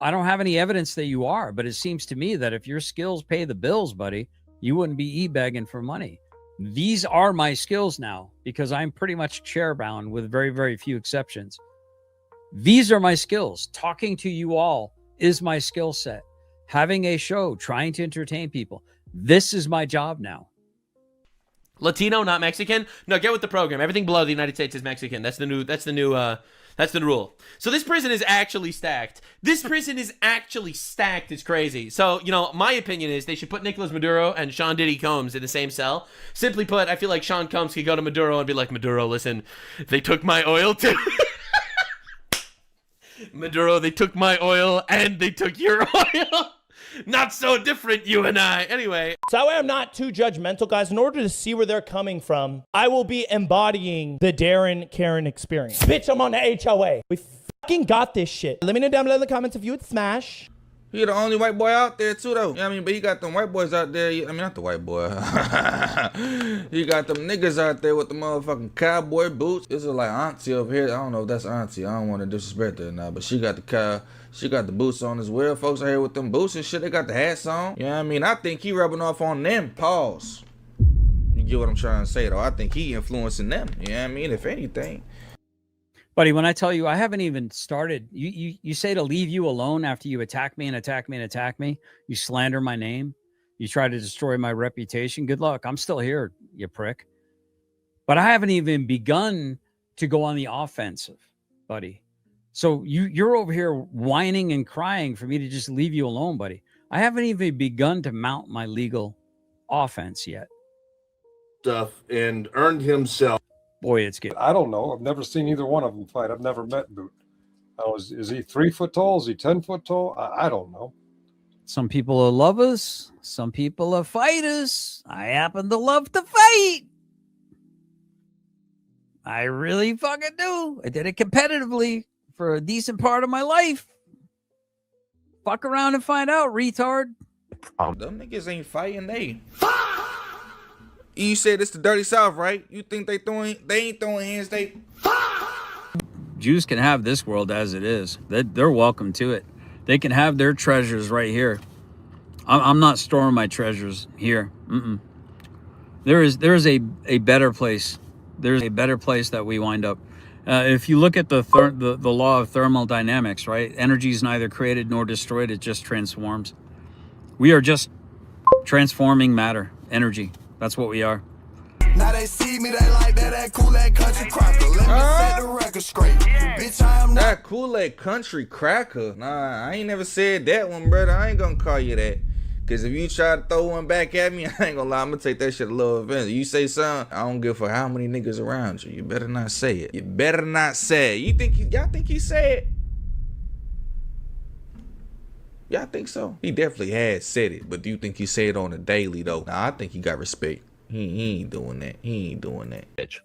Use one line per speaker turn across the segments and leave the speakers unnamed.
I don't have any evidence that you are, but it seems to me that if your skills pay the bills, buddy, you wouldn't be e-begging for money. These are my skills now because I'm pretty much chair-bound with very, very few exceptions. These are my skills. Talking to you all is my skill set. Having a show, trying to entertain people. This is my job now.
Latino, not Mexican? No, get with the program. Everything below the United States is Mexican. That's the rule. So this prison is actually stacked. This prison is actually stacked. It's crazy. So, you know, my opinion is they should put Nicolas Maduro and Sean Diddy Combs in the same cell. Simply put, I feel like Sean Combs could go to Maduro and be like, Maduro, listen, they took my oil too. Maduro, they took my oil and they took your oil. Not so different, you and I. Anyway.
So that way I'm not too judgmental, guys. In order to see where they're coming from, I will be embodying the Darren Karen experience. Bitch, I'm on the HOA. We fucking got this shit. Let me know down below in the comments if you would smash.
He the only white boy out there too, though. You know what I mean? But you got them white boys out there. I mean, not the white boy. You got them niggas out there with the motherfucking cowboy boots. This is like auntie over here. I don't know if that's auntie. I don't want to disrespect her or not, but she got the boots on as well. Folks out here with them boots and shit. They got the hats on. You know what I mean? I think he rubbing off on them. Pause. You get what I'm trying to say, though. I think he influencing them. You know what I mean? If anything.
Buddy, when I tell you, I haven't even started. You say to leave you alone after you attack me and attack me and attack me. You slander my name. You try to destroy my reputation. Good luck. I'm still here, you prick. But I haven't even begun to go on the offensive, buddy. So you're over here whining and crying for me to just leave you alone, buddy. I haven't even begun to mount my legal offense yet.
Stuff and earned himself.
Boy, it's good.
I don't know. I've never seen either one of them fight. I've never met Boot. Is he 3 foot tall? Is he 10 foot tall? I don't know.
Some people are lovers. Some people are fighters. I happen to love to fight. I really fucking do. I did it competitively for a decent part of my life. Fuck around and find out, retard.
Them niggas ain't fighting, they. You said it's the dirty South, right? You think they ain't throwing hands, they.
Jews can have this world as it is. They're welcome to it. They can have their treasures right here. I'm not storing my treasures here. There is a better place. There's a better place that we wind up. If you look at the law of thermodynamics, right? Energy is neither created nor destroyed. It just transforms. We are just transforming matter, energy. That's what we are.
Now they see me, they like that Kool-Aid country cracker. Let me set the record straight. Bitch, I am not
that Kool-Aid country cracker. Nah, I ain't never said that one, brother. I ain't gonna call you that. Cause if you try to throw one back at me, I ain't gonna lie, I'm gonna take that shit a little offensive. You say something, I don't give a fuck how many niggas around you. You better not say it. You better not say it. Y'all think he said it? Y'all think so? He definitely has said it, but do you think he said it on a daily though? Nah, I think he got respect. He ain't doing that. He ain't doing that.
Bitch.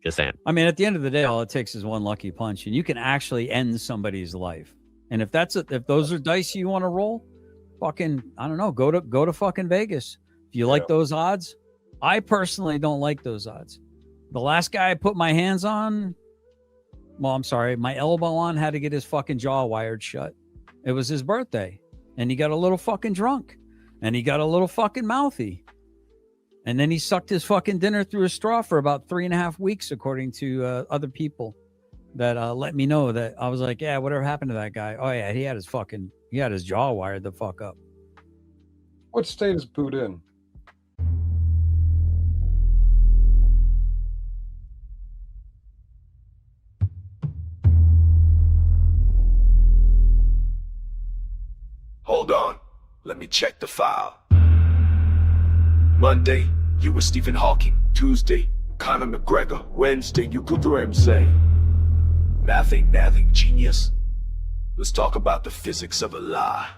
Just saying.
I mean, at the end of the day, all it takes is one lucky punch, and you can actually end somebody's life. And if those are dice you want to roll, fucking, I don't know, go to fucking Vegas. If you like those odds, I personally don't like those odds. The last guy I put my hands on, well, I'm sorry, my elbow on, had to get his fucking jaw wired shut. It was his birthday, and he got a little fucking drunk, and he got a little fucking mouthy. And then he sucked his fucking dinner through a straw for about 3.5 weeks, according to other people that let me know. That I was like, yeah, whatever happened to that guy? Oh yeah, he had his jaw wired the fuck up.
What state is Boot in?
Hold on. Let me check the file. Monday, you were Stephen Hawking. Tuesday, Conor McGregor. Wednesday, you could say. Nothing, genius. Let's talk about the physics of a lie.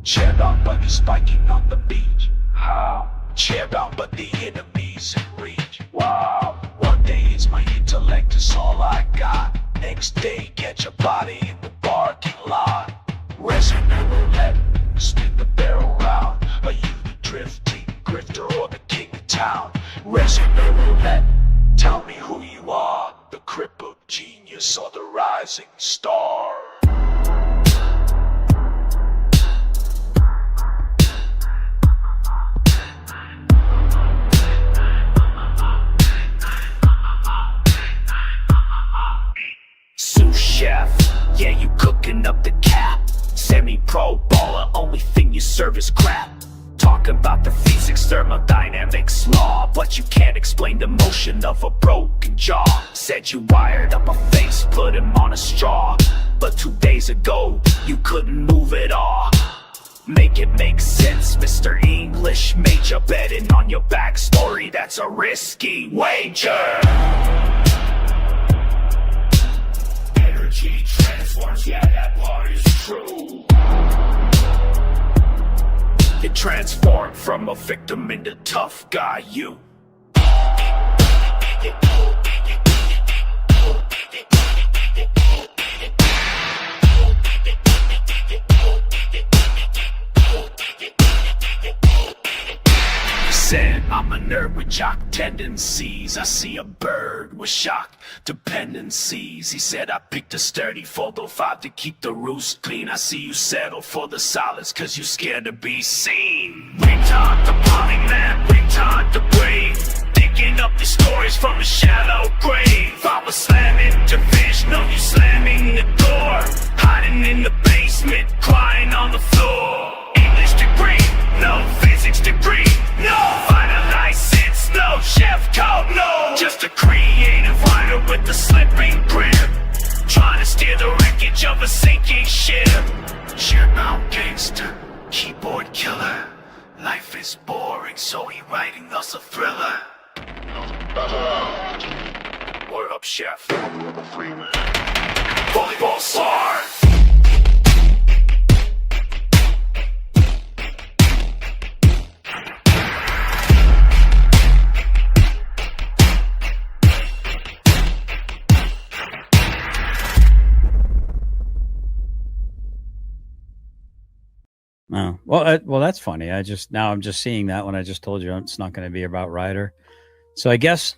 Chair down, but you're spiking on the beach. How? Chair down, but the enemy's in reach. Wow. One day is my intellect is all I got. Next day, get your body in the parking lot. Resume roulette, spin the barrel round. Are you the drifting grifter or the king of town? Resume roulette, tell me who you are. The crippled genius or the rising star? Yeah, you cooking up the cap. Semi-pro baller, only thing you serve is crap. Talk about the physics, thermodynamics law, but you can't explain the motion of a broken jaw. Said you wired up a face, put him on a straw, but 2 days ago, you couldn't move it all. Make it make sense, Mr. English major. Betting on your backstory, that's a risky wager. Energy transforms, yeah, that part is true. It transformed from a victim into tough guy, you. Said I'm a nerd with jock tendencies. I see a bird with shock dependencies. He said I picked a sturdy 405 to keep the roost clean. I see you settle for the solids cause you scared to be seen. Retod the polymath, Retod the brave, digging up the stories from a shallow grave. I was slamming divisional, you slamming the door, hiding in the basement, crying on the floor. English degree, no physics degree, no final license, no chef code, no. Just a creative writer with a slipping grip, trying to steer the wreckage of a sinking ship. Sheer mount gangster, keyboard killer. Life is boring, so he writing us a thriller. Word up, chef. Volleyball star.
Oh, well, that's funny. I'm just seeing that when I just told you it's not going to be about Ryder. So I guess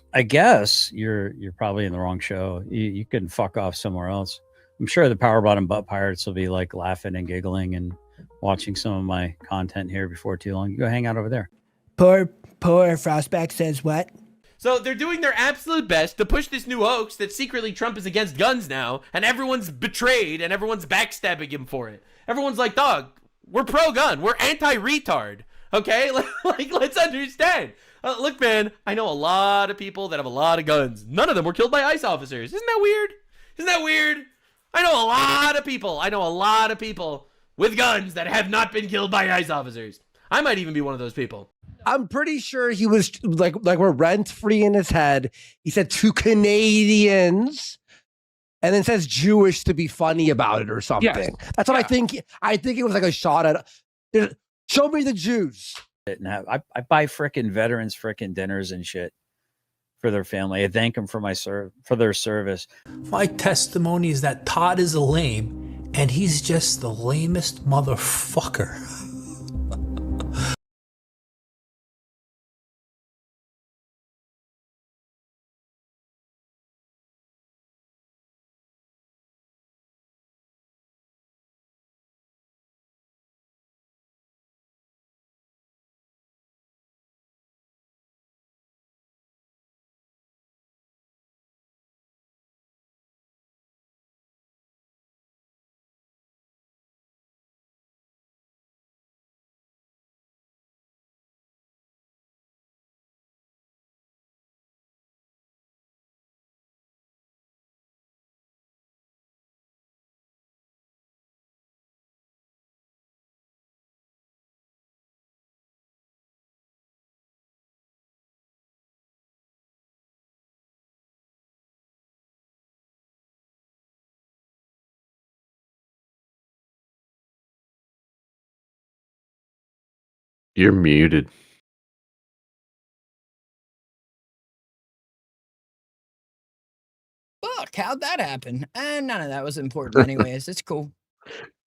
you're probably in the wrong show. You can fuck off somewhere else. I'm sure the Power Bottom Butt Pirates will be like laughing and giggling and watching some of my content here before too long. You go hang out over there.
Poor Frostback says what?
So they're doing their absolute best to push this new hoax that secretly Trump is against guns now, and everyone's betrayed and everyone's backstabbing him for it. Everyone's like, dog, we're pro-gun. We're anti-retard. Okay? Like, let's understand. Look, man, I know a lot of people that have a lot of guns. None of them were killed by ICE officers. Isn't that weird? Isn't that weird? I know a lot of people with guns that have not been killed by ICE officers. I might even be one of those people.
I'm pretty sure he was like we're rent free in his head. He said to Canadians, and then says Jewish to be funny about it or something. Yes. That's what I think. I think it was like a shot at. Show me the Jews.
And I buy frickin' veterans frickin' dinners and shit for their family. I thank them for for their service.
My testimony is that Todd is a lame, and he's just the lamest motherfucker.
You're muted.
Fuck, how'd that happen? None of that was important anyways. It's cool.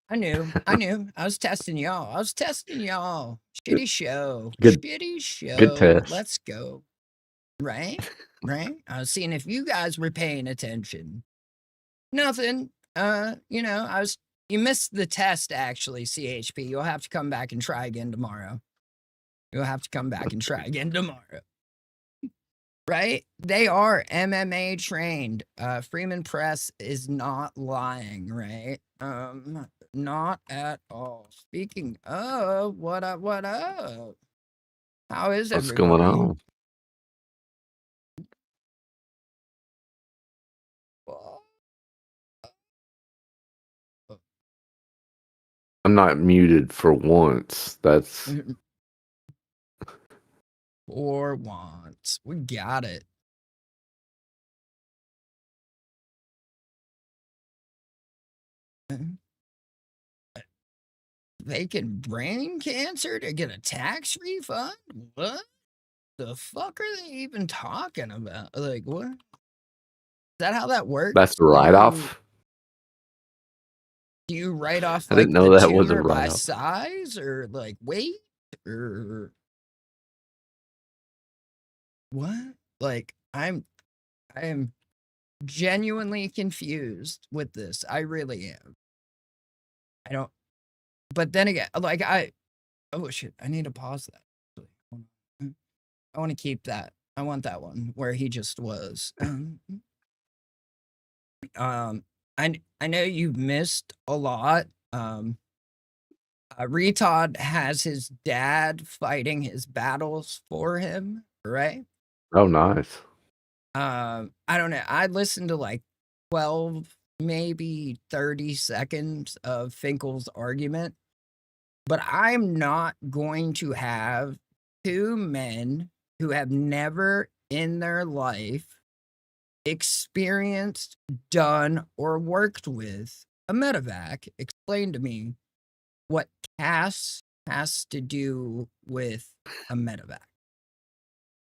I knew. I was testing y'all. Shitty show. Shitty show.
Good test.
Let's go. Right? I was seeing if you guys were paying attention. Nothing. You missed the test actually, CHP. You'll have to come back and try again tomorrow. right? They are MMA trained. Freeman Press is not lying, right? Not at all. Speaking of, what up, what up? How is
What's going
everybody?
on? I'm not muted for once. That's
For once. We got it. Faking brain cancer to get a tax refund? What the fuck are they even talking about? Like, what? Is that how that works?
a write-off.
Do you write off
I didn't
like
know
the
that was a
tumor by
write-off.
size or like weight or what? Like, I am genuinely confused with this. I really am. I don't. But then again, like oh shit, I need to pause that. I want to keep that. I want that one where he just was. I know you've missed a lot. Retodd has his dad fighting his battles for him, right?
Oh, nice.
I don't know. I listened to like 12, maybe 30 seconds of Finkel's argument, but I'm not going to have two men who have never in their life experienced, done, or worked with a medevac explain to me what Cass has to do with a medevac.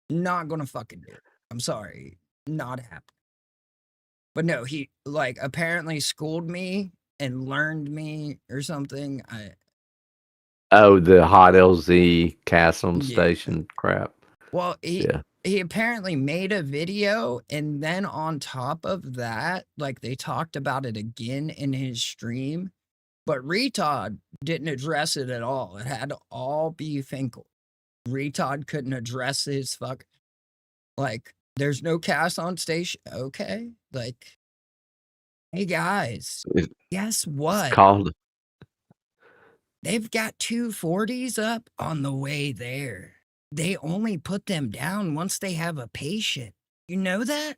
Not gonna fucking do it. I'm sorry. Not happening. But no, he like apparently schooled me and learned me or something.
Oh, the hot LZ Castle
Yeah.
Station crap.
Well,
Yeah.
he apparently made a video, and then on top of that, like they talked about it again in his stream, but Retodd didn't address it at all. It had to all be Finkel. Retodd couldn't address his like, there's no cast on station. Okay. Like, hey guys,
It's
guess what?
called.
They've got 240s up on the way there. They only put them down once they have a patient. You know that?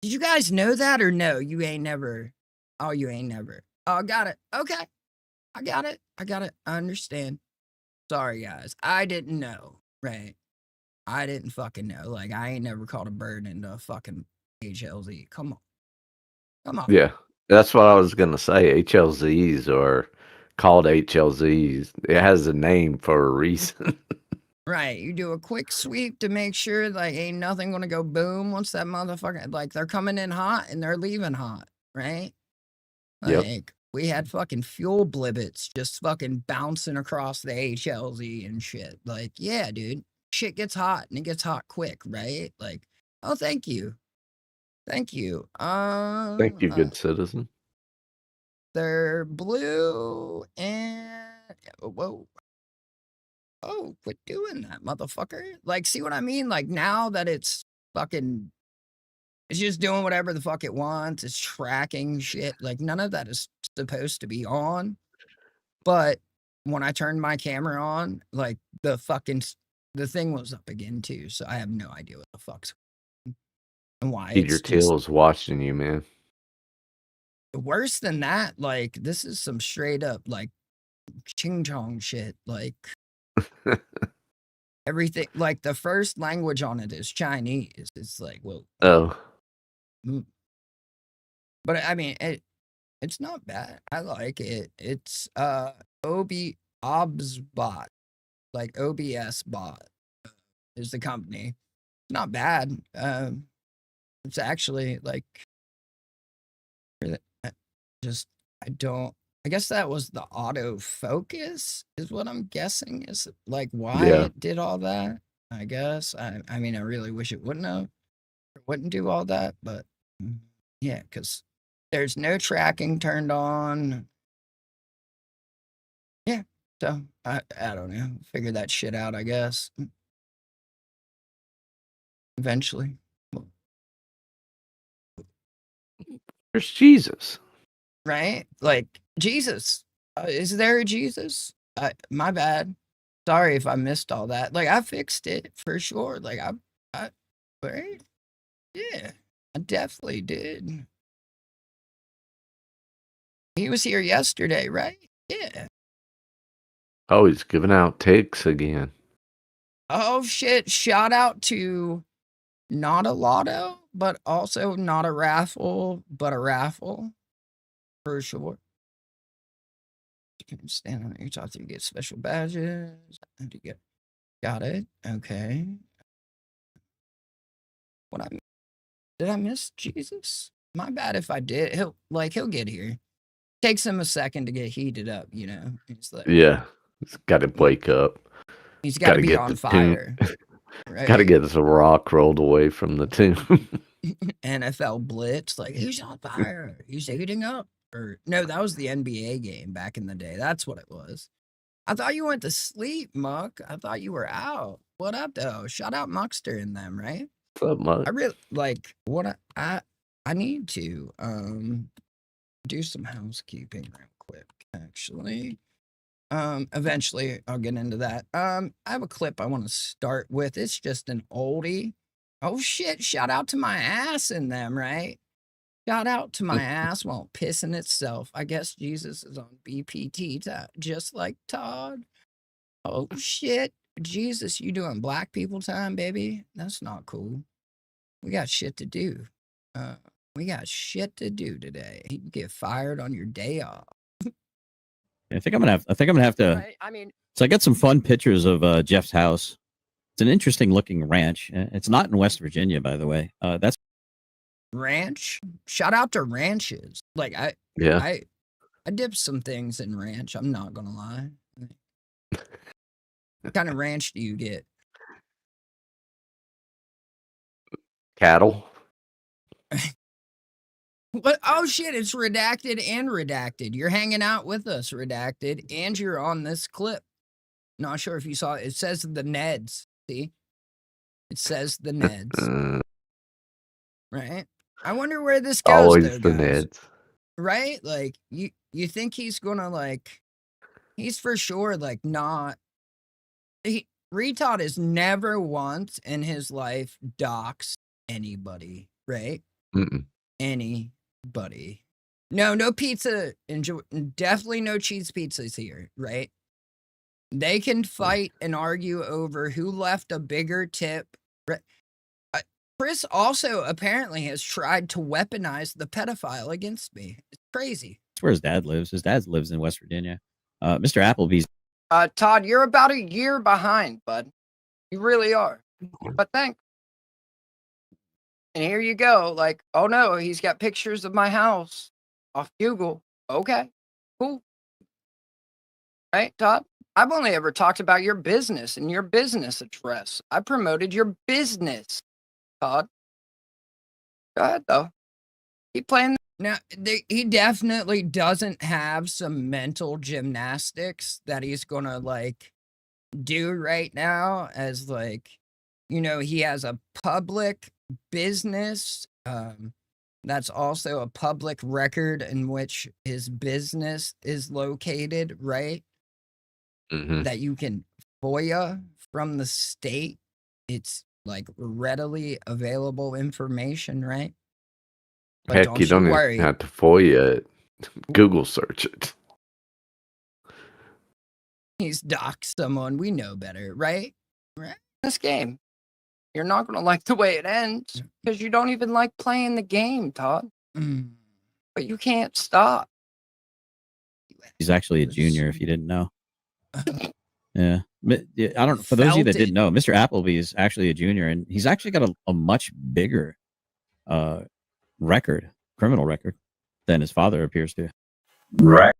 Did you guys know that or no? You ain't never. Oh, you ain't never. Oh, got it. Okay. I got it. I got it. I understand. Sorry, guys. I didn't know. Right. I didn't fucking know. Like, I ain't never caught a bird into a fucking HLZ. Come on. Come on.
Yeah, that's what I was gonna say. HLZs are called HLZs. It has a name for a reason.
Right. You do a quick sweep to make sure like ain't nothing gonna go boom once that motherfucker like they're coming in hot and they're leaving hot, right?
Yep.
Like we had fucking fuel blibbits just fucking bouncing across the HLZ and shit. Like, yeah, dude. Shit gets hot and it gets hot quick, right? Like, oh thank you. Thank you.
Thank you, good citizen.
They're blue and whoa. Oh, quit doing that, motherfucker. Like, see what I mean? Like, now that it's fucking, it's just doing whatever the fuck it wants. It's tracking shit. Like, none of that is supposed to be on. But when I turned my camera on, like, the thing was up again, too. So I have no idea what the fuck's and why.
Peter
It's just
Thiel's watching you, man.
worse than that. Like, this is some straight up, like, ching chong shit. Like, everything, like the first language on it is Chinese. It's like, well,
Oh,
but I mean, it's not bad. I like it. It's OBS bot, like OBS bot is the company. Not bad. It's actually like just I don't. I guess that was the autofocus is what I'm guessing is like why
yeah.
it did all that. I guess. I mean, I really wish it wouldn't have. Wouldn't do all that, but yeah, because there's no tracking turned on. Yeah, so I don't know. Figure that shit out, I guess. Eventually.
There's Jesus.
Right? Like, Jesus. Is there a Jesus? My bad. Sorry if I missed all that. Like, I fixed it for sure. Like, right? Yeah, I definitely did. He was here yesterday, right? Yeah.
Oh, he's giving out ticks again.
Oh, shit. Shout out to not a lotto, but also not a raffle, but a raffle. For sure. You can stand on each author, you get special badges. And you get, got it. Okay. Did I miss Jesus? My bad if I did. He'll get here. Takes him a second to get heated up, you know. He's like,
Yeah, he's got to wake up.
he's got to be
get
on
the
fire.
Got to
Right?
get the rock rolled away from the tomb.
NFL blitz, like he's on fire. He's heating up. Or no, that was the NBA game back in the day. That's what it was. I thought you went to sleep, Muck. I thought you were out. What up, though? Shout out Muckster and them, right?
What's up, Muck?
I really like what I need to do some housekeeping real quick, actually. Eventually I'll get into that. I have a clip I want to start with. It's just an oldie. Oh shit, shout out to my ass in them, right? Shout out to my ass while pissing itself. I guess Jesus is on BPT time, just like Todd. Oh shit. Jesus, you doing black people time, baby? That's not cool. We got shit to do. We got shit to do today. You can get fired on your day off.
I think I'm gonna have to.
Right? I mean,
So I got some fun pictures of Jeff's house. It's an interesting looking ranch. It's not in West Virginia, by the way. That's
ranch. Shout out to ranches. Like I dipped some things in ranch. I'm not gonna lie. What kind of ranch do you get?
Cattle.
What? Oh shit! It's redacted and redacted. You're hanging out with us, redacted, and you're on this clip. Not sure if you saw it. It says the Neds. See, it says the Neds. Right. I wonder where this goes.
Always
though,
the
guys.
Neds.
Right? Like you think he's gonna like? He's for sure like not. Retodd has never once in his life doxed anybody, right?
Mm-mm.
Anybody. No pizza. Definitely no cheese pizzas here, right? They can fight and argue over who left a bigger tip. Chris also apparently has tried to weaponize the pedophile against me. It's crazy.
That's where his dad lives. His dad lives in West Virginia. Mr. Applebee's.
Todd, you're about a year behind, bud. You really are. But thanks. And here you go. Like, oh no, he's got pictures of my house off Google. Okay, cool. Right, Todd? I've only ever talked about your business and your business address. I promoted your business, Todd. Go ahead, though. Keep playing. Now, he definitely doesn't have some mental gymnastics that he's going to, like, do right now as, like, you know, he has a public business that's also a public record in which his business is located, right?
Mm-hmm.
That you can FOIA from the state. It's like readily available information, right? But
Heck, you don't
worry.
even have to FOIA it. Google search it.
He's doxed someone. We know better, right? Right? This game. You're not going to like the way it ends because you don't even like playing the game, Todd. But you can't stop.
He's actually a junior, if you didn't know. Yeah. I don't. For those of you that didn't know, Mr. Appleby is actually a junior, and he's actually got a much bigger criminal record, than his father appears to.
Right.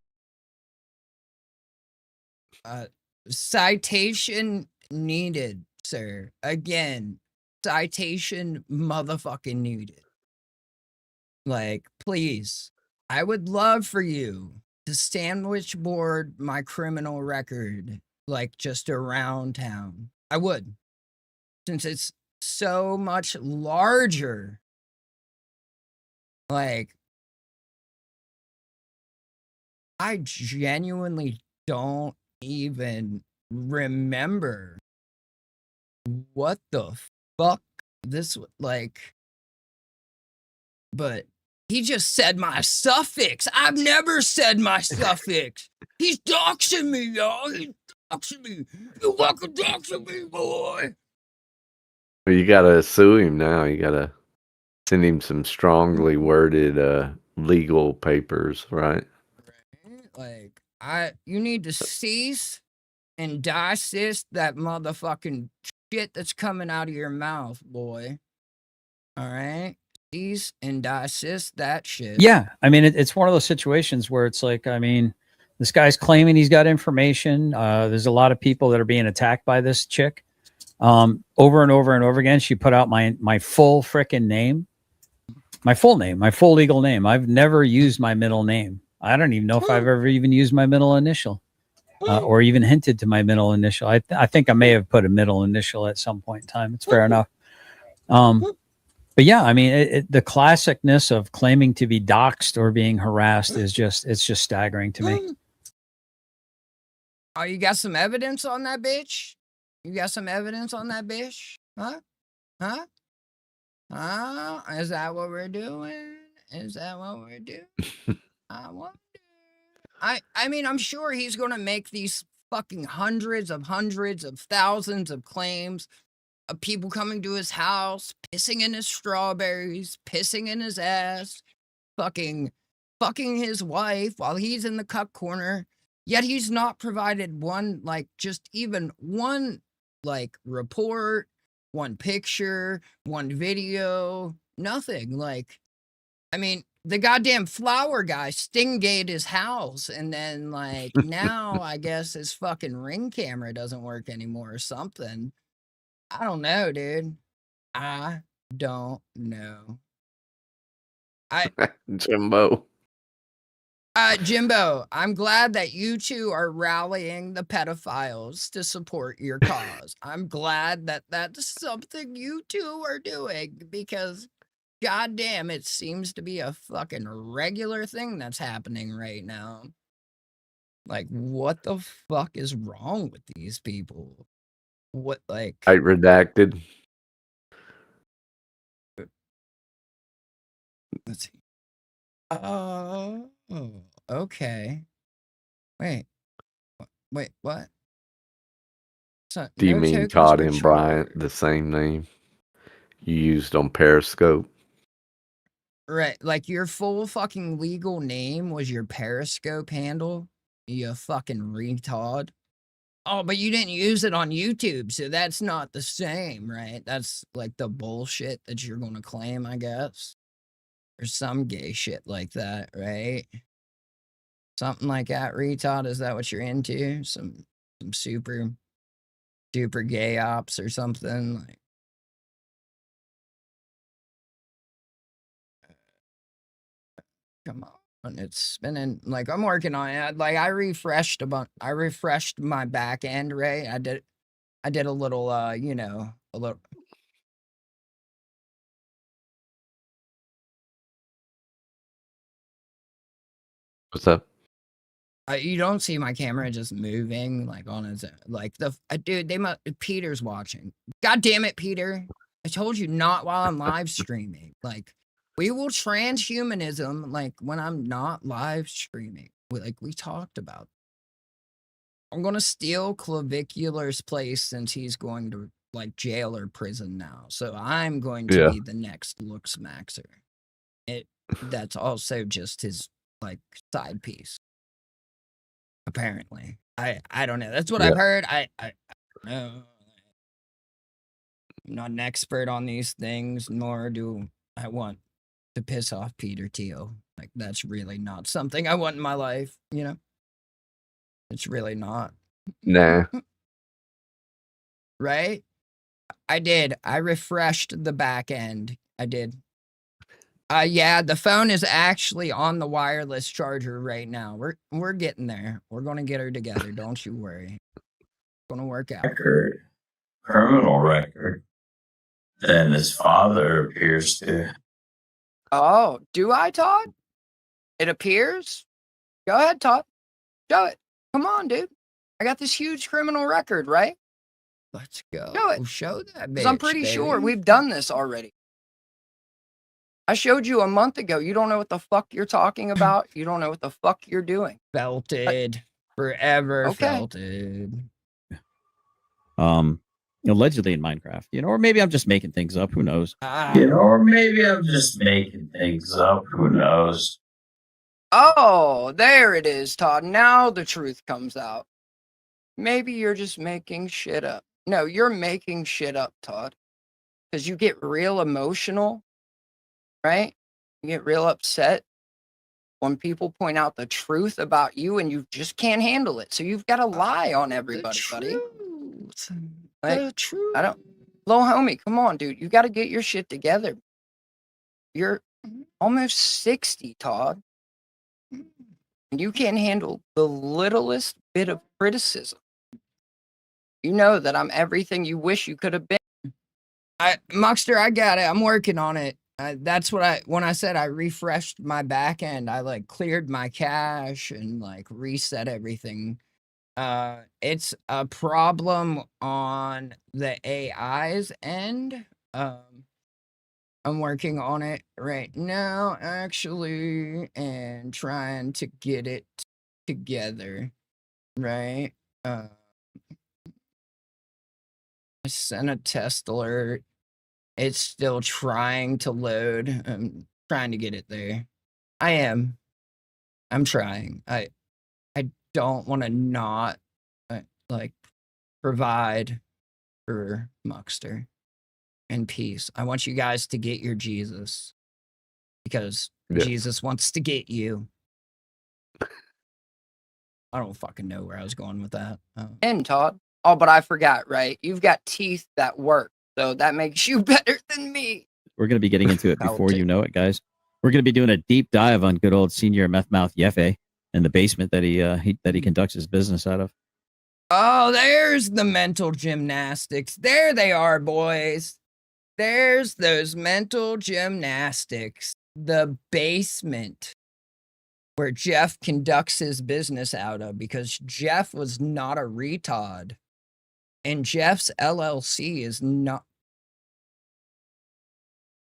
Citation needed, sir. Again, citation motherfucking needed. Like, please, I would love for you to sandwich board my criminal record, like just around town. I would, since it's so much larger. Like, I genuinely don't even remember what the fuck this like, but he just said my suffix. I've never said my suffix. He's doxing me, y'all. He's doxing me. You fucking doxing me, boy.
Well, you gotta sue him now. You gotta send him some strongly worded legal papers, right?
Like, you need to cease and desist that motherfucking shit that's coming out of your mouth, boy. All right? Cease and desist that shit.
Yeah, I mean, it's one of those situations where it's like, I mean, this guy's claiming he's got information. There's a lot of people that are being attacked by this chick. Over and over and over again, she put out my full freaking name, my full name, my full legal name. I've never used my middle name. I don't even know if I've ever even used my middle initial, or even hinted to my middle initial. I think I may have put a middle initial at some point in time. It's fair enough. But yeah, I mean, the classicness of claiming to be doxxed or being harassed is it's just staggering to me.
Oh, you got some evidence on that bitch? You got some evidence on that bitch? Huh? Huh? Is that what we're doing? Is that what we're doing? I wonder. I mean, I'm sure he's gonna make these fucking hundreds of thousands of claims of people coming to his house, pissing in his strawberries, pissing in his ass, fucking his wife while he's in the cuck corner. Yet he's not provided one, like, just even one, like, report, one picture, one video, nothing. Like, I mean, the goddamn flower guy stingate his house, and then, like, now I guess his fucking ring camera doesn't work anymore or something. I don't know, dude. I don't know.
Jimbo.
Jimbo, I'm glad that you two are rallying the pedophiles to support your cause. I'm glad that that's something you two are doing, because goddamn, it seems to be a fucking regular thing that's happening right now. Like, what the fuck is wrong with these people? What, like...
I redacted.
Let's see. Oh, okay. Wait, what? So,
Do you
no
mean
tokens
Todd
were
and Bryant,
triggered.
the same name you used on Periscope?
Right, like your full fucking legal name was your Periscope handle, you fucking retard. Oh, but you didn't use it on YouTube, so that's not the same, right? That's like the bullshit that you're gonna claim, I guess. Or some gay shit like that, right? Something like that, Retodd, is that what you're into? Some super duper gay ops or something? Like, come on, it's spinning. Like, I'm working on it. Like, I refreshed my back end, right? I did a little, you know, a little.
What's up?
You don't see my camera just moving like on its own. Like dude, Peter's watching. God damn it, Peter! I told you not while I'm live streaming. Like, we will transhumanism like when I'm not live streaming. Like we talked about. I'm gonna steal Clavicular's place since he's going to like jail or prison now. So I'm going to be the next Looks Maxer. That's also just his like side piece. Apparently. I don't know. That's what I've heard. I don't know. I'm not an expert on these things, nor do I want to piss off Peter Thiel. Like, that's really not something I want in my life, you know? It's really not.
Nah.
Right? I did. I refreshed the back end. I did. Yeah, the phone is actually on the wireless charger right now. We're getting there. We're gonna get her together. Don't you worry. It's gonna work out.
Criminal record. than his father appears to.
Oh, do I, Todd? It appears? Go ahead, Todd. Show it. Come on, dude. I got this huge criminal record, right?
Let's go.
Show it.
Show that bitch,
Because I'm pretty sure
baby.
we've done this already. I showed you a month ago. You don't know what the fuck you're talking about. You don't know what the fuck you're doing.
Felted. Forever
Okay.
felted.
Allegedly in Minecraft, or maybe I'm just making things up. Who knows?
Or maybe I'm just making things up. Who knows?
Oh, there it is, Todd. Now the truth comes out. Maybe you're just making shit up. No, you're making shit up, Todd. Because you get real emotional, right? You get real upset when people point out the truth about you and you just can't handle it. So you've got to lie on everybody, buddy. Like, I don't, little homie, come on, dude. You got to get your shit together. You're almost 60, Todd. And you can't handle the littlest bit of criticism. You know that I'm everything you wish you could have been.
Muckster, I got it. I'm working on it. That's what when I said I refreshed my back end, I like cleared my cache and like reset everything. It's a problem on the AI's end. I'm working on it right now, actually, and trying to get it together, right? I sent a test alert. It's still trying to load. I'm trying to get it there. I'm trying. I don't want to not like provide for Muckster and peace. I want you guys to get your Jesus because Jesus wants to get you. I don't fucking know where I was going with that.
And Todd. Oh, but I forgot, right? You've got teeth that work. So that makes you better than me.
We're going to be getting into it before you know it, guys. We're going to be doing a deep dive on good old senior meth mouth Yefe in the basement that he conducts his business out of.
Oh, there's the mental gymnastics. There they are, boys. There's those mental gymnastics. The basement where Jeff conducts his business out of because Jeff was not a retard. And Jeff's LLC is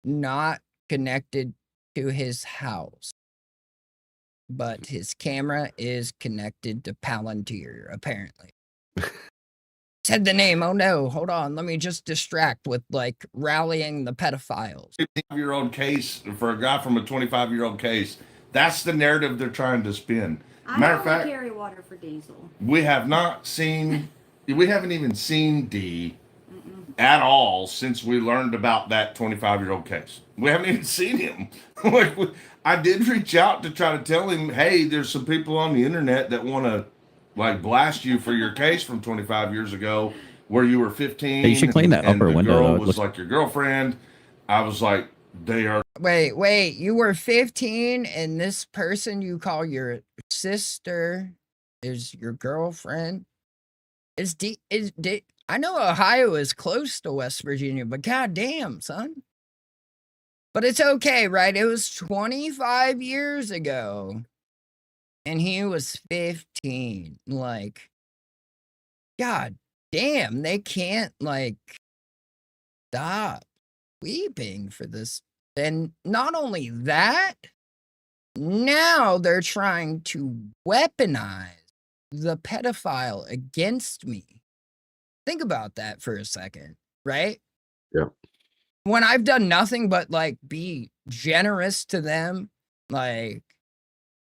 not connected to his house. But his camera is connected to Palantir, apparently. Said the name. Oh no, hold on. Let me just distract with like rallying the pedophiles.
15-year-old case for a guy from a 25-year-old case. That's the narrative they're trying to spin. Matter of fact,
carry water for diesel.
we haven't even seen D at all since we learned about that 25-year-old case. We haven't even seen him. I did reach out to try to tell him, hey, there's some people on the internet that want to like blast you for your case from 25 years ago where you were 15.
Hey, you should clean that
and
upper
the
window.
girl
Though.
was like your girlfriend. I was like, they are.
Wait, you were 15 and this person you call your sister is your girlfriend? I know Ohio is close to West Virginia, but goddamn, son. But it's okay, right? It was 25 years ago. And he was 15. Like, god damn, they can't, like, stop weeping for this. And not only that, now they're trying to weaponize the pedophile against me. Think about that for a second, right?
Yeah.
When I've done nothing but like be generous to them, like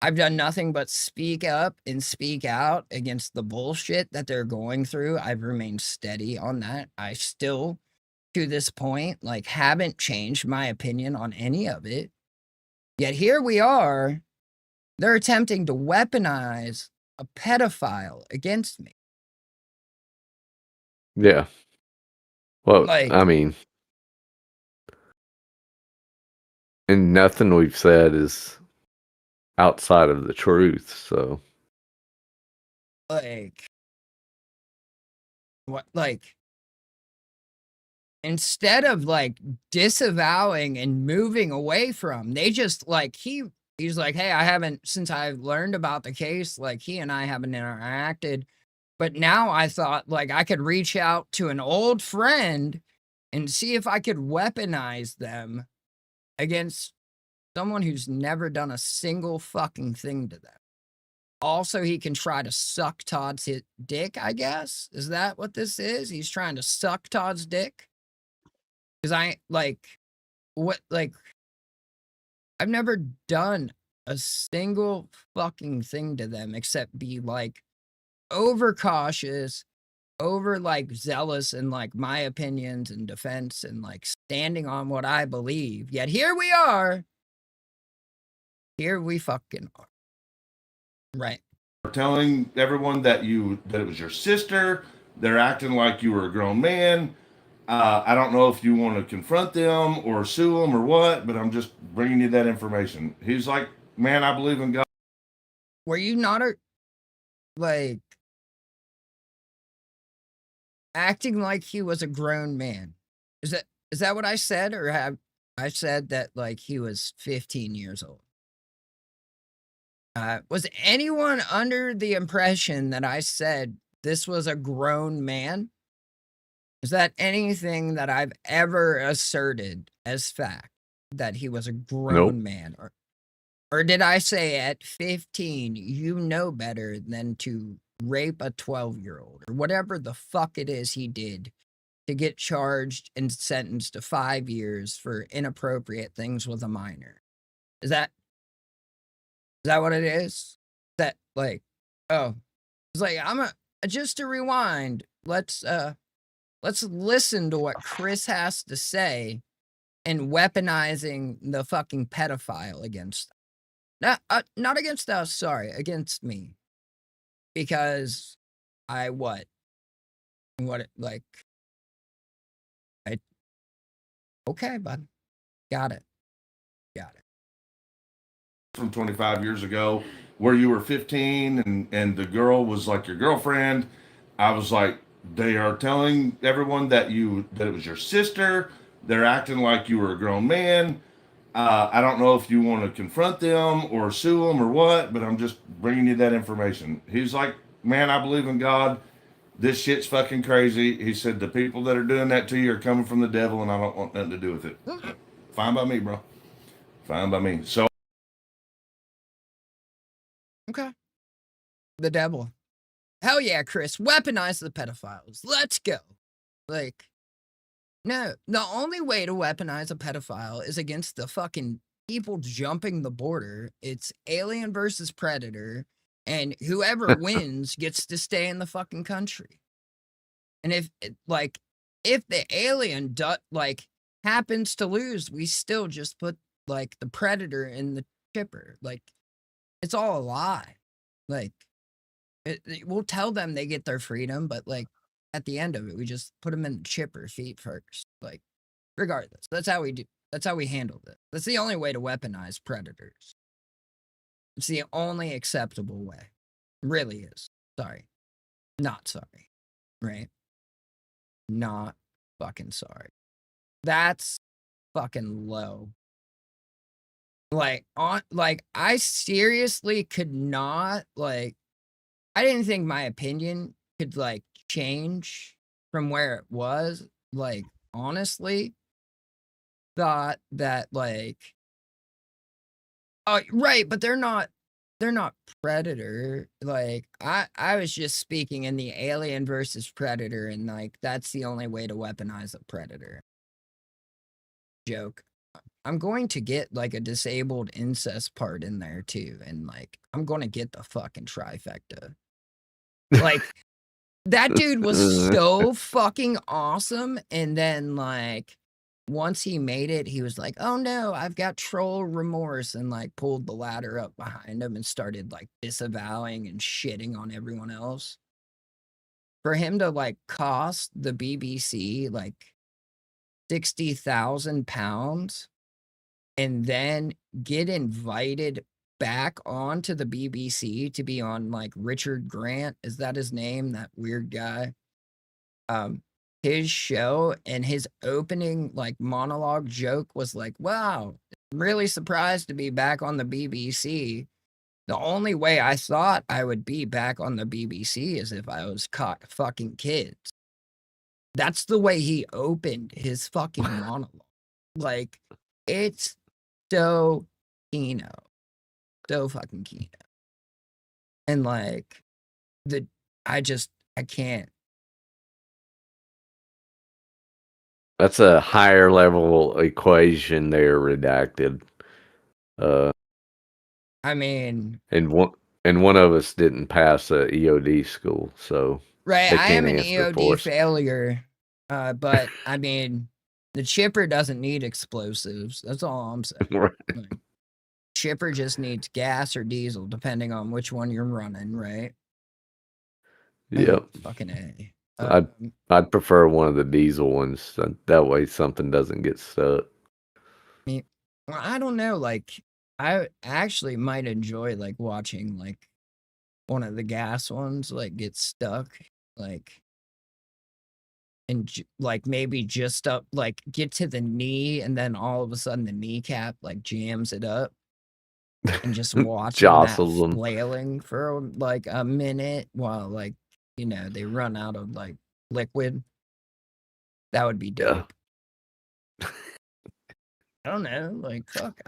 I've done nothing but speak up and speak out against the bullshit that they're going through. I've remained steady on that. I still, to this point, like haven't changed my opinion on any of it. Yet here we are, they're attempting to weaponize a pedophile against me.
Yeah. Well,
Like-
I mean, and nothing we've said is outside of the truth. So,
Like, what, like,
instead of like disavowing and moving away from, they just like, he's like, hey, I haven't, since I've learned about the case, like he and I haven't interacted. But now I thought like I could reach out to an old friend and see if I could weaponize them against someone who's never done a single fucking thing to them. Also, he can try to suck Todd's dick, I guess. Is that what this is? He's trying to suck Todd's dick? Because I've never done a single fucking thing to them except be like overcautious, over like zealous in like my opinions and defense and like standing on what I believe. Yet here we are. Here we fucking are. Right.
Telling everyone that it was your sister. They're acting like you were a grown man. I don't know if you want to confront them or sue them or what, but I'm just bringing you that information. He's like, man, I believe in God.
Were you not like acting like he was a grown man? Is that what I said, or have I said that like he was 15 years old? Was anyone under the impression that I said this was a grown man? Is that anything that I've ever asserted as fact, that he was a grown man? Or did I say at 15, you know better than to rape a 12-year-old or whatever the fuck it is he did to get charged and sentenced to 5 years for inappropriate things with a minor? Is that what it is? That like, oh, it's like, just to rewind, let's listen to what Chris has to say and weaponizing the fucking pedophile against not against us, sorry, against me. Because okay, bud. Got it.
From 25 years ago, where you were 15 and the girl was like your girlfriend. I was like, they are telling everyone that it was your sister. They're acting like you were a grown man. I don't know if you want to confront them or sue them or what, but I'm just bringing you that information. He's like, man, I believe in God. This shit's fucking crazy. He said, the people that are doing that to you are coming from the devil, and I don't want nothing to do with it. Fine by me, bro. Fine by me. So.
Okay. The devil. Hell yeah, Chris. Weaponize the pedophiles. Let's go. Like, no, the only way to weaponize a pedophile is against the fucking people jumping the border. It's Alien versus Predator, and whoever wins gets to stay in the fucking country. And if the alien happens to lose, we still just put like the Predator in the chipper. Like, it's all a lie. Like, we'll tell them they get their freedom, but like at the end of it, we just put them in the chipper feet first. Like, regardless, that's how we do. That's how we handle it. That's the only way to weaponize predators. It's the only acceptable way. It really is. Sorry. Not sorry. Right? Not fucking sorry. That's fucking low. I seriously could not, I didn't think my opinion could, change from where it was. Honestly, thought that, oh, right, but they're not Predator. I was just speaking in the Alien versus Predator, and, that's the only way to weaponize a Predator. Joke. I'm going to get a disabled incest part in there too, and I'm going to get the fucking trifecta. That dude was so fucking awesome, and then once he made it, he was like, "Oh no, I've got troll remorse," and pulled the ladder up behind him and started disavowing and shitting on everyone else. For him to cost the BBC £60,000 and then get invited back onto the BBC to be on Richard Grant, is that his name? That weird guy. his show and his opening like monologue joke was like, wow, I'm really surprised to be back on the BBC. The only way I thought I would be back on the BBC is if I was caught fucking kids. That's the way he opened his fucking monologue. Like, it's so Kino. So fucking Kino. And like, I can't.
That's a higher level equation there, redacted.
I mean,
And one of us didn't pass a EOD school, so
right,
they
I
can't
am an
answer for
EOD
us.
failure. But I mean, the chipper doesn't need explosives. That's all I'm saying.
Right.
Like, chipper just needs gas or diesel, depending on which one you're running, right?
Yep.
Fucking A.
I'd prefer one of the diesel ones. That way something doesn't get stuck.
Well, I don't know. Like, I actually might enjoy like watching like one of the gas ones like get stuck, like, and like maybe just up, like get to the knee, and then all of a sudden the kneecap like jams it up, and just watching that
Jostles 'em.
flailing for like a minute while like they run out of like liquid. That would be dope. I don't know, like fuck.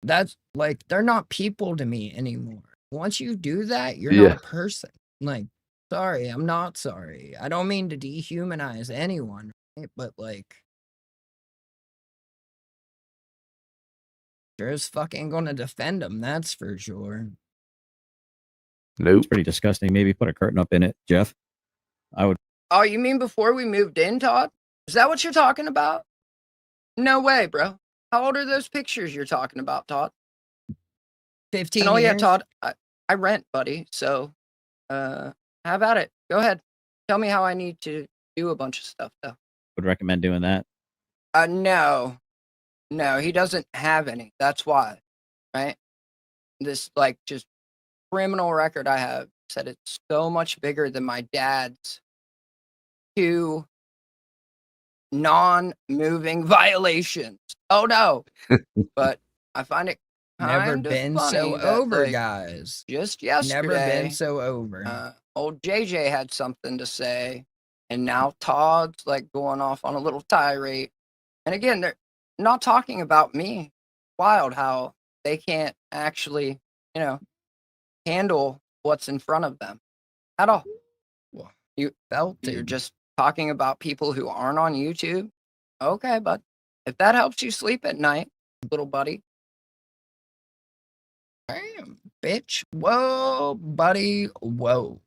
That's like they're not people to me anymore. Once you do that, you're not a person. Like, sorry, I'm not sorry. I don't mean to dehumanize anyone, right? But like, sure as fucking gonna defend them. That's for sure.
Nope.
It's pretty disgusting. Maybe put a curtain up in it, Jeff. I would.
Oh, you mean before we moved in, Todd? Is that what you're talking about? No way, bro. How old are those pictures you're talking about, Todd? 15
Oh, yeah,
years?
Todd. I rent, buddy. So, have at it. Go ahead. Tell me how I need to do a bunch of stuff, though.
Would recommend doing that.
No. No, he doesn't have any. That's why, right? This, like, just criminal record I have said it's so much bigger than my dad's 2 non-moving violations. Oh, no. But I find it
Never
kind of
been
funny
so
that,
over,
like,
guys.
just yesterday,
Never been so over.
old JJ had something to say, and now Todd's like going off on a little tirade. And again, they're not talking about me. Wild how they can't actually, handle what's in front of them at all. You're just talking about people who aren't on YouTube. Okay, but if that helps you sleep at night, little buddy.
Damn, bitch. Whoa, buddy. Whoa.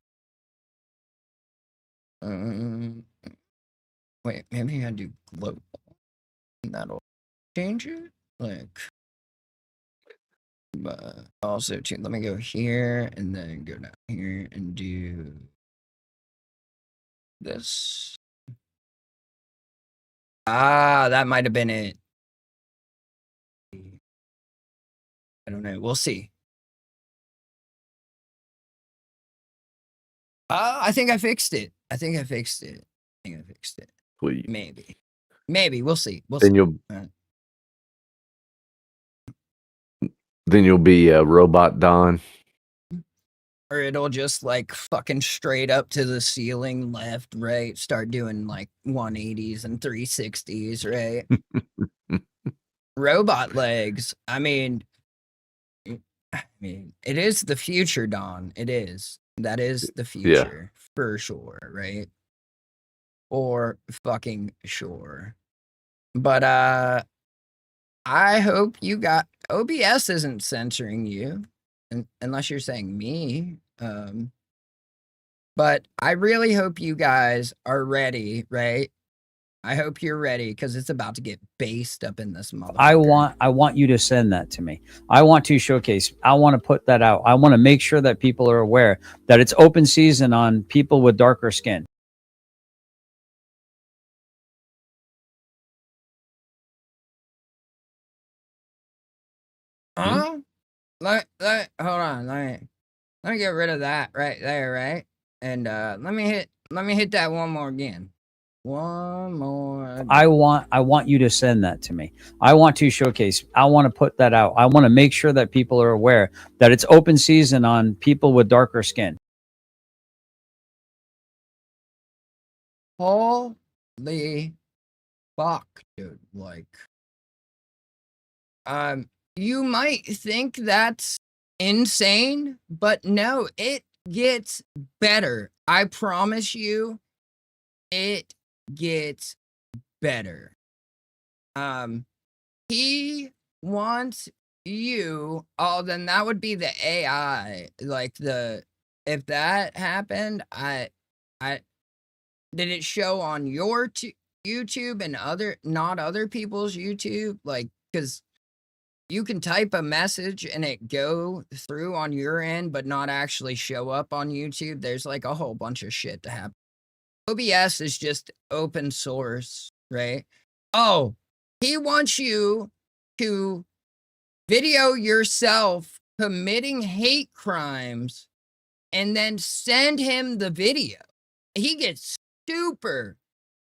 Wait, maybe I do global. That'll change it. Like, but also, let me go here and then go down here and do this. Ah, that might have been it. I don't know. We'll see. I think I fixed it.
Sweet.
Maybe. We'll see.
Then you'll be a robot Don.
Or it'll just like fucking straight up to the ceiling, left, right, start doing like 180s and 360s, right? Robot legs. I mean, it is the future, Don. It is. That is the future for sure, right? For fucking sure. But I hope you got OBS isn't censoring you, unless you're saying me. But I really hope you guys are ready, right? I hope you're ready because it's about to get based up in this motherfucker.
I want you to send that to me. I want to showcase. I want to put that out. I want to make sure that people are aware that it's open season on people with darker skin.
Huh? Hold on. Let me get rid of that right there, right? And let me hit that one more again. One more.
I want you to send that to me. I want to showcase. I want to put that out. I want to make sure that people are aware that it's open season on people with darker skin.
Holy fuck, dude. Like, you might think that's insane, but no, it gets better. I promise you, it gets better. He wants you. Oh, then that would be the AI. Like if that happened, I did it show on your YouTube and not other people's YouTube? Like, because you can type a message and it go through on your end, but not actually show up on YouTube. There's like a whole bunch of shit to happen. OBS is just open source, right? Oh, he wants you to video yourself committing hate crimes and then send him the video. He gets super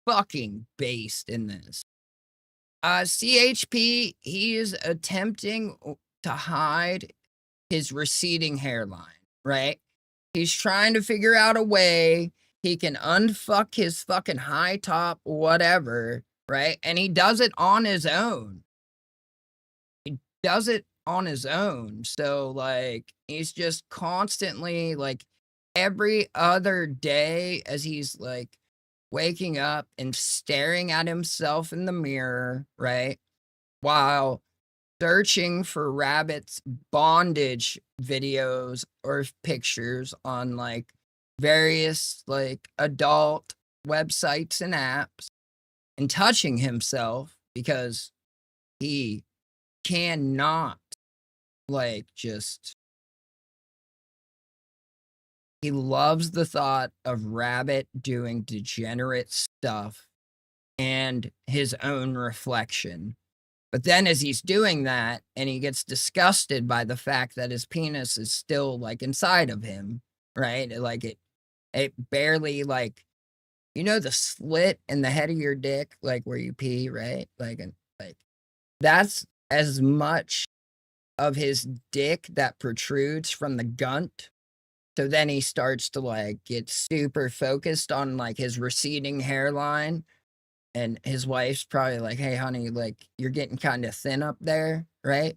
fucking based in this. CHP, he is attempting to hide his receding hairline, right? He's trying to figure out a way he can unfuck his fucking high top, whatever, right? And he does it on his own. He does it on his own. So, like, he's just constantly, like, every other day as he's, like, waking up and staring at himself in the mirror, right? While searching for Rabbit's bondage videos or pictures on like various like adult websites and apps and touching himself because he cannot like just he loves the thought of Rabbit doing degenerate stuff and his own reflection. But then as he's doing that and he gets disgusted by the fact that his penis is still like inside of him, right? Like it barely like, you know, the slit in the head of your dick, like where you pee, right? Like that's as much of his dick that protrudes from the gunt. So then he starts to like get super focused on like his receding hairline. And his wife's probably like, hey, honey, like, you're getting kind of thin up there, right?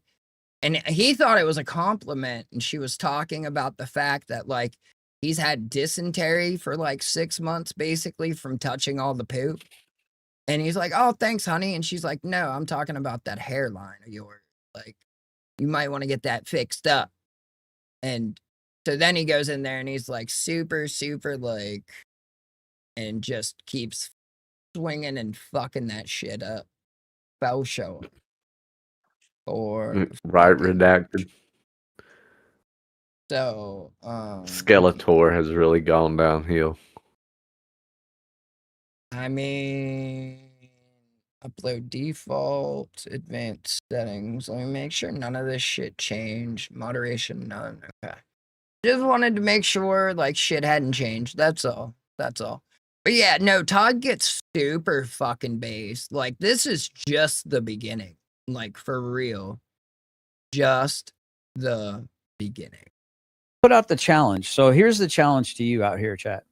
And he thought it was a compliment. And she was talking about the fact that, like, he's had dysentery for, like, 6 months, basically, from touching all the poop. And he's like, oh, thanks, honey. And she's like, no, I'm talking about that hairline of yours. Like, you might want to get that fixed up. And so then he goes in there and he's, like, super, super, like, and just keeps swinging and fucking that shit up. Bow show. Or
Right, redacted.
so
Skeletor has really gone downhill.
I mean, upload default, advanced settings. Let me make sure none of this shit changed. Moderation, none. Okay. Just wanted to make sure like shit hadn't changed. That's all. That's all. But yeah, no, Todd gets super fucking based. Like, this is just the beginning. Like, for real. Just the beginning.
Put out the challenge. So here's the challenge to you out here, chat.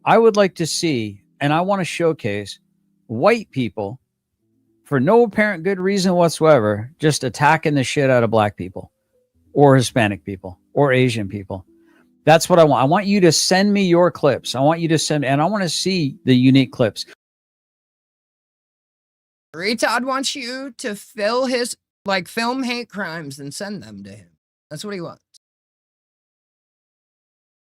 I would like to see, and I want to showcase white people for no apparent good reason whatsoever, just attacking the shit out of black people or Hispanic people or Asian people. That's what I want. I want you to send me your clips. I want you to send, and I want to see the unique clips.
Retodd wants you to film hate crimes and send them to him. That's what he wants.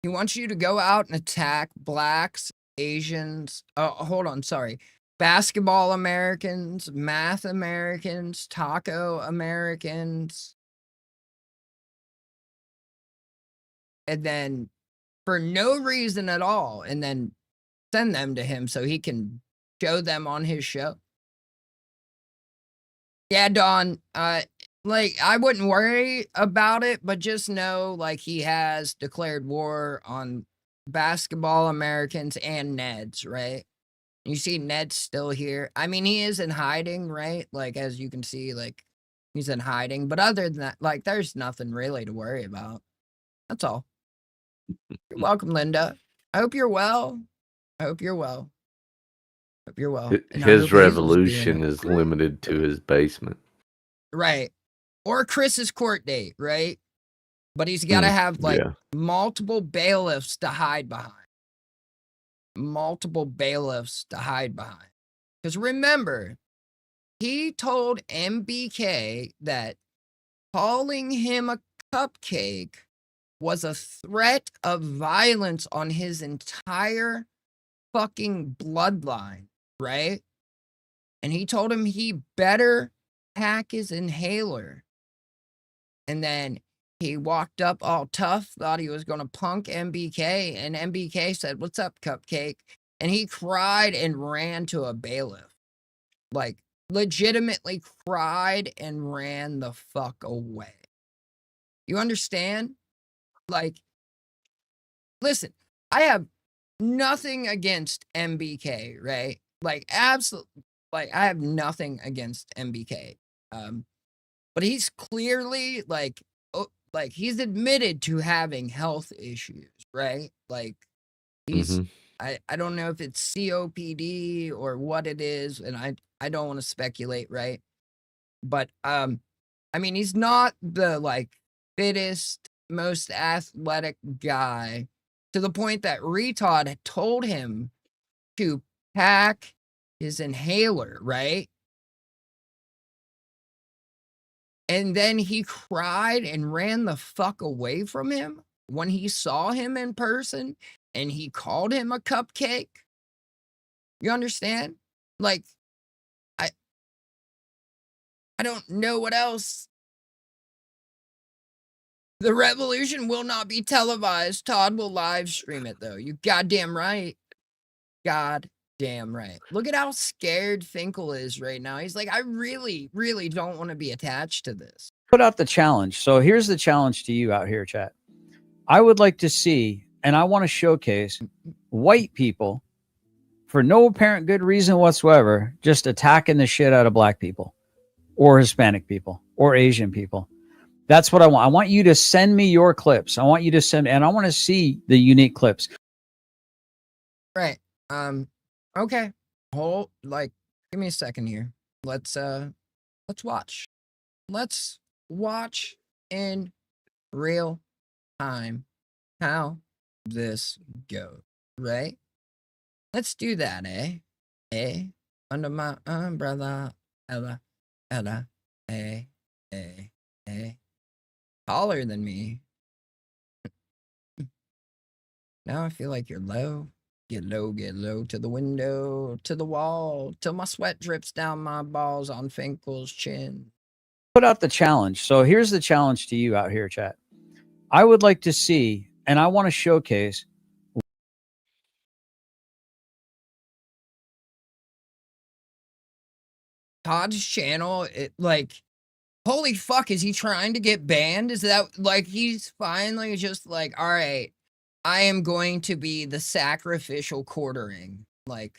He wants you to go out and attack blacks, Asians. Oh, hold on. Sorry. Basketball Americans, math Americans, taco Americans. And then for no reason at all, and then send them to him so he can show them on his show. Yeah, Don, like, I wouldn't worry about it, but just know, like, he has declared war on basketball Americans and Neds, right? You see Ned's still here. I mean, he is in hiding, right? Like, as you can see, like, he's in hiding. But other than that, like, there's nothing really to worry about. That's all. You're welcome, Linda. I hope you're well. I hope you're well. Hope you're well. And I
His
hope Hazel's being
revolution is limited to his basement.
right. Or Chris's court date, right? But he's got to have, like,
Yeah.
multiple bailiffs to hide behind. Multiple bailiffs to hide behind. Because remember, he told MBK that calling him a cupcake was a threat of violence on his entire fucking bloodline, right? And he told him he better pack his inhaler. And then he walked up all tough, thought he was going to punk MBK, and MBK said, "What's up, cupcake?" And he cried and ran to a bailiff. Like, legitimately cried and ran the fuck away. You understand? Like, listen, I have nothing against MBK, right? Like, absolutely, like, I have nothing against MBK. But he's clearly, like, he's admitted to having health issues, right? Like, he's, I don't know if it's COPD or what it is, and I don't want to speculate, right? But, I mean, he's not the, like, fittest, most athletic guy, to the point that Retodd had told him to pack his inhaler, right? And then he cried and ran the fuck away from him when he saw him in person and he called him a cupcake. You understand? Like, I don't know what else. The revolution will not be televised. Todd will live stream it, though. You goddamn right. Goddamn right. Look at how scared Finkel is right now. He's like, I really, really don't want to be attached to this.
Put out the challenge. So here's the challenge to you out here, chat. I would like to see, and I want to showcase white people for no apparent good reason whatsoever, just attacking the shit out of black people or Hispanic people or Asian people. That's what I want. I want you to send me your clips. I want you to send, and I want to see the unique clips.
Right. Okay. Hold, like, give me a second here. Let's watch. Let's watch in real time how this goes, right? Let's do that, eh? Under my umbrella, Ella, taller than me. Now I feel like you're low. Get low to the window, to the wall, till my sweat drips down my balls on Finkel's chin.
Put out the challenge. So here's the challenge to you out here, chat. I would like to see, and I want to showcase
Todd's channel. It, like, holy fuck, is he trying to get banned? Is that, like, he's finally just like, all right, I am going to be the sacrificial quartering. Like,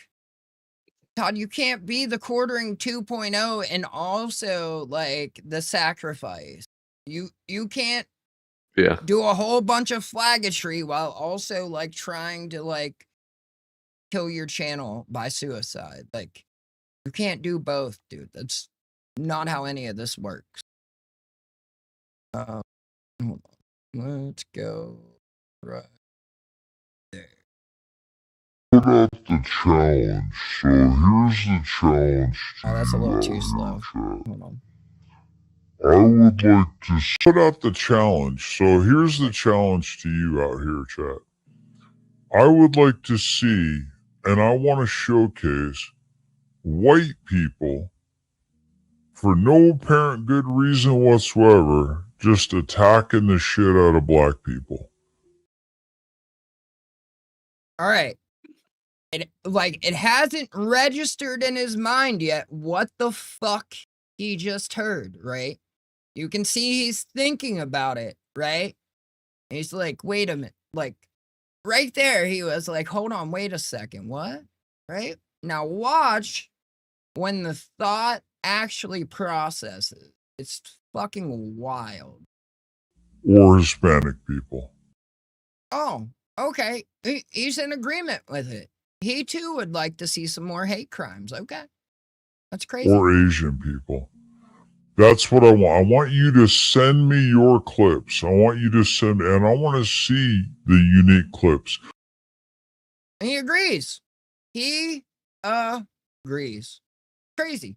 Todd, you can't be the quartering 2.0 and also, like, the sacrifice. You can't do a whole bunch of flaggatry while also, like, trying to, like, kill your channel by suicide. Like, you can't do both, dude. That's not how any of this works. Hold on. Let's go right there.
Put out the challenge. So here's the challenge.
Oh, that's a little too slow. Hold on.
I would like to put out the challenge. So here's the challenge to you out here, chat. I would like to see, and I want to showcase white people for no apparent good reason whatsoever, just attacking the shit out of black people.
All right. It hasn't registered in his mind yet what the fuck he just heard, right? You can see he's thinking about it, right? He's like, wait a minute. Like, right there, he was like, hold on, wait a second. What? Right? Now watch when the thought actually processes. It's fucking wild.
or Hispanic people,
Oh, okay. He's in agreement with it. He too would like to see some more hate crimes. Okay. That's crazy.
or Asian people. That's what I want. I want you to send me your clips. I want you to send, and I want to see the unique clips.
And he agrees. He agrees. Crazy.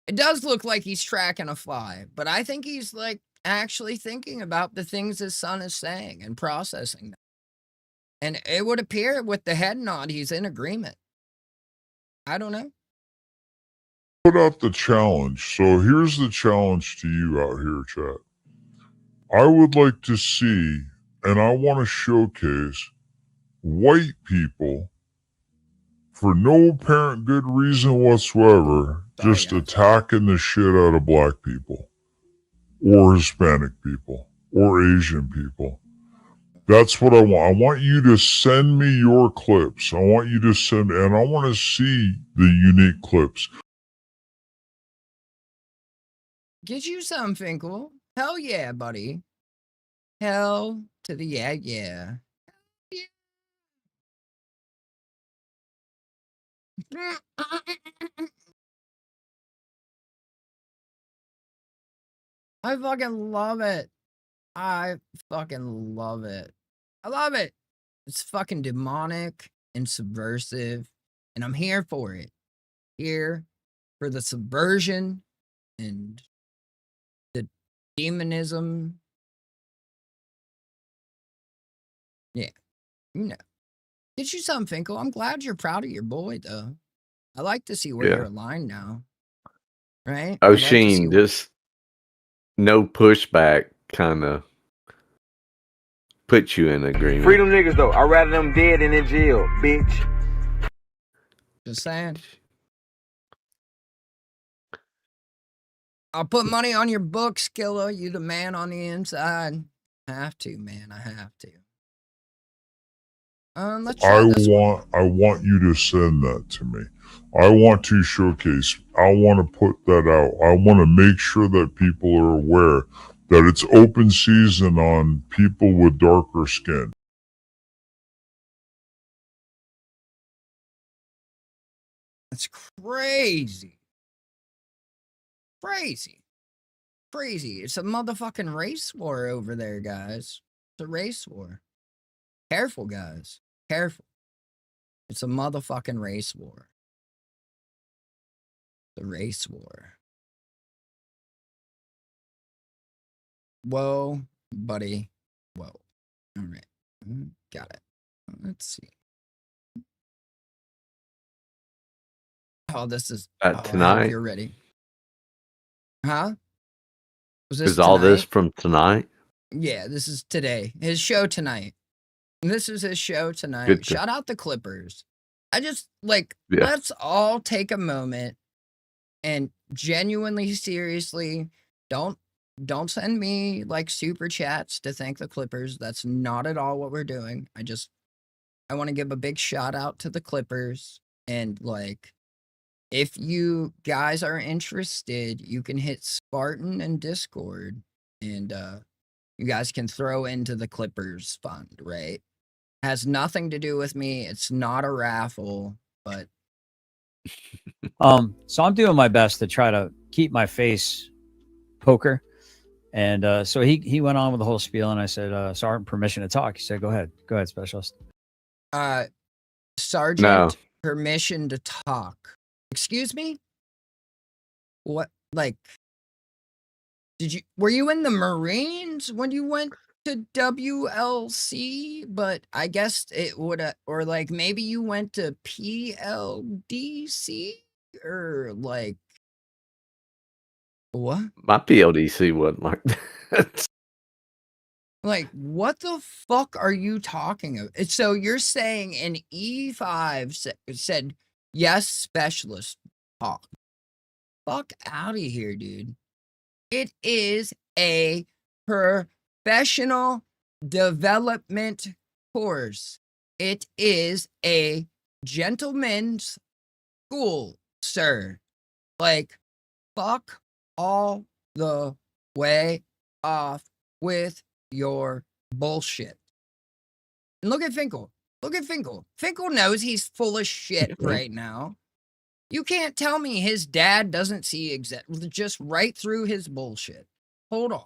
It does look like he's tracking a fly, but I think he's like actually thinking about the things his son is saying and processing them. And it would appear with the head nod, he's in agreement. I don't know.
Put out the challenge. So here's the challenge to you out here, chat. I would like to see, and I want to showcase white people for no apparent good reason whatsoever, just attacking the shit out of black people, or Hispanic people, or Asian people. That's what I want. I want you to send me your clips. I want you to send, and I want to see the unique clips.
Get you some, Finkel. Hell yeah, buddy. Hell to the yeah. I fucking love it. I fucking love it. I love it. It's fucking demonic and subversive, and I'm here for it. Here for the subversion and the demonism. Yeah, you know. Get you some, Finkel. I'm glad you're proud of your boy, though. I like to see where
Yeah.
you're aligned now. Right?
Oh,
I'd like to see
Sheen, just no pushback kind of puts you in agreement.
Free them niggas though. I'd rather them dead than in jail, bitch.
Just saying. I'll put money on your book, Skilla. You the man on the inside. I have to, man. I have to. Let's try this one.
I want you to send that to me. I want to showcase. I want to put that out. I want to make sure that people are aware that it's open season on people with darker skin.
That's crazy. Crazy. Crazy. It's a motherfucking race war over there, guys. It's a race war. Careful, guys. Careful. It's a motherfucking race war. The race war. Whoa, buddy. Whoa. All right. Got it. Let's see. Oh, this is I hope
tonight?
you're ready. Huh? Was this
Is all this
tonight?
from tonight?
Yeah, this is today. His show tonight. This is his show tonight.
Good.
Shout out the Clippers. I just like
Yeah.
let's all take a moment and genuinely seriously don't send me like super chats to thank the Clippers. That's not at all what we're doing. I want to give a big shout out to the Clippers, and like if you guys are interested, you can hit Spartan and Discord, and you guys can throw into the Clippers fund, right? Has nothing to do with me. It's not a raffle, but
So I'm doing my best to try to keep my face poker. And so he went on with the whole spiel, and I said, Sergeant, permission to talk. He said, go ahead, specialist.
Sergeant, permission to talk. Excuse me? What, like, were you in the Marines when you went to WLC? But I guess it would, or like maybe you went to PLDC, or like, what?
My PLDC wasn't like that.
Like, what the fuck are you talking about? So you're saying an E5 said, yes, specialist talk. Fuck out of here, dude. It is a professional development course. It is a gentleman's school, sir. Like, fuck all the way off with your bullshit. And look at Finkel. Look at Finkel. Finkel knows he's full of shit right now. You can't tell me his dad doesn't see just right through his bullshit. Hold on.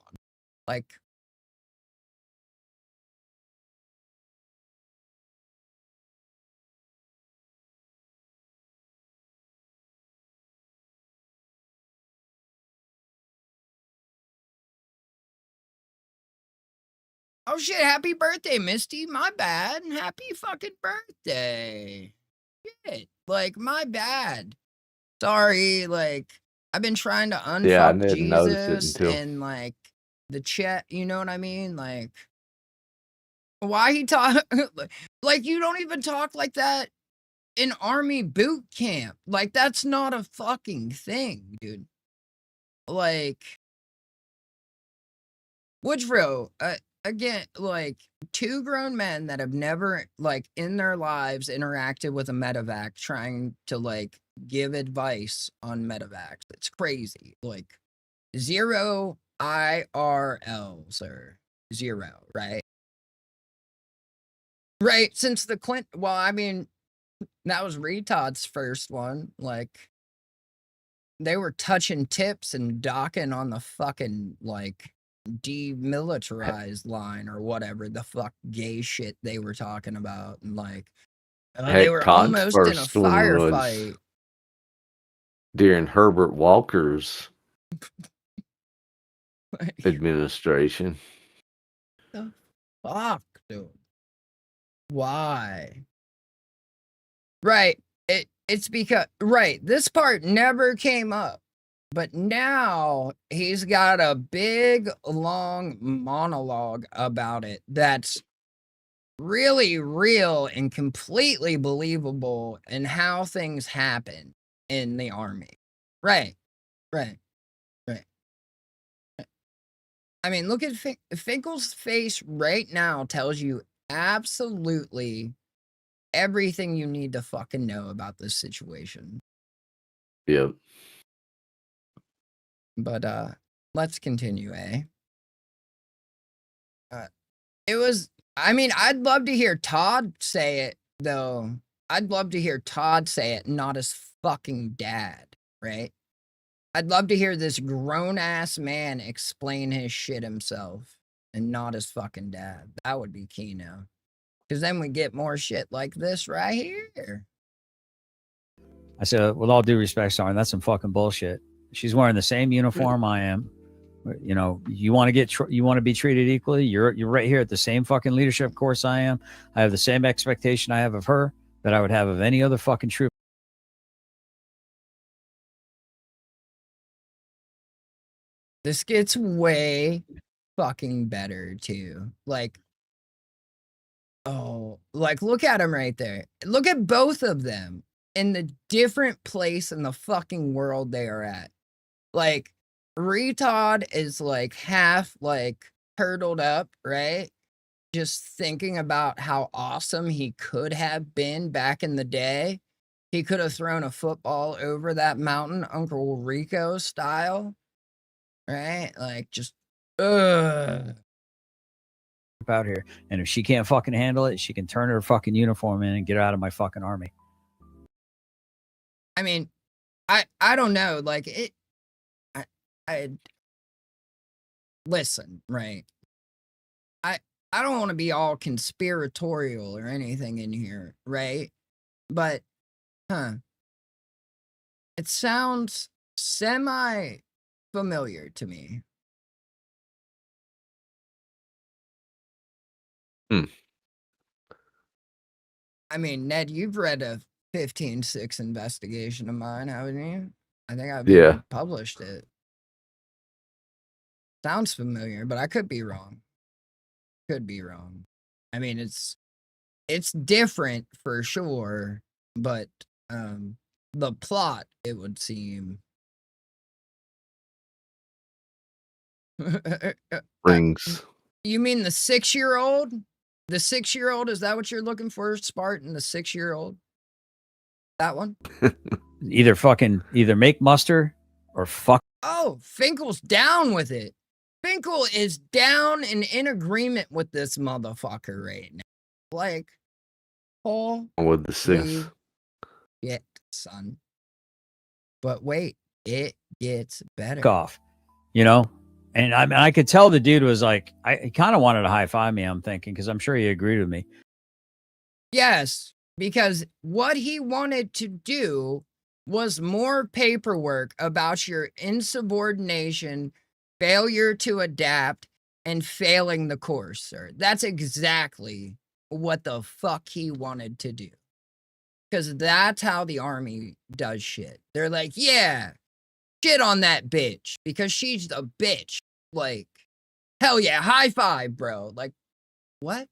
Like, oh shit, happy birthday, Misty. My bad. Happy fucking birthday. Shit. Like, my bad. Sorry, like, I've been trying to
Yeah, I
unfuck
didn't notice it
Jesus
until.
and like the chat, you know what I mean? Like, why he talk like you don't even talk like that in army boot camp. Like, that's not a fucking thing, dude. Like, Woodrow, again, like, two grown men that have never, like, in their lives interacted with a medevac trying to, like, give advice on medevacs. It's crazy. Like, 0 IRL, sir. 0, right? Right, since the well, I mean, that was Retodd's first one. Like, they were touching tips and docking on the fucking, like, demilitarized line or whatever the fuck gay shit they were talking about. And, like, they
Heck,
were
Todd's
almost in a
first one was
firefight.
during Herbert Walker's
Like,
administration.
the fuck, dude? Why? Right. It's because, right, this part never came up. But now he's got a big, long monologue about it that's really real and completely believable in how things happen in the army. Right, right, right. I mean, look at Finkel's face right now tells you absolutely everything you need to fucking know about this situation.
Yep.
But let's continue, eh? It was, I mean, I'd love to hear Todd say it, though. I'd love to hear Todd say it, not his fucking dad, right? I'd love to hear this grown-ass man explain his shit himself and not his fucking dad. That would be key now. Because then we get more shit like this right here.
I said, with all due respect, Sarn, that's some fucking bullshit. She's wearing the same uniform I am. You know, you want to be treated equally. You're right here at the same fucking leadership course I am. I have the same expectation I have of her that I would have of any other fucking troop.
This gets way fucking better too. Like, oh, like, look at him right there. Look at both of them in the different place in the fucking world they are at. Like, Retodd is like half like turtled up, right? Just thinking about how awesome he could have been back in the day. He could have thrown a football over that mountain, Uncle Rico style, right? Like, just, ugh.
Out here, and if she can't fucking handle it, she can turn her fucking uniform in and get out of my fucking army.
I mean, I don't know, like, it. I listen, right? I don't want to be all conspiratorial or anything in here, right? But, it sounds semi-familiar to me. I mean, Ned, you've read a 15-6 investigation of mine, haven't you? I think I've even published it. Sounds familiar, but I could be wrong. Could be wrong. I mean, it's different for sure, but the plot, it would seem.
Rings.
You mean the 6-year-old? The 6-year-old, is that what you're looking for, Spartan? The 6-year-old? That one?
Either make muster or fuck.
Oh, Finkel's down with it. Finkel is down and in agreement with this motherfucker right now. Like,
with the sis.
Shit, son. But wait, it gets better.
Off, you know? And I could tell the dude was like, he kind of wanted to high five me, I'm thinking, because I'm sure he agreed with me.
Yes, because what he wanted to do was more paperwork about your insubordination, failure to adapt, and failing the course, sir. That's exactly what the fuck he wanted to do. Because that's how the army does shit. They're like, yeah, shit on that bitch because she's a bitch. Like, hell yeah, high five, bro. Like, what?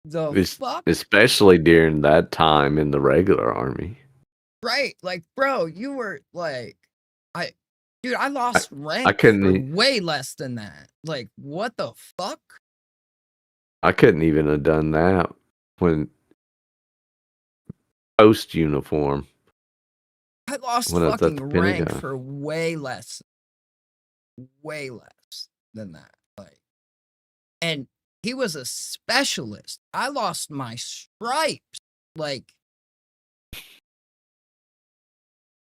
The fuck?
Especially during that time in the regular army.
Right. Like, bro, you were like, dude, I lost rank
I couldn't
for way less than that. Like, what the fuck?
I couldn't even have done that when post uniform.
I lost
when I was at
fucking
the
rank
Pentagon.
for way less than that. Like, and he was a specialist. I lost my stripes. Like,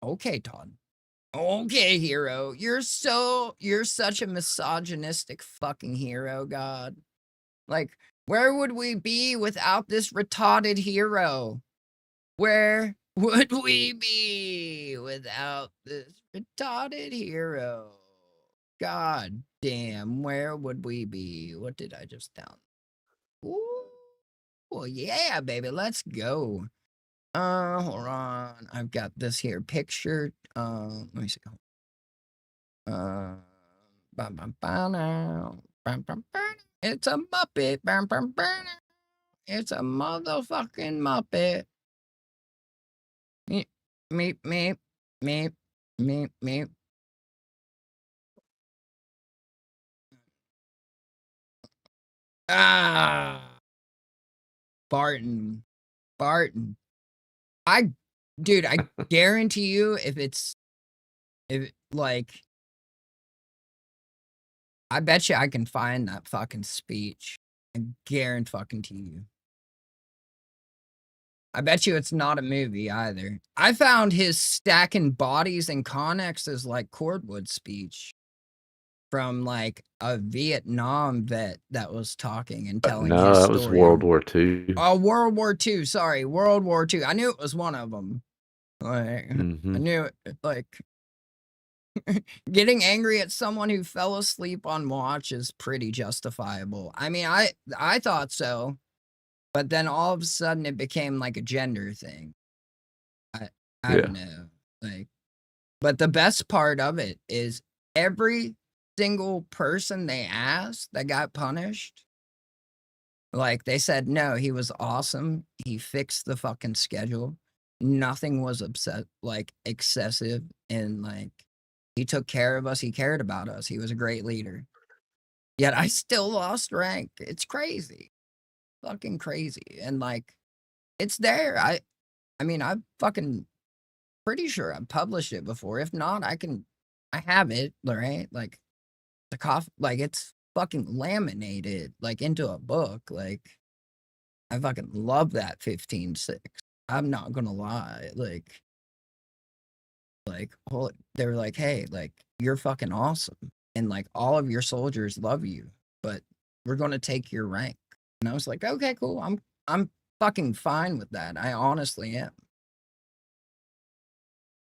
okay, Todd. Okay, hero. You're such a misogynistic fucking hero, God. Like, where would we be without this retarded hero? Where would we be without this retarded hero? God damn, where would we be? What did I just down? Ooh, well, yeah, baby, let's go. Hold on. I've got this here picture. Let me see. Bam, bam, bam, now. Bam, bam, bam. It's a Muppet. Bam, bam, bam. It's a motherfucking Muppet. Meep, meep, meep, meep, meep, meep. Ah, Barton. Dude, I guarantee you I bet you I can find that fucking speech. I guarantee fucking to you. I bet you it's not a movie either. I found his stacking bodies and connexes like cordwood speech from like a Vietnam vet that was talking and telling
No,
his
that
story.
was World War II.
Oh, World War II. Sorry, World War II. I knew it was one of them. Like, I knew it. Like, getting angry at someone who fell asleep on watch is pretty justifiable. I mean, I thought so, but then all of a sudden it became like a gender thing. I don't know. Like, but the best part of it is every single person they asked that got punished, like they said, no, he was awesome. He fixed the fucking schedule. Nothing was excessive, and like he took care of us. He cared about us. He was a great leader. Yet I still lost rank. It's crazy. Fucking crazy. And like it's there. I mean, I'm fucking pretty sure I've published it before. If not, I have it, right? Like the like it's fucking laminated like into a book. Like I fucking love that 15-6. I'm not gonna lie. Like they were like, hey, like you're fucking awesome. And like all of your soldiers love you, but we're gonna take your rank. And I was like, okay, cool. I'm fucking fine with that. I honestly am.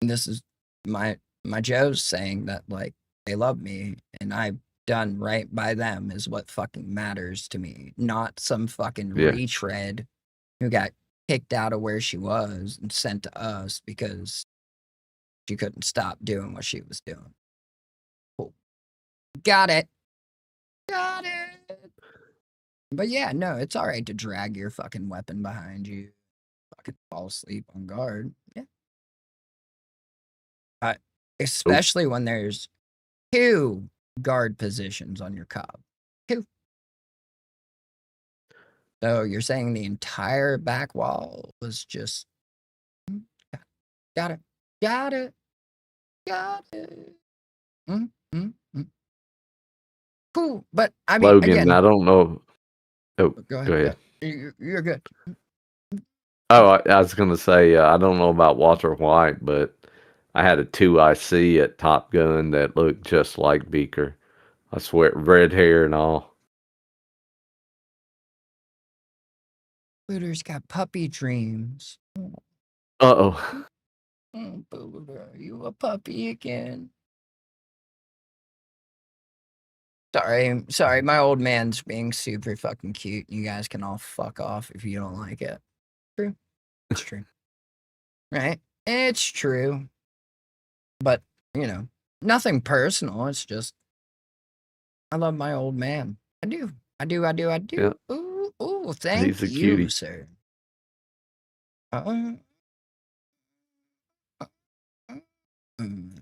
And this is my Joe's saying that like they love me and I've done right by them is what fucking matters to me, not some fucking retread who got kicked out of where she was and sent to us because she couldn't stop doing what she was doing. Cool. Got it. But yeah, no, it's all right to drag your fucking weapon behind you. Fucking fall asleep on guard. Yeah. Especially when there's 2 guard positions on your cob. 2.
So you're saying the entire back wall was just got it, got it, got it. Mm, mm, mm. Cool, but I mean,
Logan,
again,
I don't know. Oh,
go ahead.
go ahead.
You're good.
Oh, I was gonna say I don't know about Walter White, but I had a 2IC at Top Gun that looked just like Beaker. I swear, red hair and all.
Booter's got puppy dreams.
Uh-oh.
Oh, Booter, you a puppy again? Sorry, my old man's being super fucking cute. You guys can all fuck off if you don't like it. True. It's true. Right? It's true. But, you know, nothing personal. It's just, I love my old man. I do. I do.
Yeah.
Ooh, thank
He's a
you,
cutie.
sir.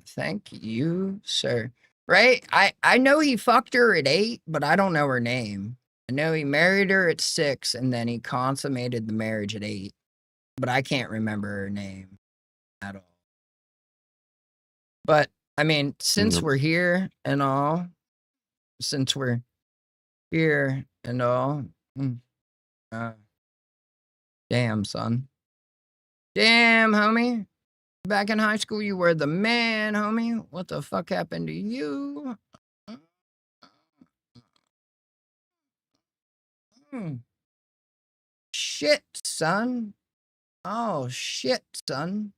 Thank you, sir. Right? I know he fucked her at 8, but I don't know her name. I know he married her at 6, and then he consummated the marriage at 8, but I can't remember her name at all. But, I mean, since we're here and all, damn, son. Damn, homie. Back in high school, you were the man, homie. What the fuck happened to you? Shit, son. Oh, shit, son.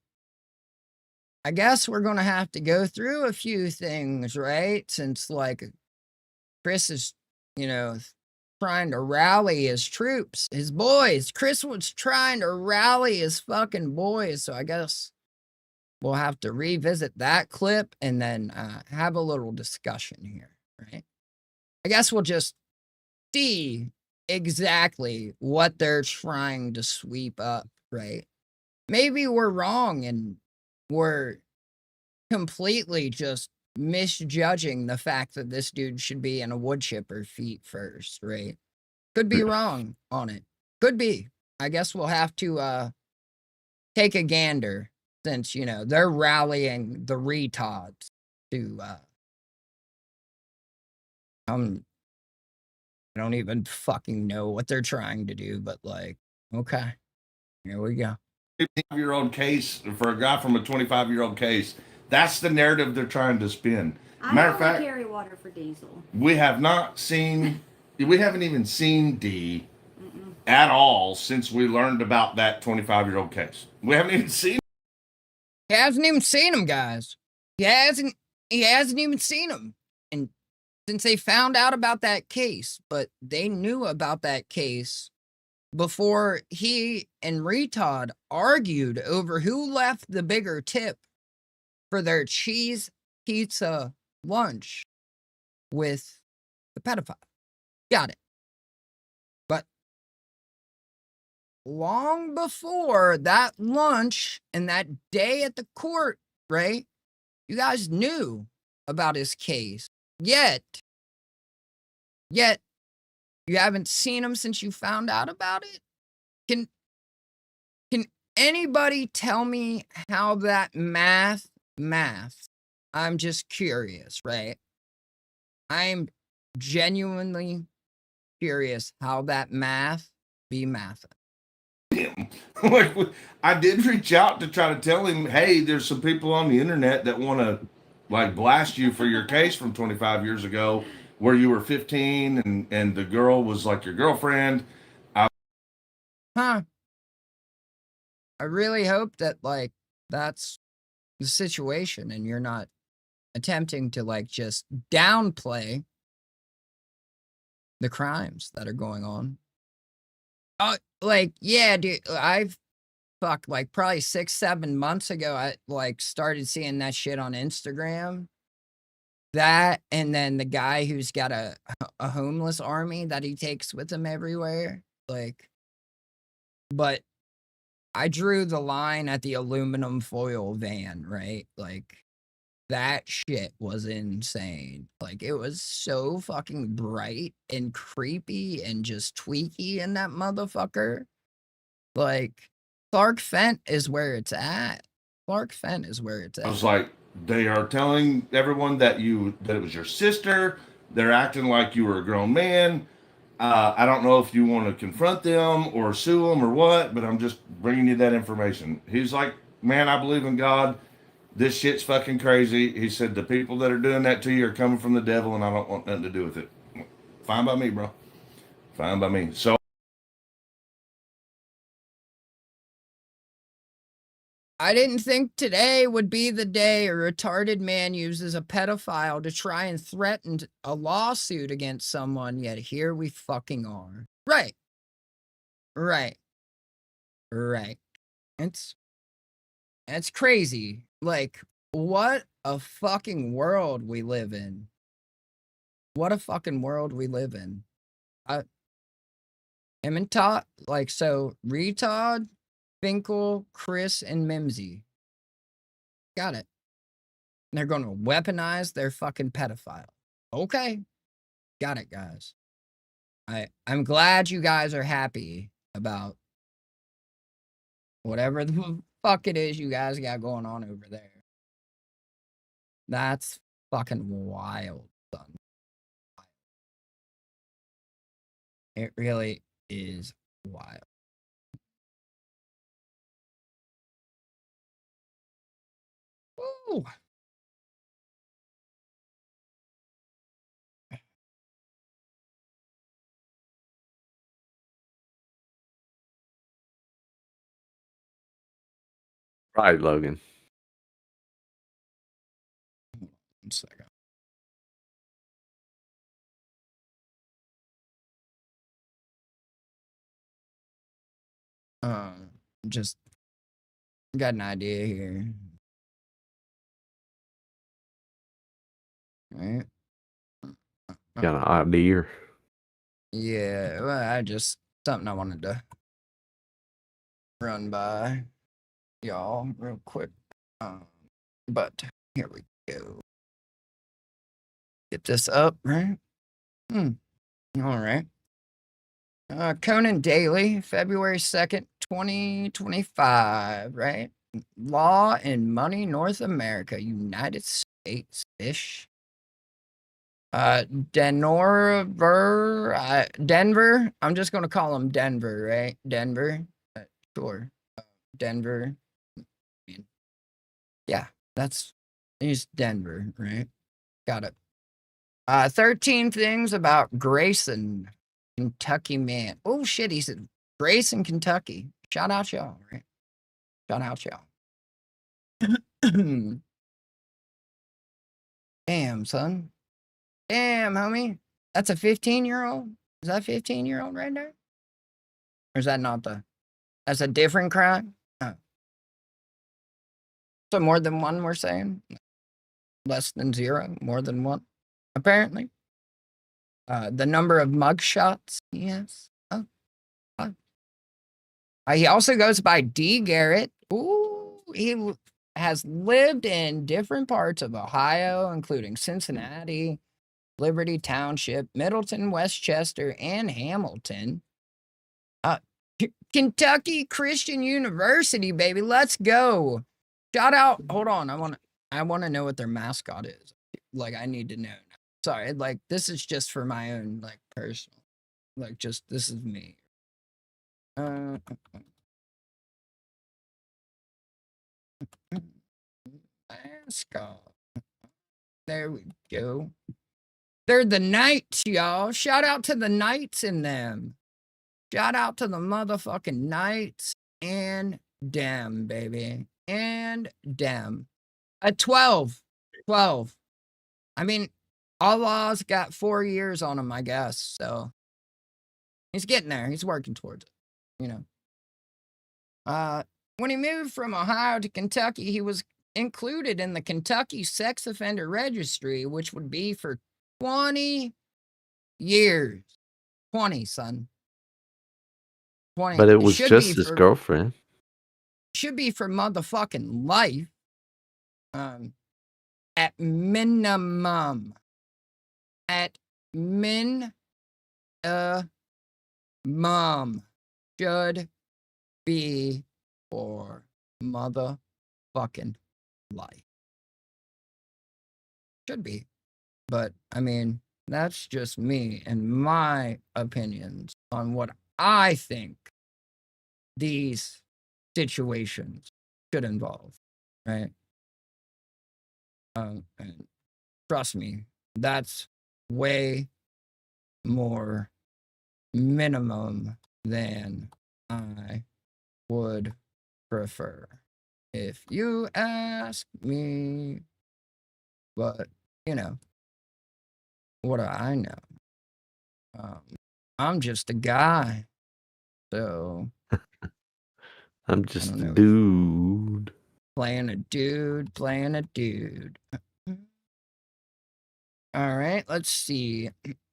I guess we're going to have to go through a few things, right? Since, like, Chris is, you know, trying to rally his troops, his boys. Chris was trying to rally his fucking boys. So I guess we'll have to revisit that clip and then have a little discussion here, right? I guess we'll just see exactly what they're trying to sweep up, right? Maybe we're wrong and we're completely just misjudging the fact that this dude should be in a wood chipper feet first, right? Could be wrong on it. Could be. I guess we'll have to take a gander since, you know, they're rallying the Retodds to I don't even fucking know what they're trying to do, but like, okay, here we go.
25-year-old case for a guy from a 25-year-old case. That's the narrative they're trying to spin. Matter of fact,
carry water for diesel.
we haven't even seen D at all since we learned about that 25-year-old case. We haven't even seen.
He hasn't even seen him, guys. He hasn't even seen him. And since they found out about that case, but they knew about that case before he and Retodd argued over who left the bigger tip for their cheese pizza lunch with the pedophile. Got it. But long before that lunch and that day at the court, right? You guys knew about his case. Yet you haven't seen him since you found out about it? Can anybody tell me how that math? I'm just curious, right? I'm genuinely curious how that math be math.
Like, I did reach out to try to tell him, hey, there's some people on the internet that want to like blast you for your case from 25 years ago where you were 15 and the girl was like your girlfriend.
I really hope that like that's the situation and you're not attempting to like just downplay the crimes that are going on. Like, yeah, dude, I've like probably 6-7 months ago, I like started seeing that shit on Instagram. That, and then the guy who's got a homeless army that he takes with him everywhere. Like, but I drew the line at the aluminum foil van, right? Like,
That shit was insane. Like, it was so fucking bright and creepy and just tweaky in that motherfucker. Like, Clark Fent is where it's at. Clark Fent is where it's
I was
at.
like, they are telling everyone that it was your sister. They're acting like you were a grown man. I don't know if you want to confront them or sue them or what, but I'm just bringing you that information. He's like, man, I believe in God. This shit's fucking crazy. He said the people that are doing that to you are coming from the devil, and I don't want nothing to do with it. Fine by me, bro. Fine by me. So
I didn't think today would be the day a retarded man uses a pedophile to try and threaten a lawsuit against someone, yet here we fucking are. Right. Right. Right. It's crazy. Like, what a fucking world we live in. What a fucking world we live in. Him and Todd, like, so Retodd, Finkel, Chris, and Mimsy. Got it. They're going to weaponize their fucking pedophile. Okay. Got it, guys. I'm glad you guys are happy about whatever the fuck it is you guys got going on over there. That's fucking wild, son. It really is wild. Ooh.
Right, Logan.
1 second. Just got an idea here. Right?
Got an idea.
Yeah, well, something I wanted to run by y'all real quick. But here we go. Get this up, right? All right. Conan Daily, February 2nd, 2025, right? Law and Money, North America, United States-ish. Denver, I'm just going to call him Denver, right? Denver, sure. Denver. Yeah, he's Denver, right? Got it. 13 things about Grayson, Kentucky man. Oh shit, he said Grayson, Kentucky. Shout out y'all, right? Shout out y'all. Damn, son. Damn, homie. That's a 15-year-old? Is that a 15-year-old right there? Or is that not that's a different crime? Oh. So more than one, we're saying? Less than 0, more than 1, apparently. The number of mugshots, yes. Oh. He also goes by D. Garrett. Ooh, he has lived in different parts of Ohio, including Cincinnati, Liberty Township, Middleton, Westchester, and Hamilton. Kentucky Christian University, baby. Let's go. Shout out. Hold on. I want to know what their mascot is. Like, I need to know. Sorry, like, this is just for my own, like, personal. Like, just, this is me. Mascot. There we go. They're the Knights, y'all. Shout out to the Knights in them. Shout out to the motherfucking Knights and them, baby. And them. 12. I mean, Allah's got 4 years on him, I guess. So he's getting there. He's working towards it, you know. When he moved from Ohio to Kentucky, he was included in the Kentucky Sex Offender Registry, which would be for 20 years. 20, son. 20.
But it was just his girlfriend.
Should be for motherfucking life. at minimum, at minimum, should be for motherfucking life. Should be. But, I mean, that's just me and my opinions on what I think these situations should involve, right? And trust me, that's way more minimum than I would prefer, if you ask me. But, you know, what do I know? I'm just a guy, so
I'm just a dude.
playing a dude, playing a dude. All right, let's see.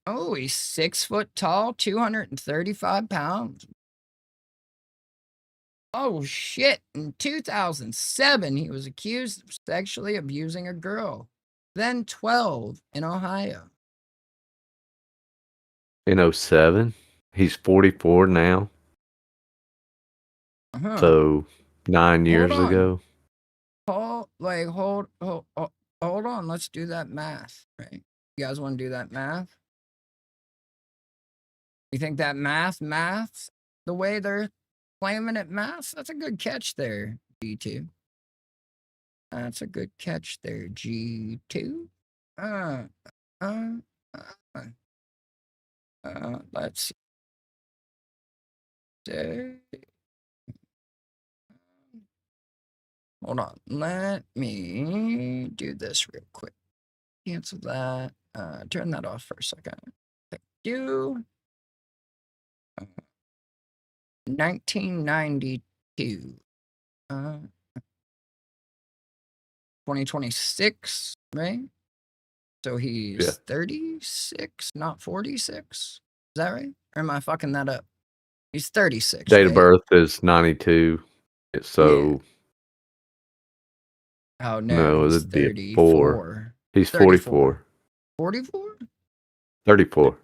Oh, he's 6 foot tall, 235 pounds. Oh, shit. In 2007, he was accused of sexually abusing a girl, then 12 in Ohio.
In 07, he's 44 now. So 9 years
Hold on.
ago.
Hold on. Let's do that math, right? You guys want to do that math? You think that maths the way they're claiming it maths? That's a good catch there, G2. That's a good catch there, G2. Let's see. Hold on. Let me do this real quick. Cancel that. Turn that off for a second. Thank you. 1992. 2026, right? So he's 36, not 46. Is that right? Or am I fucking that up? He's 36.
Date of
right?
birth is 92. So
Oh, no, he's
it'd be
34.
He's 44.
44?
34.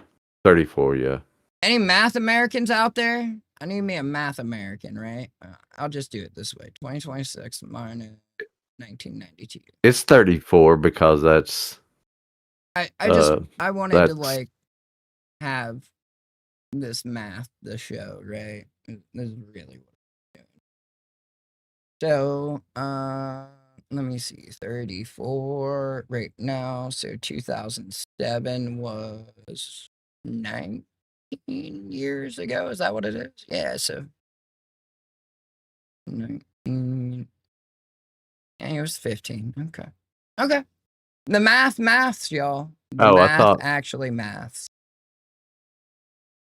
34, yeah.
Any math Americans out there? I need me a math American, right? I'll just do it this way. 2026 minus 1992.
It's 34 because that's
I wanted to like have this math the show, right? This is really what I'm doing. So let me see, 34 right now. So 2007 was 19 years ago. Is that what it is? Yeah, so 19. Yeah, he was 15. Okay. Okay. The maths, y'all. The
I
math
thought
actually maths.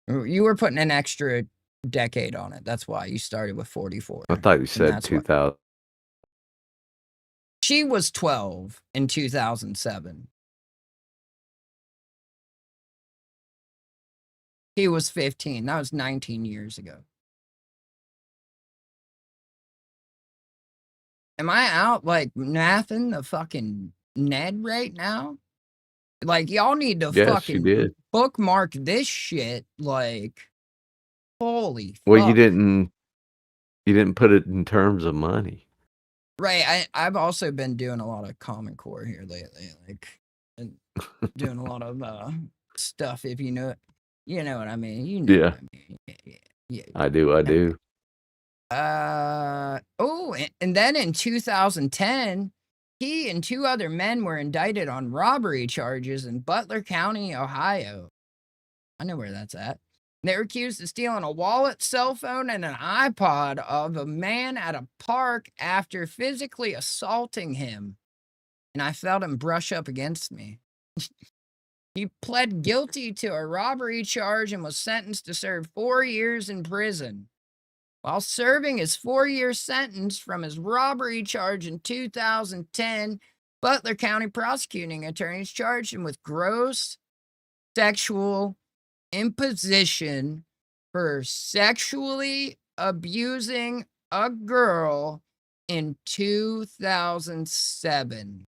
You were putting an extra decade on it. That's why you started with 44.
I thought you
and
said
that's why-
2000.
She was 12 in 2007. He was 15. That was 19 years ago. Am I out like mathing the fucking Ned right now? Like, y'all need to
Yes, you
fucking
did.
bookmark this shit. Like, holy
Well,
fuck.
you didn't put it in terms of money.
Right. I've also been doing a lot of Common Core here lately. Like, and doing a lot of stuff, if you know it. You know what I mean? You know what I mean. Yeah.
I do.
And then in 2010, he and 2 other men were indicted on robbery charges in Butler County, Ohio. I know where that's at. They were accused of stealing a wallet, cell phone, and an iPod of a man at a park after physically assaulting him. And I felt him brush up against me. He pled guilty to a robbery charge and was sentenced to serve 4 years in prison. While serving his 4-year sentence from his robbery charge in 2010, Butler County prosecuting attorneys charged him with gross sexual imposition for sexually abusing a girl in 2007.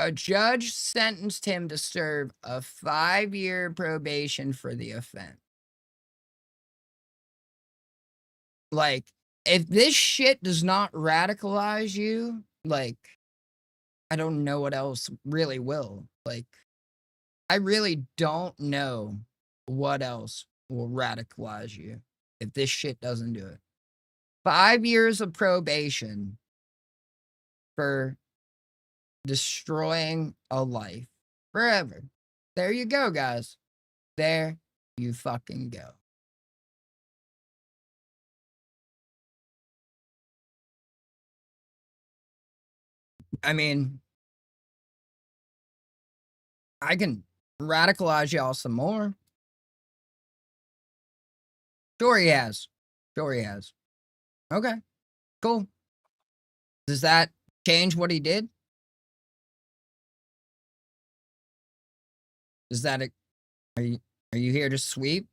A judge sentenced him to serve a 5-year probation for the offense. Like, if this shit does not radicalize you, like, I don't know what else really will. Like, I really don't know what else will radicalize you if this shit doesn't do it. 5 years of probation for destroying a life forever. There you go, guys. There you fucking go. I mean, I can radicalize y'all some more. Sure he has. Sure he has. Okay, cool. Does that change what he did? Is that a, are you here to sweep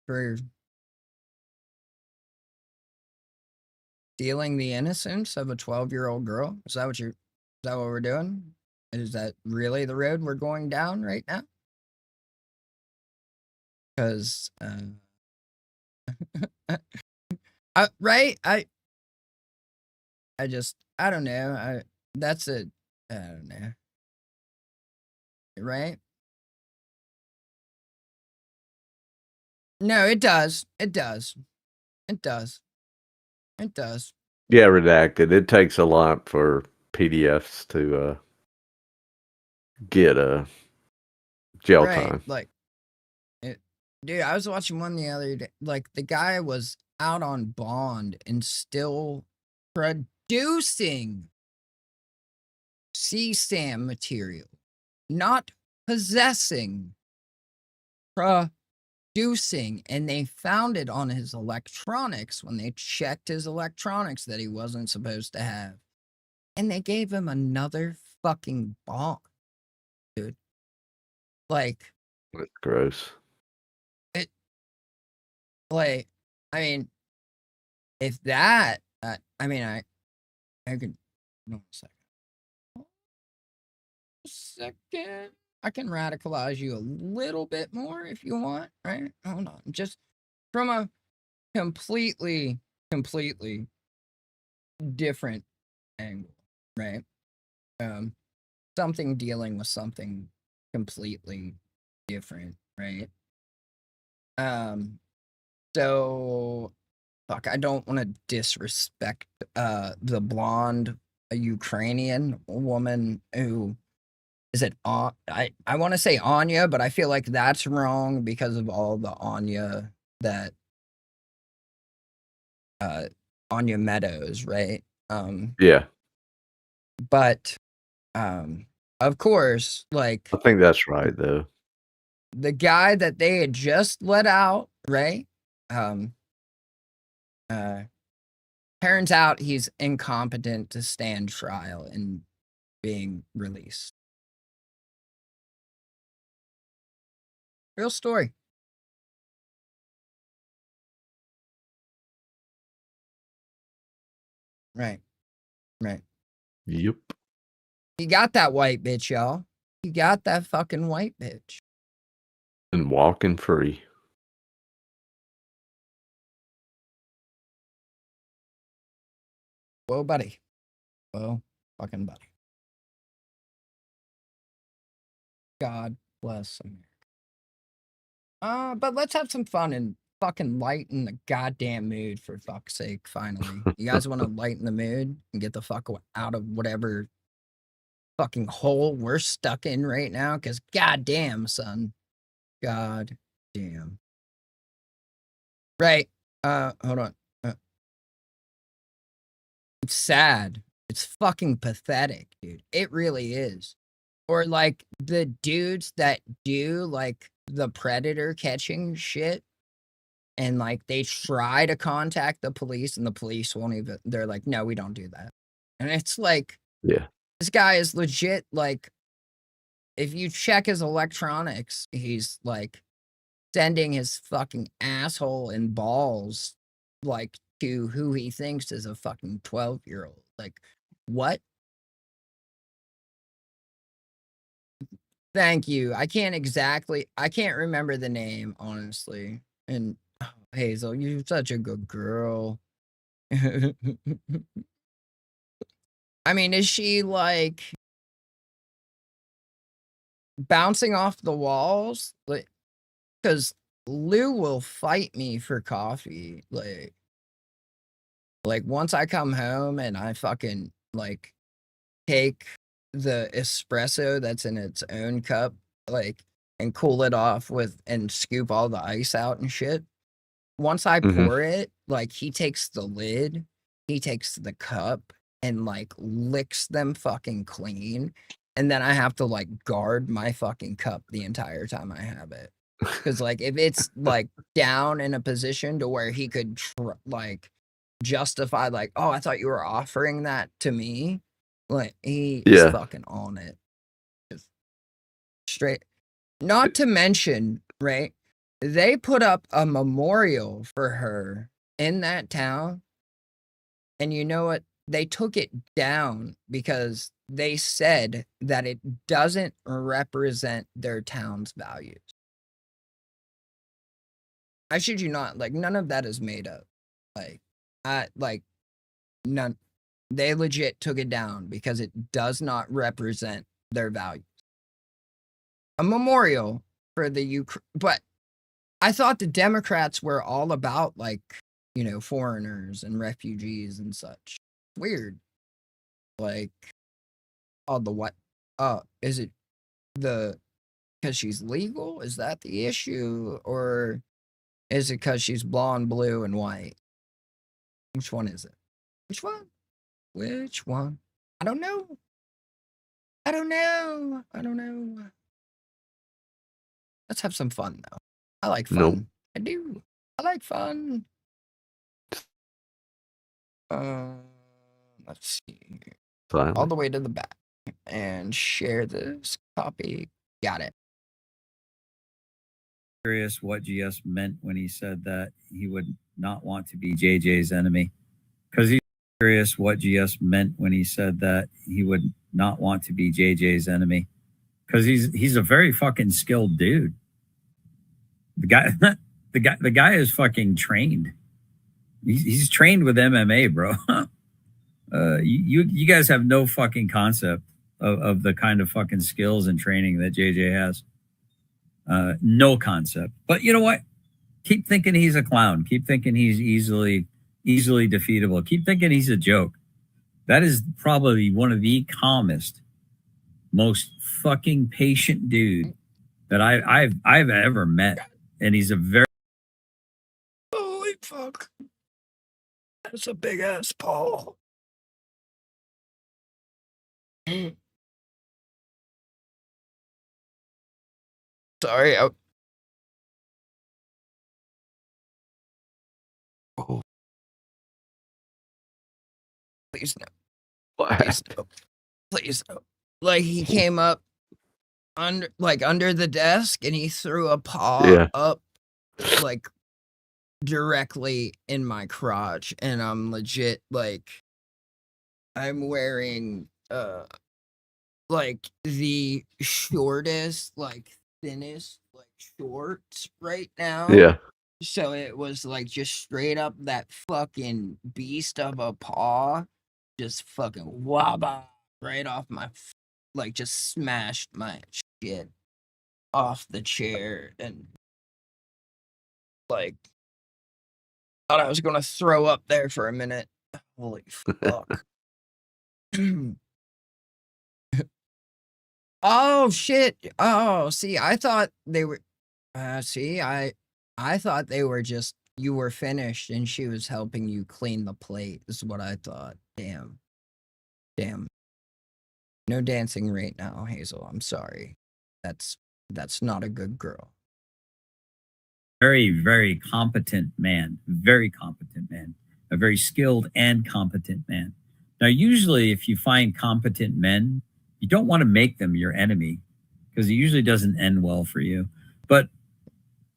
for stealing the innocence of a 12-year-old girl? Is that what we're doing? Is that really the road we're going down right now? Because right? I don't know. I don't know. Right? No, it does. It does. It does. It does.
Yeah, redacted. It takes a lot for PDFs to get a jail time.
Like, dude, I was watching one the other day. Like, the guy was out on bond and still producing CSAM material, not possessing, producing, and they found it on his electronics when they checked his electronics that he wasn't supposed to have. And they gave him another fucking bond, dude. Like,
That's gross.
Like, I mean, if that, I mean, I could, no, second. I can radicalize you a little bit more if you want, right? Hold on. Just from a completely different angle, right? Something dealing with something completely different, right? So, fuck, I don't want to disrespect the blonde Ukrainian woman who is it I want to say Anya, but I feel like that's wrong because of all the Anya that Anya Meadows, right?
Yeah.
But of course, like,
I think that's right though.
the guy that they had just let out, right? Turns out he's incompetent to stand trial and being released. Real story. Right. Right.
Yep.
He got that white bitch, y'all. He got that fucking white bitch.
And walking free.
Whoa, buddy. Whoa, fucking buddy. God bless America. But let's have some fun and fucking lighten the goddamn mood, for fuck's sake, finally. You guys want to lighten the mood and get the fuck out of whatever fucking hole we're stuck in right now? Because goddamn, son. God damn. Right. Hold on. It's sad. It's fucking pathetic, dude. It really is. Or like the dudes that do like the predator catching shit and like they try to contact the police and the police won't even, they're like, no, we don't do that. And it's like,
yeah,
this guy is legit. Like, if you check his electronics, he's like sending his fucking asshole and balls like to who he thinks is a fucking 12-year-old. Like, what? Thank you. I can't remember the name, honestly. And oh, Hazel, you're such a good girl. I mean, is she like bouncing off the walls? Like, because Lou will fight me for coffee. Like once I come home and I fucking like take the espresso that's in its own cup, like, and cool it off and scoop all the ice out and shit. Once I pour it, like, he takes the lid, he takes the cup, and like licks them fucking clean. And then I have to like guard my fucking cup the entire time I have it. Because like if it's like down in a position to where he could like justify like, oh, I thought you were offering that to me. Like he's fucking on it. Just straight. Not to mention, right? They put up a memorial for her in that town. And you know what? They took it down because they said that it doesn't represent their town's values. I shit you not, like none of that is made up. None. They legit took it down because it does not represent their values. A memorial for the Ukraine, but I thought the Democrats were all about like, you know, foreigners and refugees and such. Weird. Like, oh, the what? Is it because she's legal? Is that the issue? Or is it because she's blonde, blue, and white? Which one is it? Which one? Which one? I don't know. I don't know. I don't know. Let's have some fun, though. I like fun.
Nope.
I do. I like fun. Let's see.
Finally.
All the way to the back. And share this copy. Got it.
Curious what GS meant when he said that he would not want to be JJ's enemy. Because he's curious what GS meant when he said that he would not want to be JJ's enemy. Because he's a very fucking skilled dude. The guy is fucking trained. He's trained with MMA, bro. You guys have no fucking concept of the kind of fucking skills and training that JJ has. No concept. But you know what? Keep thinking he's a clown. Keep thinking he's easily defeatable. Keep thinking he's a joke. That is probably one of the calmest, most fucking patient dude that I've ever met. And he's a very
holy fuck. That's a big ass paw. Sorry. Oh. Please no. Please no. Please no. Like he came up under the desk and he threw a paw up like directly in my crotch, and I'm legit like I'm wearing like the shortest, like thinnest, like shorts right now.
Yeah.
So it was like just straight up that fucking beast of a paw, just fucking wabba right off my, like just smashed my shit off the chair, and like thought I was gonna throw up there for a minute. Holy fuck. Oh shit. Oh, see, I thought they were I thought they were just you were finished and she was helping you clean the plate is what I thought. Damn. No dancing right now, Hazel. I'm sorry. That's not a good girl.
very, very competent man. Very competent man. A very skilled and competent man. Now, usually if you find competent men, you don't want to make them your enemy because it usually doesn't end well for you. But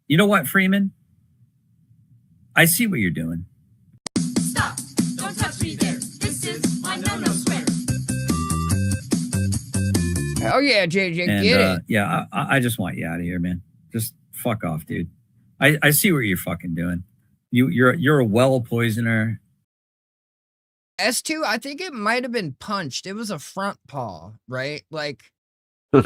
you know what, Freeman? I see what you're doing.
Stop! Don't touch me there. This is my no-no square.
Hell yeah, JJ,
And
get it.
yeah, I just want you out of here, man. Just fuck off, dude. I see what you're fucking doing. You're a well poisoner.
S2, I think it might have been punched. It was a front paw, right? Like, I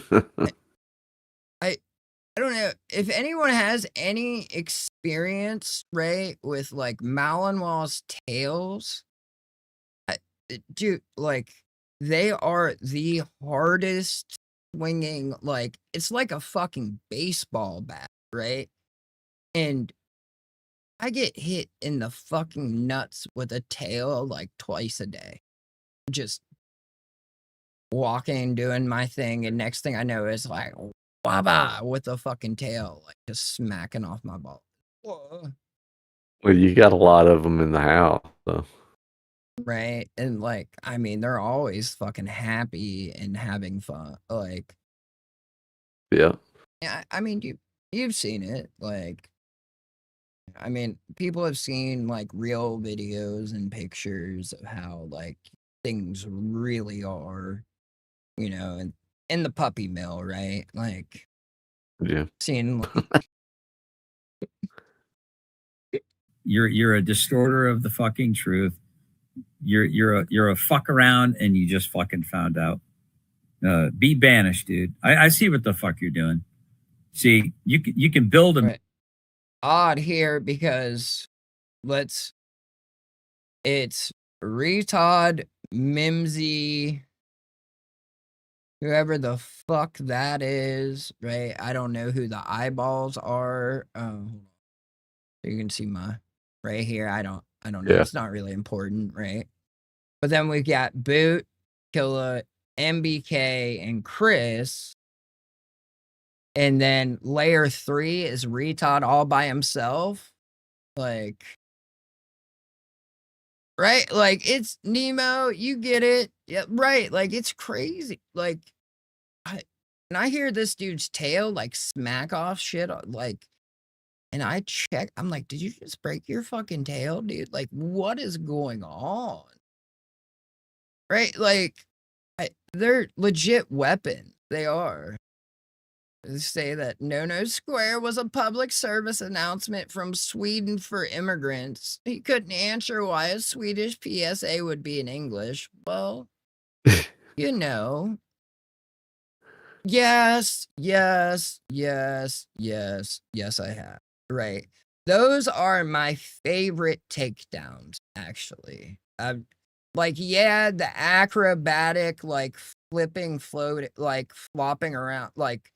don't know if anyone has any experience, right, with like Malinois tails. Dude, like, they are the hardest swinging. Like, it's like a fucking baseball bat, right? And I get hit in the fucking nuts with a tail like twice a day. Just walking, doing my thing, and next thing I know is like waba with a fucking tail, like just smacking off my ball. Whoa.
Well, you got a lot of them in the house, so.
Right. And like, I mean, they're always fucking happy and having fun. Like,
Yeah.
yeah, I mean, you've seen it. Like, I mean, people have seen like real videos and pictures of how like things really are, you know, in the puppy mill, right? Like,
Yeah.
seeing
You're a distorter of the fucking truth. You're a fuck around, and you just fucking found out. Be banished, dude. I see what the fuck you're doing. See, you can build a
right. Odd here because it's Retodd, Mimsy, whoever the fuck that is, right? I don't know who the eyeballs are. So you can see my right here. I don't know.
Yeah.
It's not really important, right? But then we got Boot, Killa, MBK, and Chris. And then layer 3 is Retodd all by himself. Like, right? Like, it's Nemo, you get it. Yeah, right. Like, it's crazy. Like, I hear this dude's tail like smack off shit, like, and I check, I'm like, did you just break your fucking tail, dude? Like, what is going on? Right? Like, they're legit weapons. They are. They say that No Square was a public service announcement from Sweden for immigrants. He couldn't answer why a Swedish PSA would be in English. Well, you know. Yes, yes, yes, yes, yes, I have. Right. Those are my favorite takedowns, actually. Like, yeah, the acrobatic, like, flipping, float, like, flopping around, like,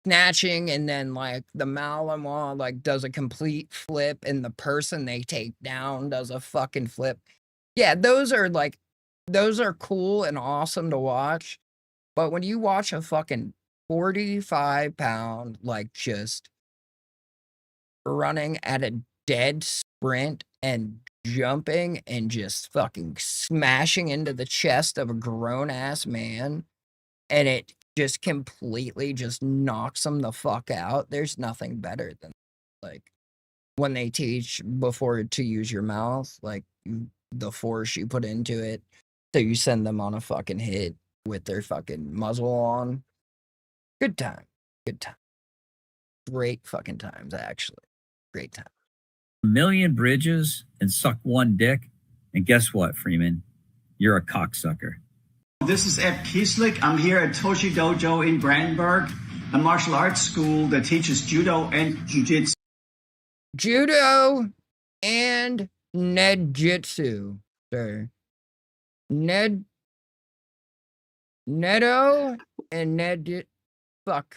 snatching, and then, like, the Malinois, like, does a complete flip, and the person they take down does a fucking flip. Yeah, those are cool and awesome to watch. But when you watch a fucking 45-pound, like, just running at a dead sprint and jumping and just fucking smashing into the chest of a grown-ass man, and it just completely just knocks him the fuck out, there's nothing better than, like, when they teach before to use your mouth, like, the force you put into it, so you send them on a fucking hit with their fucking muzzle on. Good time. Good time. Great fucking times, actually. Great time.
a million bridges and suck one dick. And guess what, Freeman? You're a cocksucker.
This is Ed Kieslich. I'm here at Toshi Dojo in Brandenburg, a martial arts school that teaches judo and jiu-jitsu.
Judo and Nedjitsu, sir. Nedo and fuck.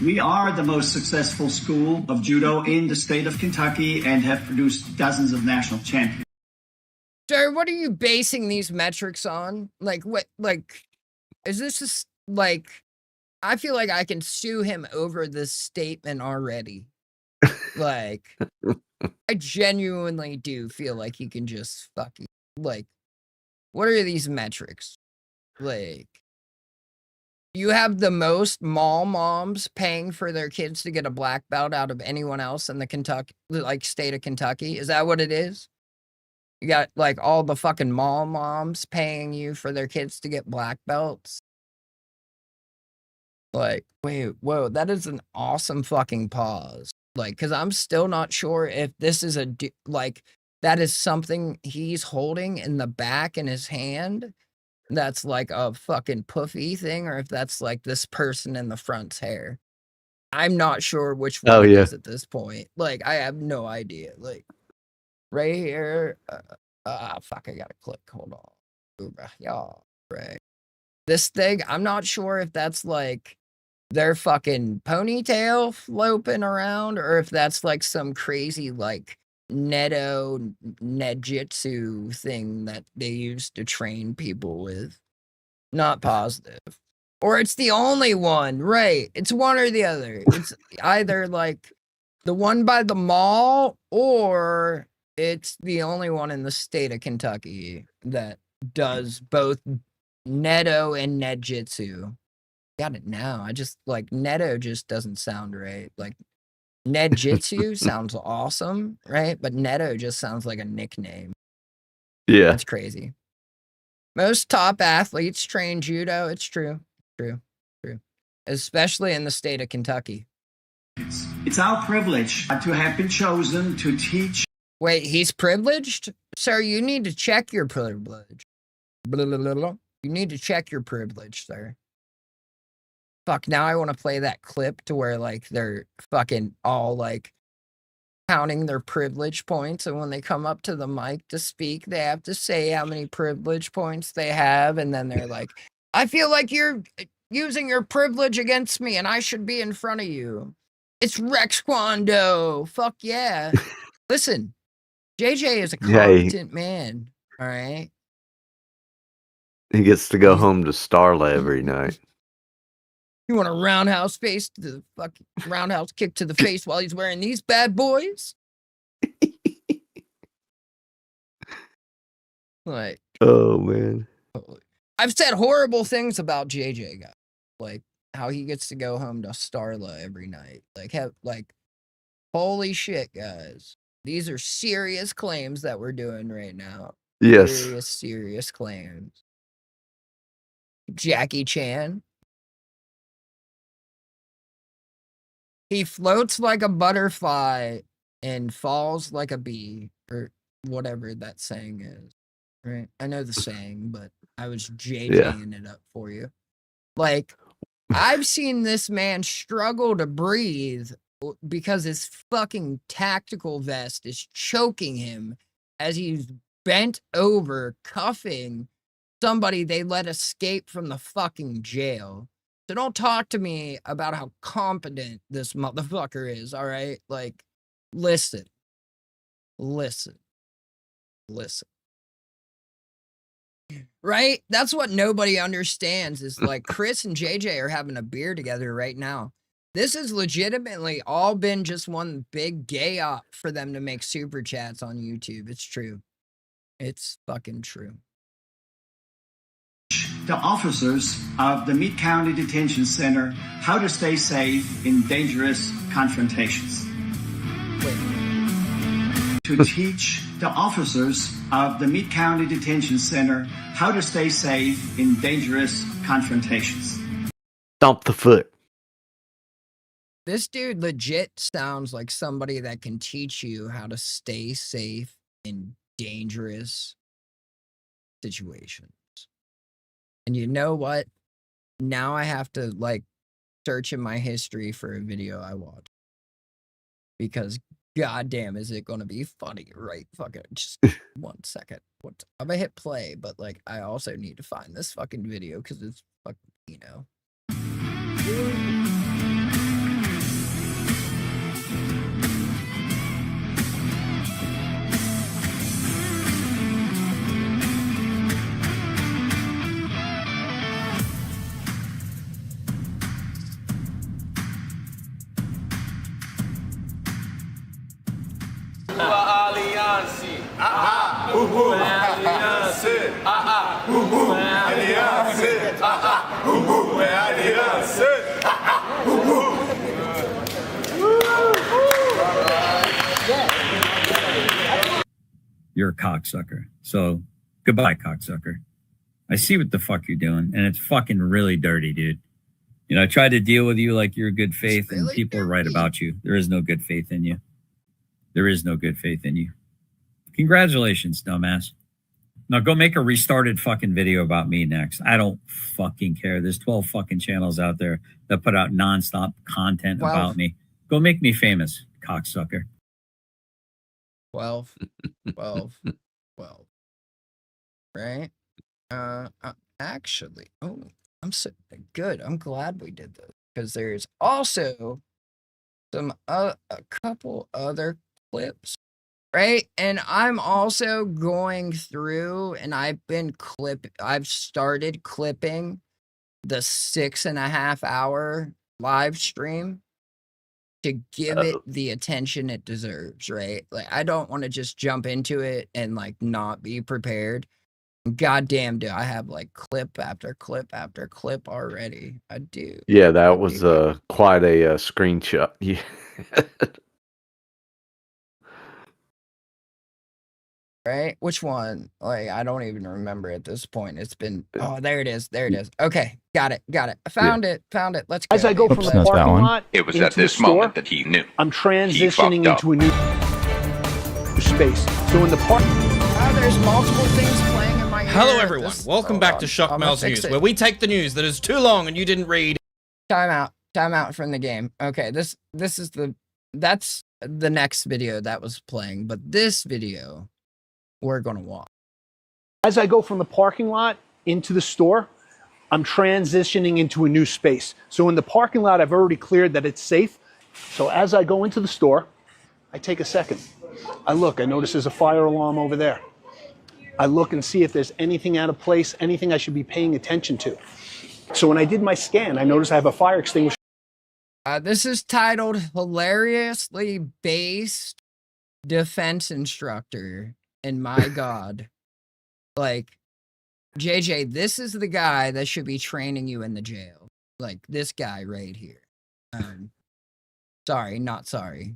We are the most successful school of judo in the state of Kentucky and have produced dozens of national champions.
Sir, what are you basing these metrics on? Like, what, like, is this just, like, I feel like I can sue him over this statement already. Like, I genuinely do feel like he can just fucking, like, what are these metrics? Like, you have the most mall moms paying for their kids to get a black belt out of anyone else in the Kentucky, like, state of Kentucky. Is that what it is? You got, like, all the fucking mall moms paying you for their kids to get black belts. Like, wait, whoa, that is an awesome fucking pause. Like, because I'm still not sure if this is like, that is something he's holding in the back in his hand that's like a fucking puffy thing, or if that's like this person in the front's hair. I'm not sure which one
Oh,
it
yeah.
is at this point. Like, I have no idea. Like, right here. Fuck, I gotta click. Hold on. Yeah, right. This thing, I'm not sure if that's like their fucking ponytail floping around, or if that's like some crazy like nejitsu thing that they use to train people with. Not positive. Or it's the only one, right? It's one or the other. It's either like the one by the mall, or it's the only one in the state of Kentucky that does both Neto and Nejitsu. Got it now. I just like Neto just doesn't sound right. Like Nejitsu sounds awesome, right? But Neto just sounds like a nickname.
Yeah.
That's crazy. Most top athletes train judo. It's true. True. Especially in the state of Kentucky.
It's our privilege to have been chosen to teach.
Wait, he's privileged? Sir, you need to check your privilege. Blah, blah, blah, blah. You need to check your privilege, sir. Fuck, now I want to play that clip to where, like, they're fucking all, like, counting their privilege points, and when they come up to the mic to speak, they have to say how many privilege points they have, and then they're like, I feel like you're using your privilege against me, and I should be in front of you. It's Rex Kwando. Fuck yeah. Listen, JJ is a competent man, all right?
He gets to go home to Starla every night.
You want a roundhouse face to the fucking roundhouse kick to the face while he's wearing these bad boys? Like,
oh man,
I've said horrible things about JJ guy, like how he gets to go home to Starla every night. Like, holy shit, guys, these are serious claims that we're doing right now.
Yes.
Serious claims. Jackie Chan. He floats like a butterfly and falls like a bee, or whatever that saying is. Right? I know the saying, but I was JJing it up for you. Like, I've seen this man struggle to breathe because his fucking tactical vest is choking him as he's bent over, cuffing somebody they let escape from the fucking jail. So don't talk to me about how competent this motherfucker is, all right? Like, listen. Right? That's what nobody understands is, like, Chris and JJ are having a beer together right now. This has legitimately all been just one big gay op for them to make super chats on YouTube. It's true. It's fucking true.
The officers of the Meade County Detention Center how to stay safe in dangerous confrontations. To teach the officers of the Meade County Detention Center how to stay safe in dangerous confrontations.
Stomp the foot.
This dude legit sounds like somebody that can teach you how to stay safe in dangerous situations. And you know what? Now I have to, like, search in my history for a video I watched. Because goddamn, is it gonna be funny, right? Fucking just 1 second. I'm gonna hit play, but, like, I also need to find this fucking video because it's fucking, you know.
You're a cocksucker. So goodbye, cocksucker. I see what the fuck you're doing, and it's fucking really dirty, dude. You know, I tried to deal with you like you're good faith, and people are right about you. There is no good faith in you. There is no good faith in you. Congratulations, dumbass. Now go make a restarted fucking video about me next. I don't fucking care. There's 12 fucking channels out there that put out nonstop content about me. Go make me famous, cocksucker.
12. Right? Actually, I'm so good. I'm glad we did this because there's also some a couple other clips, right? And I'm also going through, and I've started clipping the 6.5 hour live stream to give it the attention it deserves, right? Like, I don't want to just jump into it and like not be prepared. Goddamn, do I have like clip after clip after clip already? I do.
Yeah, that was quite a screenshot. Yeah.
Right? Which one? Like, I don't even remember at this point. It's been, oh, there it is. There it is. Okay. Got it. I found it. Let's go.
As I go from the parking lot,
It was
into
at this
the store,
moment that he knew.
I'm transitioning
He fucked
into a new space. So in the park,
there's multiple things playing in my ear.
Hello, everyone. Welcome back to Shock Miles News, where we take the news that is too long and you didn't read.
Time out from the game. Okay, that's the next video that was playing, but this video we're gonna watch.
as I go from the parking lot into the store, I'm transitioning into a new space. So in the parking lot, I've already cleared that it's safe. So as I go into the store, I take a second. I notice there's a fire alarm over there. I look and see if there's anything out of place, anything I should be paying attention to. So when I did my scan, I noticed I have a fire extinguisher.
This is titled Hilariously Based Defense Instructor. And my God, like, JJ, this is the guy that should be training you in the jail. Like, this guy right here. Sorry, not sorry.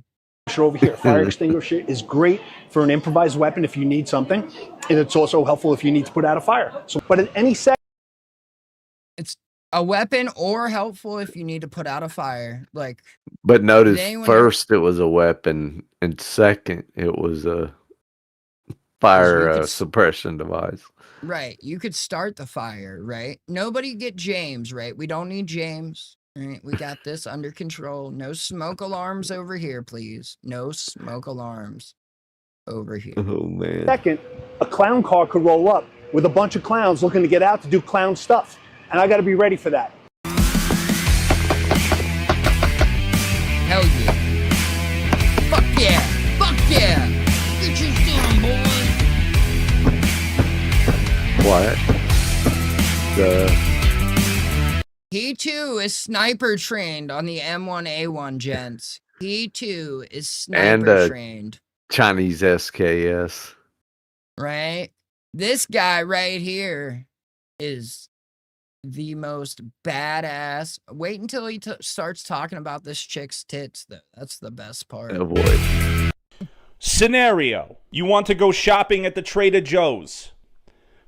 Over here, fire extinguisher is great for an improvised weapon if you need something, and it's also helpful if you need to put out a fire. So, but at any second,
it's a weapon or helpful if you need to put out a fire. Like,
but notice first it was a weapon, and second it was a fire suppression device.
Right, you could start the fire. Right, nobody get James. Right, we don't need James. Right, we got this under control. No smoke alarms over here, please. No smoke alarms over here.
Oh, man.
second, a clown car could roll up with a bunch of clowns looking to get out to do clown stuff. And I got to be ready for that.
Hell yeah. Fuck yeah. Fuck yeah. Get your son, boy.
What?
He too is sniper trained on the M1A1, gents. He too is sniper trained.
Chinese SKS.
Right? This guy right here is the most badass. Wait until he starts talking about this chick's tits, though. That's the best part.
Oh, boy.
Scenario. You want to go shopping at the Trader Joe's.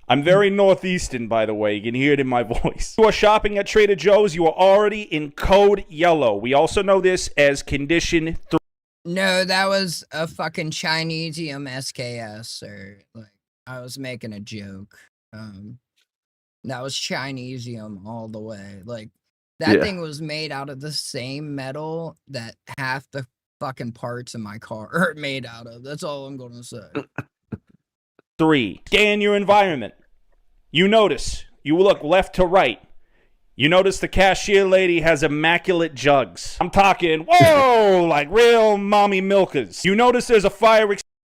I'm very northeastern, by the way. You can hear it in my voice. You are shopping at Trader Joe's. You are already in code yellow. We also know this as condition 3.
No, that was a fucking Chinesium SKS, sir. Like, I was making a joke. That was Chinesium all the way. Like, that thing was made out of the same metal that half the fucking parts in my car are made out of. That's all I'm gonna say.
3. Scan your environment. You notice. You look left to right. You notice the cashier lady has immaculate jugs. I'm talking, whoa, like real mommy milkers. You notice there's a fire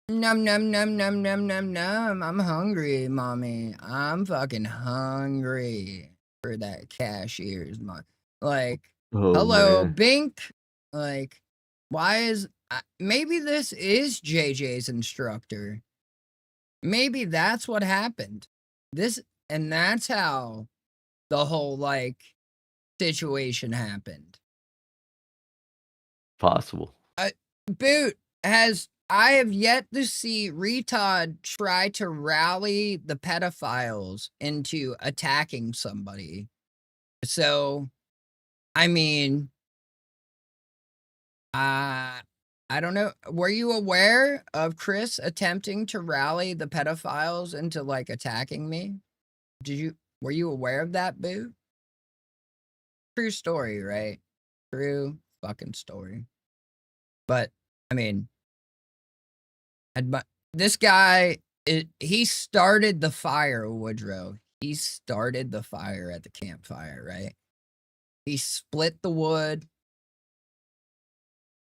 Num, num, num, num, num, num, num. I'm hungry, mommy. I'm fucking hungry for that cashier's money. Like, hello,
man.
Bink. Like, why is... maybe this is JJ's instructor. Maybe that's what happened. And that's how the whole, like, situation happened.
Possible.
Boot, I have yet to see Retodd try to rally the pedophiles into attacking somebody. So, I mean, I don't know. Were you aware of Chris attempting to rally the pedophiles into like attacking me? Were you aware of that, Boo? True story, right? True fucking story. But I mean, this guy, he started the fire, Woodrow. He started the fire at the campfire, right? He split the wood.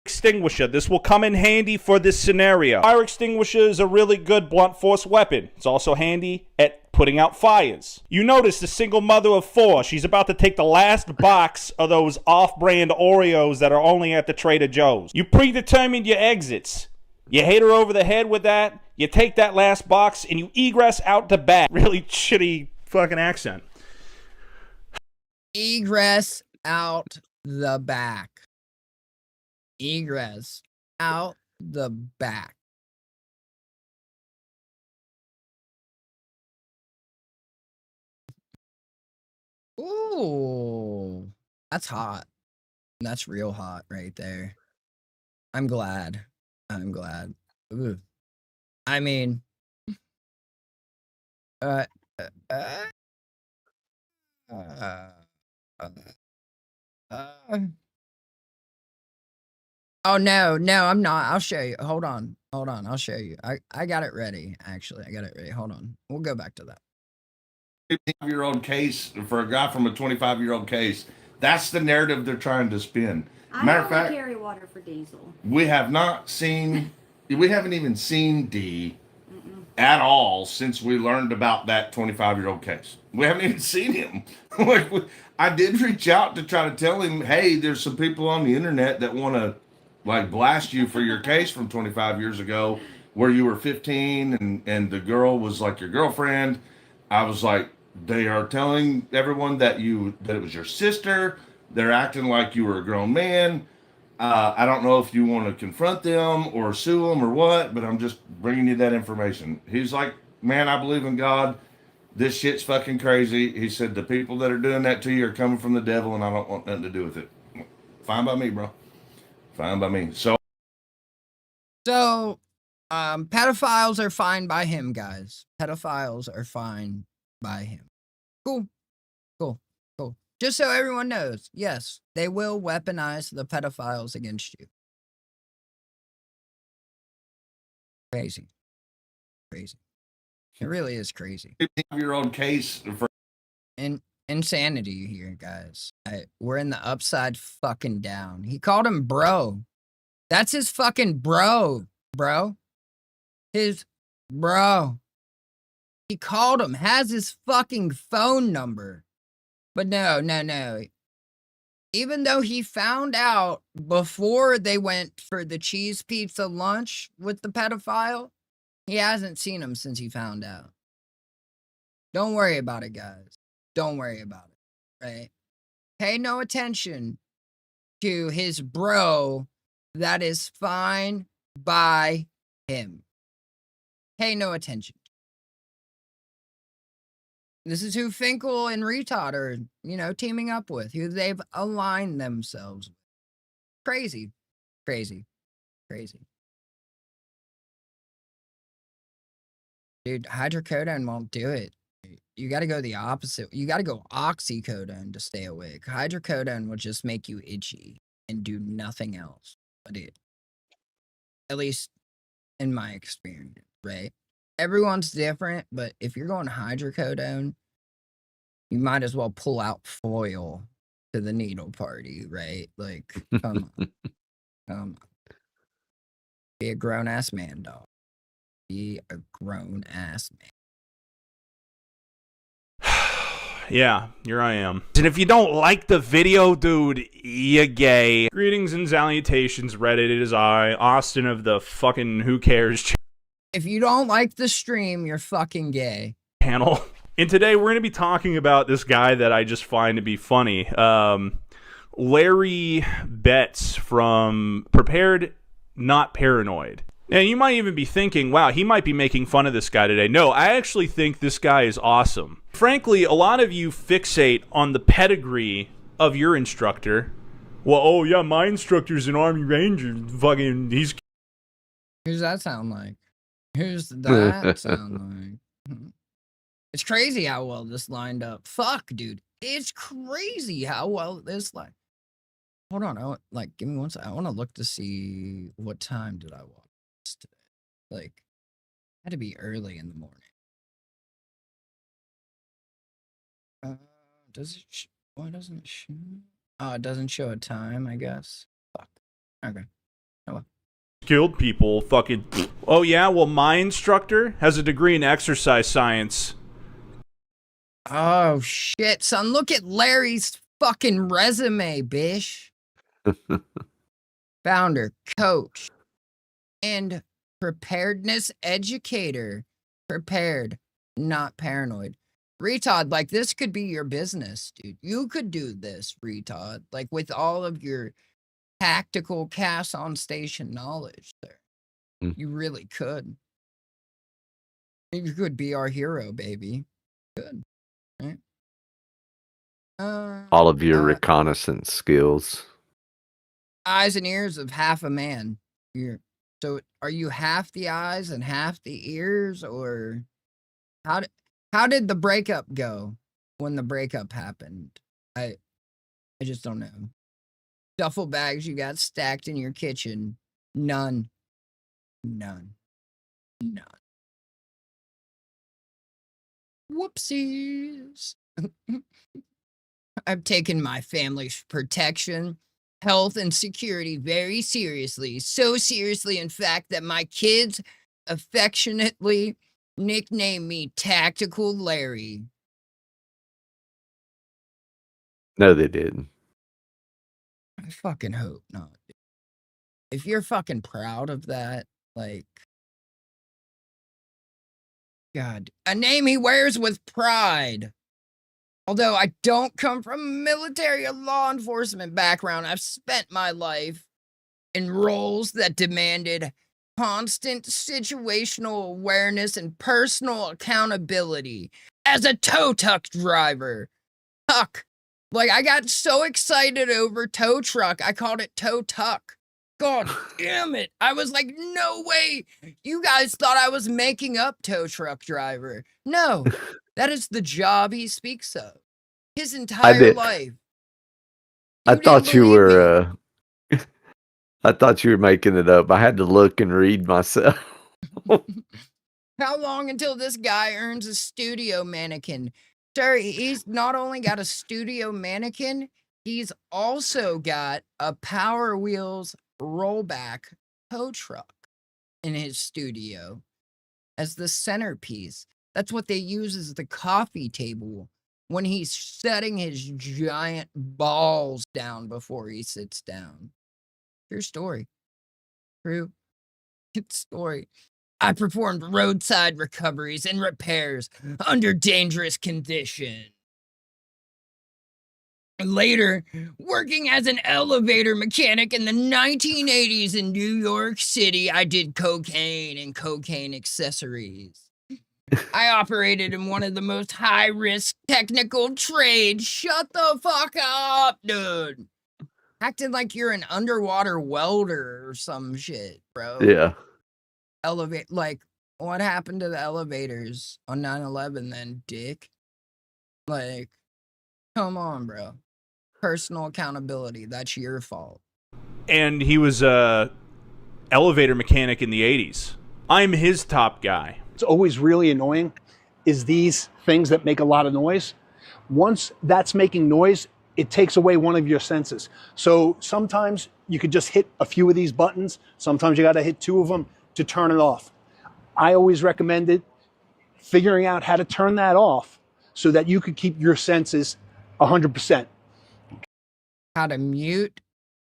Extinguisher. This will come in handy for this scenario. Fire extinguisher is a really good blunt force weapon. It's also handy at putting out fires. You notice the single mother of 4. She's about to take the last box of those off-brand Oreos that are only at the Trader Joe's. You predetermined your exits. You hit her over the head with that. You take that last box and you egress out the back. Really shitty fucking accent.
Egress out the back. Egress out the back. Ooh, that's hot. That's real hot right there. I'm glad. I'm glad. Ooh. I mean, oh no, I'm not. I'll show you. Hold on. I'll show you. I got it ready. Actually, I got it ready. Hold on. We'll go back to that.
25-year-old case for a guy from a 25-year-old case. That's the narrative they're trying to spin. Matter of fact,
carry water for diesel.
we haven't even seen D at all since we learned about that 25-year-old case. We haven't even seen him. I did reach out to try to tell him, hey, there's some people on the internet that want to like blast you for your case from 25 years ago where you were 15 and the girl was like your girlfriend. I was like, they are telling everyone that it was your sister. They're acting like you were a grown man. I don't know if you want to confront them or sue them or what, but I'm just bringing you that information. He's like, man, I believe in God. This shit's fucking crazy. He said, the people that are doing that to you are coming from the devil and I don't want nothing to do with it. Fine by me, bro. Fine by me. So,
pedophiles are fine by him, guys. Pedophiles are fine by him. Cool. Just so everyone knows, yes, they will weaponize the pedophiles against you. Crazy. It really is crazy.
15-year-old case for
insanity here, guys. We're in the upside fucking down. He called him bro. That's his fucking bro. His bro. He called him, has his fucking phone number. But no. Even though he found out before they went for the cheese pizza lunch with the pedophile, he hasn't seen him since he found out. Don't worry about it, guys. Don't worry about it, right? Pay no attention to his bro. That is fine by him. Pay no attention. This is who Finkel and Retodd are, teaming up with, who they've aligned themselves with. Crazy. Dude, hydrocodone won't do it. You got to go the opposite. You got to go oxycodone to stay awake. Hydrocodone will just make you itchy and do nothing else. But at least in my experience, right? Everyone's different, but if you're going hydrocodone, you might as well pull out foil to the needle party, right? Like, come on. Be a grown-ass man, dog. Be a grown-ass man.
Yeah, here I am. And if you don't like the video, dude, you gay. Greetings and salutations, Reddit. It is I, Austin of the fucking Who Cares
If you don't like the stream, you're fucking gay.
Panel. And today we're going to be talking about this guy that I just find to be funny. Larry Betts from Prepared Not Paranoid. Now, you might even be thinking, wow, he might be making fun of this guy today. No, I actually think this guy is awesome. Frankly, a lot of you fixate on the pedigree of your instructor. Well, oh yeah, my instructor's an Army Ranger. Fucking, he's.
Who's that sound like? Who's that sound like? It's crazy how well this lined up. Fuck, dude. It's crazy how well this lined. Hold on, give me one second. I want to look to see what time did I watch this today. Like, had to be early in the morning. Does it? Why doesn't it show? Oh, it doesn't show a time, I guess. Fuck. Okay. Oh well.
Skilled people fucking. Oh yeah, well my instructor has a degree in exercise science.
Oh shit, son! Look at Larry's fucking resume, bish. Founder, coach, and preparedness educator. Prepared, not paranoid. Retodd, like this could be your business, dude. You could do this, Retodd, like with all of your tactical cast on station knowledge there. You really could. You could be our hero, baby. Good. Right?
All of your reconnaissance skills.
Eyes and ears of half a man. So are you half the eyes and half the ears, or how did the breakup go when the breakup happened? I just don't know. Duffel bags you got stacked in your kitchen. None. Whoopsies. I've taken my family's protection, health, and security very seriously. So seriously, in fact, that my kids affectionately nickname me Tactical Larry.
No, they didn't.
I fucking hope not. If you're fucking proud of that, like, God, a name he wears with pride. Although I don't come from a military or law enforcement background, I've spent my life in roles that demanded constant situational awareness and personal accountability. As a tow truck driver. Tuck. Like, I got so excited over tow truck, I called it tow tuck. God damn it. I was like, no way. You guys thought I was making up tow truck driver. No, that is the job he speaks of. His entire life.
I thought you were I thought you were making it up. I had to look and read myself.
How long until this guy earns a studio mannequin? Sir, he's not only got a studio mannequin, he's also got a Power Wheels rollback tow truck in his studio as the centerpiece. That's what they use as the coffee table when he's setting his giant balls down before he sits down. True story. True story. I performed roadside recoveries and repairs under dangerous conditions. Later, working as an elevator mechanic in the 1980s in New York City, I did cocaine and cocaine accessories. I operated in one of the most high-risk technical trades. Shut the fuck up, dude. Acting like you're an underwater welder or some shit, bro.
Yeah.
Like, what happened to the elevators on 9/11 then, dick? Like, come on, bro. Personal accountability. That's your fault.
And he was a elevator mechanic in the 80s. I'm his top guy.
It's always really annoying is these things that make a lot of noise. Once that's making noise, it takes away one of your senses. So sometimes you could just hit a few of these buttons. Sometimes you got to hit 2 of them to turn it off. I always recommended figuring out how to turn that off so that you could keep your senses 100%.
How to mute,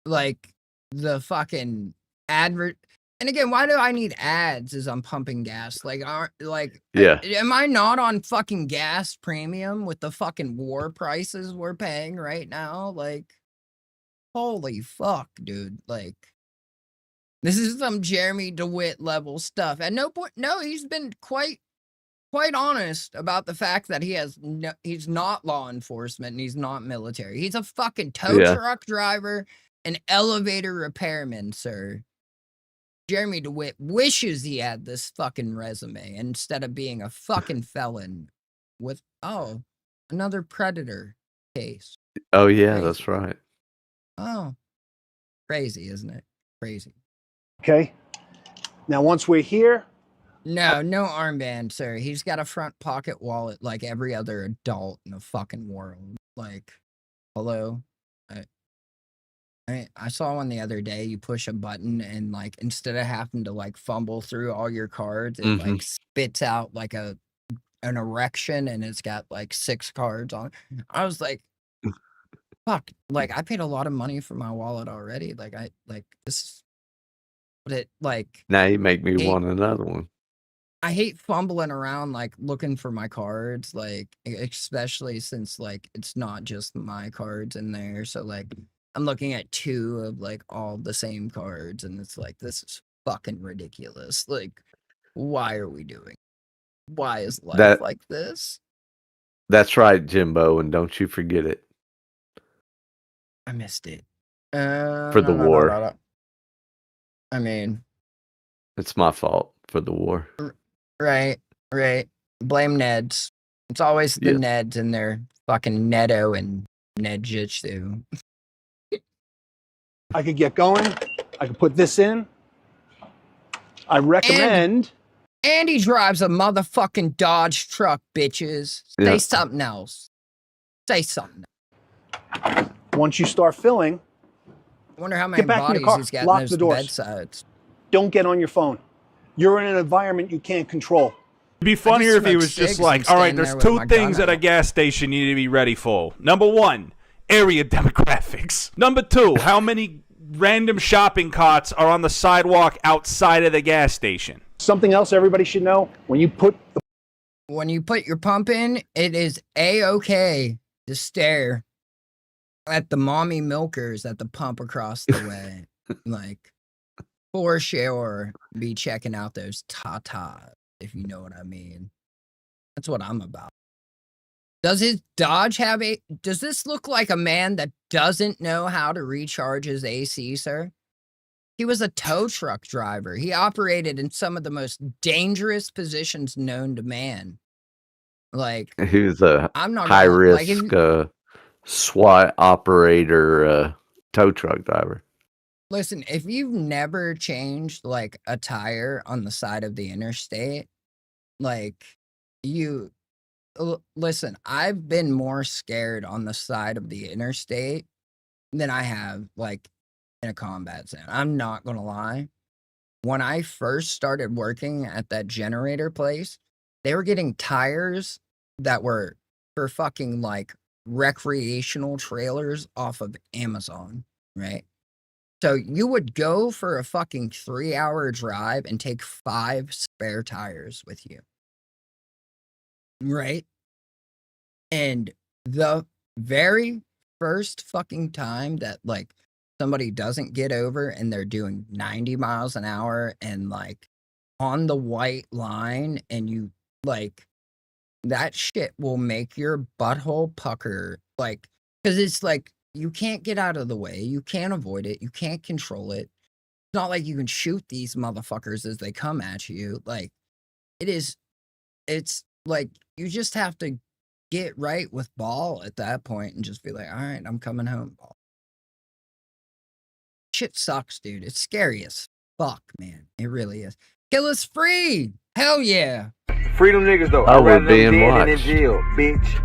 like, the fucking advert. And again, why do I need ads as I'm pumping gas? Like,
Yeah.
Am I not on fucking gas premium with the fucking war prices we're paying right now? Like, holy fuck, dude. Like, this is some Jeremy DeWitt level stuff. At no point, no, he's been quite quite honest about the fact that he's not law enforcement and he's not military. He's a fucking tow truck driver, an elevator repairman, sir. Jeremy DeWitt wishes he had this fucking resume instead of being a fucking felon with, another predator case.
Oh yeah, that's right.
Oh, crazy, isn't it? Crazy.
Okay. Now, once we're here.
No armband, sir. He's got a front pocket wallet like every other adult in the fucking world. Like, hello? I saw one the other day. You push a button and like instead of having to like fumble through all your cards, it like spits out like an erection and it's got like 6 cards on it. I was like, fuck, like I paid a lot of money for my wallet already. Like this, but it like
Now you make me want another one.
I hate fumbling around like looking for my cards, like especially since like it's not just my cards in there. So like I'm looking at 2 of like all the same cards and it's like this is fucking ridiculous. Like, why are we doing? Why is life like this?
That's right, Jimbo, and don't you forget it.
I missed it.
For the war.
No. I mean,
it's my fault for the war.
Right. Blame Neds. It's always the Neds and their fucking Neto and Nedjutsu.
I could get going. I could put this in. I recommend.
And he drives a motherfucking Dodge truck, bitches. Say something else. Say something.
Once you start filling,
I wonder how many
get back in
bodies
your car.
he's got
Lock
in those
the doors.
bedsides.
Don't get on your phone. You're in an environment you can't control.
It'd be funnier if he was just like, all right, there's 2 things at a gas station you need to be ready for. Number 1, area demographics. Number 2, how many random shopping carts are on the sidewalk outside of the gas station?
Something else everybody should know, when you put
your pump in, it is A-okay to stare at the mommy milkers at the pump across the way. Like, for sure, be checking out those tatas, if you know what I mean. That's what I'm about. Does his Dodge have does this look like a man that doesn't know how to recharge his AC, sir? He was a tow truck driver. He operated in some of the most dangerous positions known to man. Like,
he was a
I'm not
high
gonna,
risk SWAT operator, tow truck driver.
Listen, if you've never changed like a tire on the side of the interstate, like listen, I've been more scared on the side of the interstate than I have like in a combat zone. I'm not gonna lie. When I first started working at that generator place, they were getting tires that were for fucking like recreational trailers off of Amazon, right? So you would go for a fucking 3-hour drive and take 5 spare tires with you. Right? And the very first fucking time that like somebody doesn't get over and they're doing 90 miles an hour and like on the white line and you like that shit will make your butthole pucker, like, because it's like you can't get out of the way, you can't avoid it, you can't control it. It's not like you can shoot these motherfuckers as they come at you. Like, it's like you just have to get right with ball at that point and just be like, all right, I'm coming home, ball. Shit sucks, dude. It's scary as fuck, man. It really is. Kill us free. Hell yeah.
Freedom niggas though.
Oh,
I'd
we're
rather them
being
dead than in
watched.
jail, bitch.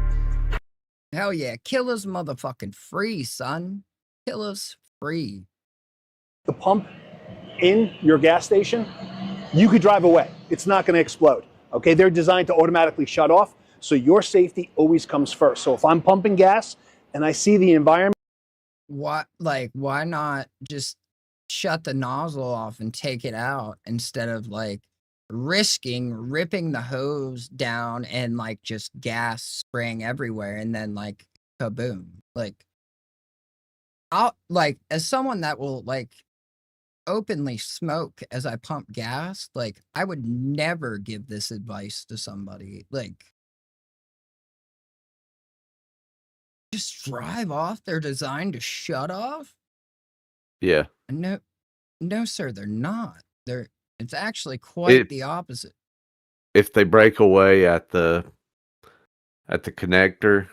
Hell yeah. Kill us motherfucking free, son. Kill us free.
the pump in your gas station, you could drive away. It's not going to explode. Okay, they're designed to automatically shut off, so your safety always comes first. So if I'm pumping gas and I see the environment,
why not just shut the nozzle off and take it out instead of like risking ripping the hose down and like just gas spraying everywhere and then like kaboom. Like, I'll like, as someone that will like openly smoke as I pump gas. Like, I would never give this advice to somebody. Like, just drive off. They're designed to shut off.
Yeah.
No, no, sir, they're not. It's actually quite the opposite.
If they break away at the connector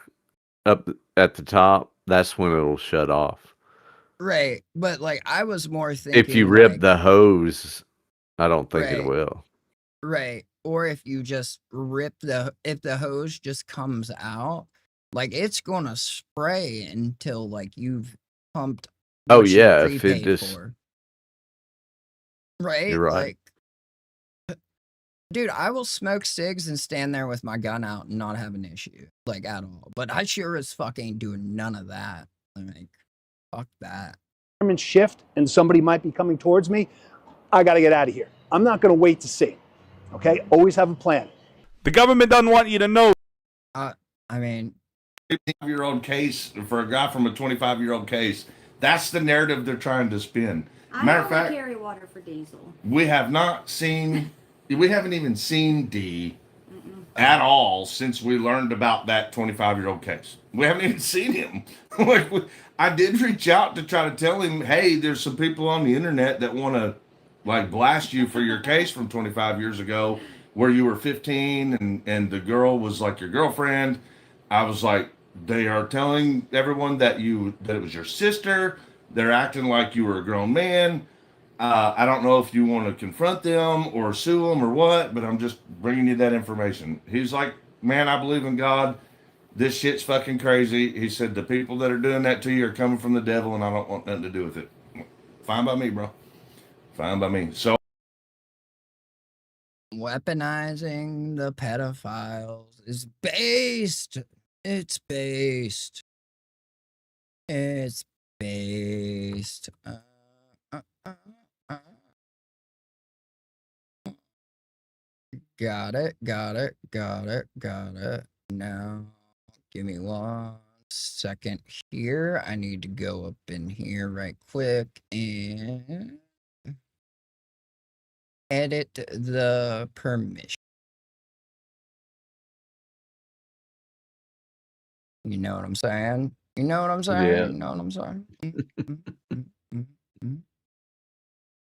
up at the top, that's when it'll shut off.
Right, but like I was more thinking
If you rip
like,
the hose, I don't think it
Right.
will.
right, or if you just if the hose just comes out, like it's gonna spray until like you've pumped
Oh
what you
yeah, if it
prepaid
just
for. Right?
you're right.
Like, dude, I will smoke cigs and stand there with my gun out and not have an issue, like at all. But I sure as fuck ain't doing none of that. Like, fuck that.
Shift and somebody might be coming towards me, I got to get out of here. I'm not going to wait to see. Okay? Always have a plan.
The government doesn't want you to know.
I mean,
25-year-old case for a guy from a 25-year-old case. That's the narrative they're trying to spin.
I
Matter of
only
fact,
carry water for diesel.
we haven't even seen D at all since we learned about that 25-year-old case. We haven't even seen him. I did reach out to try to tell him, hey, there's some people on the internet that want to like blast you for your case from 25 years ago where you were 15 and the girl was like your girlfriend. I was like, they are telling everyone that it was your sister. They're acting like you were a grown man. I don't know if you want to confront them or sue them or what, but I'm just bringing you that information. He's like, man, I believe in God. This shit's fucking crazy. He said, the people that are doing that to you are coming from the devil, and I don't want nothing to do with it. Fine by me, bro. Fine by me. So,
weaponizing the pedophiles is based. It's based. It's based. Got it. Now, give me 1 second here. I need to go up in here right quick and edit the permission. You know what I'm saying? You know what I'm saying?
Yeah.
You know what I'm saying?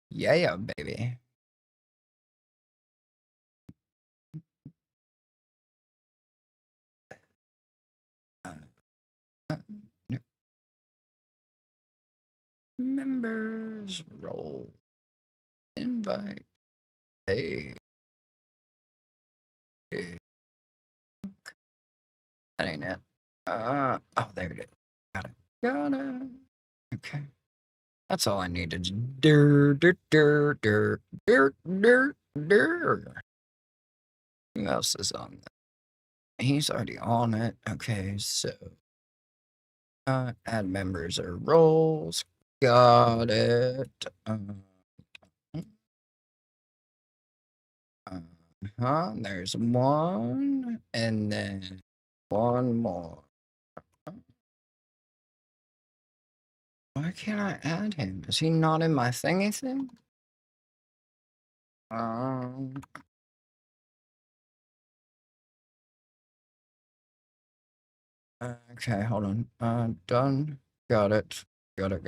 Yeah, baby. Members roll. Invite. Hey. That ain't it. Oh, there it is. Got it. Okay. That's all I needed. Who else is on that? He's already on it. Okay, so add members or roles. Got it. There's one, and then one more. Why can't I add him? Is he not in my thingy thing? Okay, hold on. Done. Got it. Got it.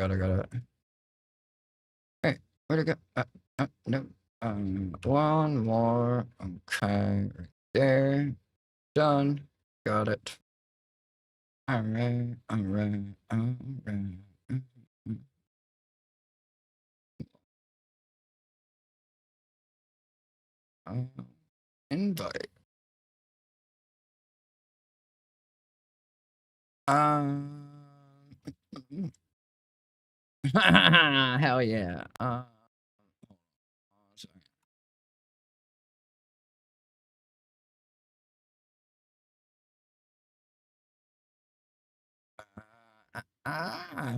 Hey, where'd it go? No. One more. Okay, right there. Done. Got it. All right. Invite. Hell yeah.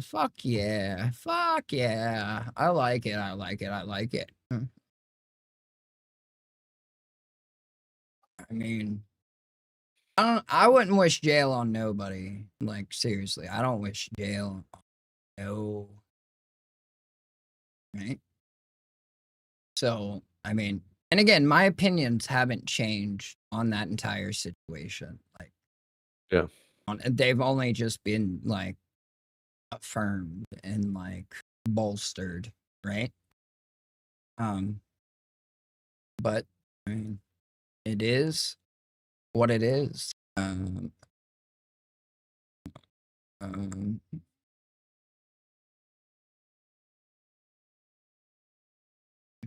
Fuck yeah. Fuck yeah. I like it. I mean, I wouldn't wish jail on nobody. Like, seriously, I don't wish jail on no. Right? So, I mean, and again, my opinions haven't changed on that entire situation. Like,
Yeah.
they've only just been like affirmed and like bolstered, right? But I mean, it is what it is.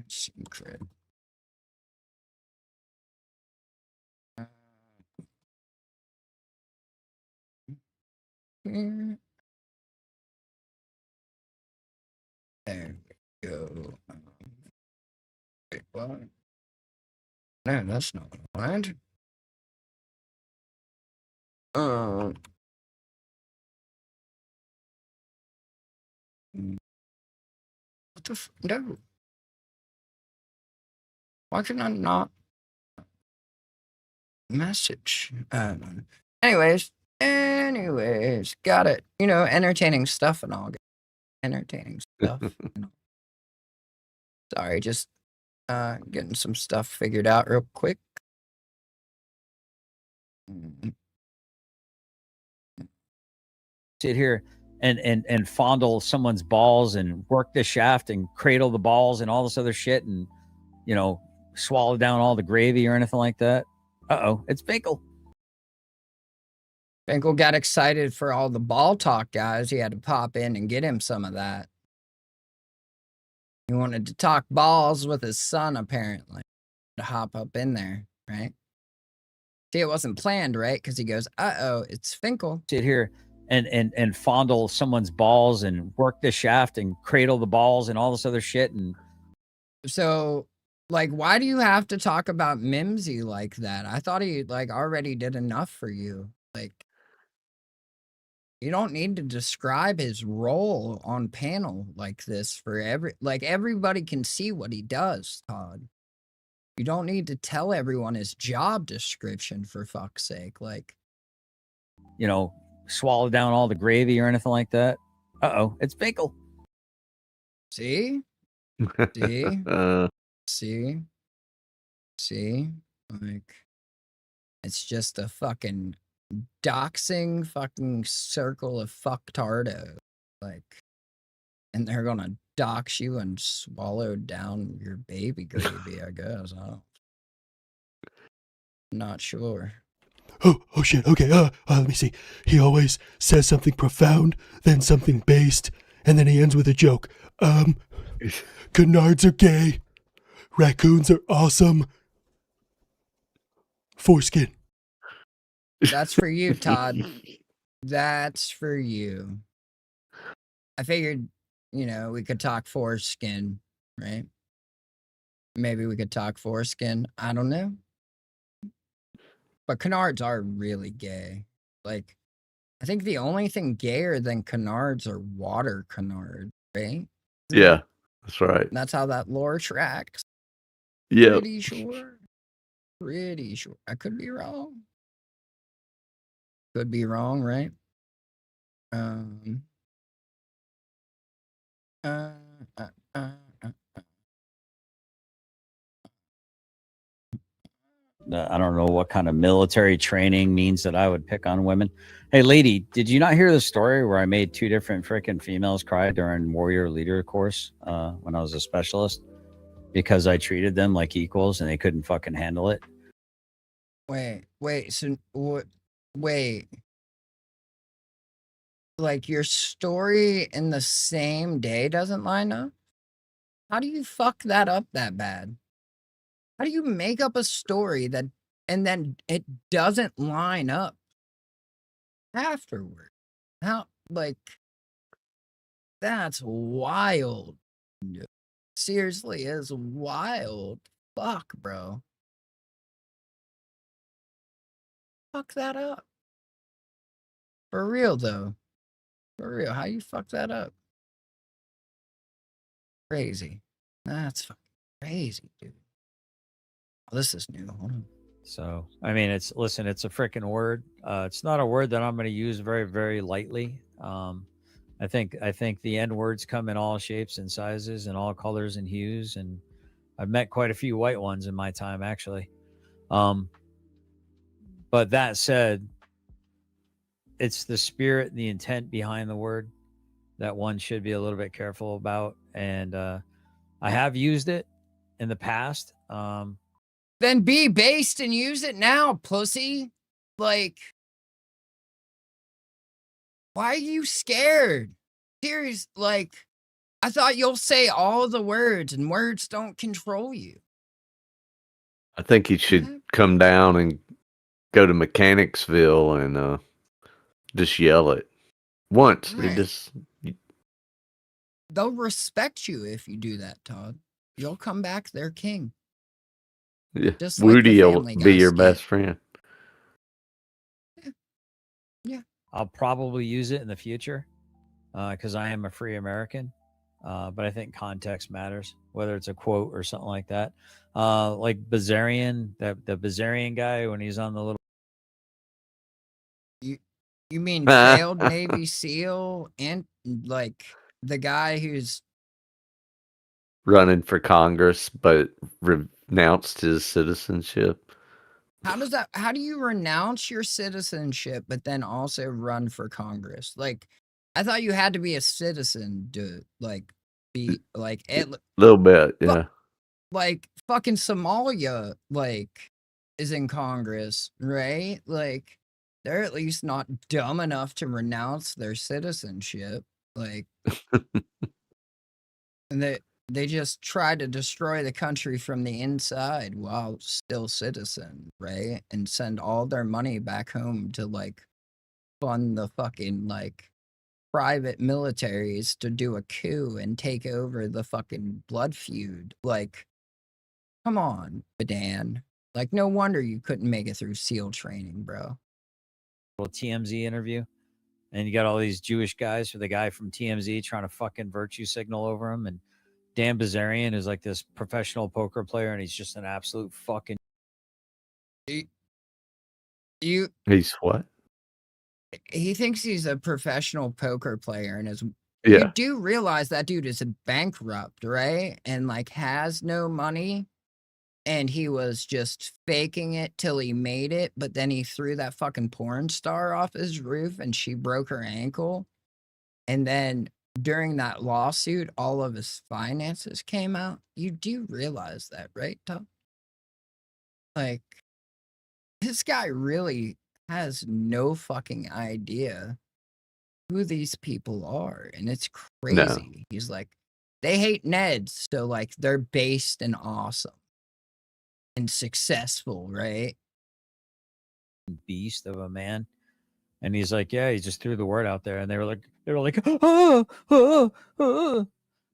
Secret. There we go. Wait, what? No, that's not what. What the no? Why can I not message? Anyways, got it. You know, entertaining stuff and all. Entertaining stuff. Sorry, just getting some stuff figured out real quick.
Sit here and fondle someone's balls and work the shaft and cradle the balls and all this other shit and, you know, swallow down all the gravy or anything like that. Uh-oh, it's Finkel.
Finkel got excited for all the ball talk, guys. He had to pop in and get him some of that. He wanted to talk balls with his son, apparently, to hop up in there, right? See, it wasn't planned, right? Because he goes, uh-oh, it's Finkel.
Sit here and fondle someone's balls and work the shaft and cradle the balls and all this other shit. And
so, like, why do you have to talk about Mimsy like that? I thought he, like, already did enough for you. Like, you don't need to describe his role on panel like this for everybody can see what he does, Todd. You don't need to tell everyone his job description, for fuck's sake. Like,
you know, swallow down all the gravy or anything like that. Uh-oh, it's Finkel.
See? See? Like, it's just a fucking doxing fucking circle of fucktardo. Like, and they're gonna dox you and swallow down your baby gravy, I guess. Not sure.
Oh shit, okay, let me see. He always says something profound, then something based, and then he ends with a joke. Canards are gay. Raccoons are awesome. Foreskin.
That's for you, Todd. That's for you. I figured, you know, we could talk foreskin, right? Maybe we could talk foreskin. I don't know. But canards are really gay. Like, I think the only thing gayer than canards are water canards, right?
Yeah, that's right.
That's how that lore tracks.
Yeah.
Pretty sure. I could be wrong. Could be wrong, right?
I don't know what kind of military training means that I would pick on women. Hey, lady, did you not hear the story where I made 2 different freaking females cry during Warrior Leader course when I was a specialist because I treated them like equals and they couldn't fucking handle it?
Wait, so what? Wait. Like, your story in the same day doesn't line up? How do you fuck that up that bad? How do you make up a story that and then it doesn't line up afterward? How, like, that's wild. Seriously, is wild. Fuck, bro. Fuck that up. For real, though. For real, how you fuck that up? Crazy. That's fucking crazy, dude. Oh, this is new. Hold on.
So, I mean, it's a freaking word. It's not a word that I'm going to use very, very lightly. I think the N words come in all shapes and sizes and all colors and hues. And I've met quite a few white ones in my time, actually. But that said, it's the spirit and the intent behind the word that one should be a little bit careful about. And I have used it in the past.
Then be based and use it now, pussy. Like, why are you scared? Serious, like, I thought you'll say all the words and words don't control you.
I think he should come down and go to Mechanicsville and just yell it once. He
Right.
just
They'll respect you if you do that, Todd. You'll come back their king.
yeah.
Just like the
Woody will
Family
be
Guy
your
skit.
best friend.
Yeah.
I'll probably use it in the future because I am a free American. But I think context matters, whether it's a quote or something like that. Like Bazarian, the Bazarian guy, when he's on the little.
You mean failed Navy SEAL and like the guy who's
Running for Congress, but renounced his citizenship.
how do you renounce your citizenship but then also run for Congress? Like, I thought you had to be a citizen to like be like
A little bit, yeah.
like fucking Somalia like is in Congress, right? Like they're at least not dumb enough to renounce their citizenship. Like and they just try to destroy the country from the inside while still citizen, right? And send all their money back home to like fund the fucking like private militaries to do a coup and take over the fucking blood feud. Like, come on, Badan. Like, no wonder you couldn't make it through SEAL training, bro.
TMZ interview, and you got all these Jewish guys for the guy from TMZ trying to fucking virtue signal over him, and Dan Bazarian is like this professional poker player, and he's just an absolute fucking.
He's what?
He thinks he's a professional poker player, and you
Yeah.
do realize that dude is a bankrupt, right? And like has no money. And he was just faking it till he made it, but then he threw that fucking porn star off his roof and she broke her ankle. And then during that lawsuit, all of his finances came out. You do realize that, right, Tom? Like, this guy really has no fucking idea who these people are. And it's crazy. He's like, they hate Neds, so like they're based and awesome. And successful, right?
Beast of a man. And he's like, yeah, he just threw the word out there, and they were like, oh. It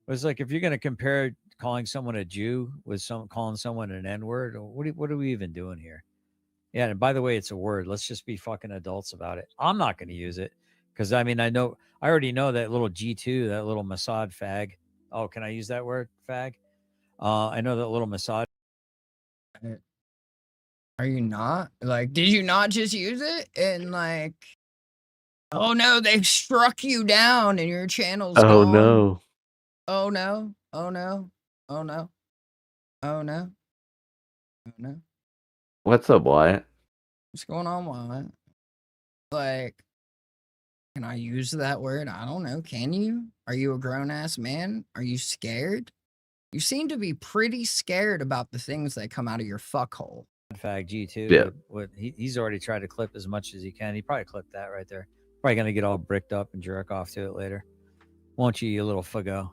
was like, if you're gonna compare calling someone a Jew with calling someone an N-word, what are we even doing here? Yeah, and by the way, it's a word. Let's just be fucking adults about it. I'm not gonna use it because I mean I already know that little G2, that little Mossad fag. Oh, can I use that word, fag? I know that little Mossad.
Are you not? Like, did you not just use it? And like, oh no, they've struck you down and your channel's
Oh
gone.
no.
Oh no. Oh no. Oh no. Oh no. Oh no.
What's up, Wyatt?
What's going on, Wyatt? Like, can I use that word? I don't know. Can you? Are you a grown ass man? Are you scared? You seem to be pretty scared about the things that come out of your fuckhole.
Fag G2.
Yeah.
He's already tried to clip as much as he can. He probably clipped that right there. Probably gonna get all bricked up and jerk off to it later. Won't you little fuggo?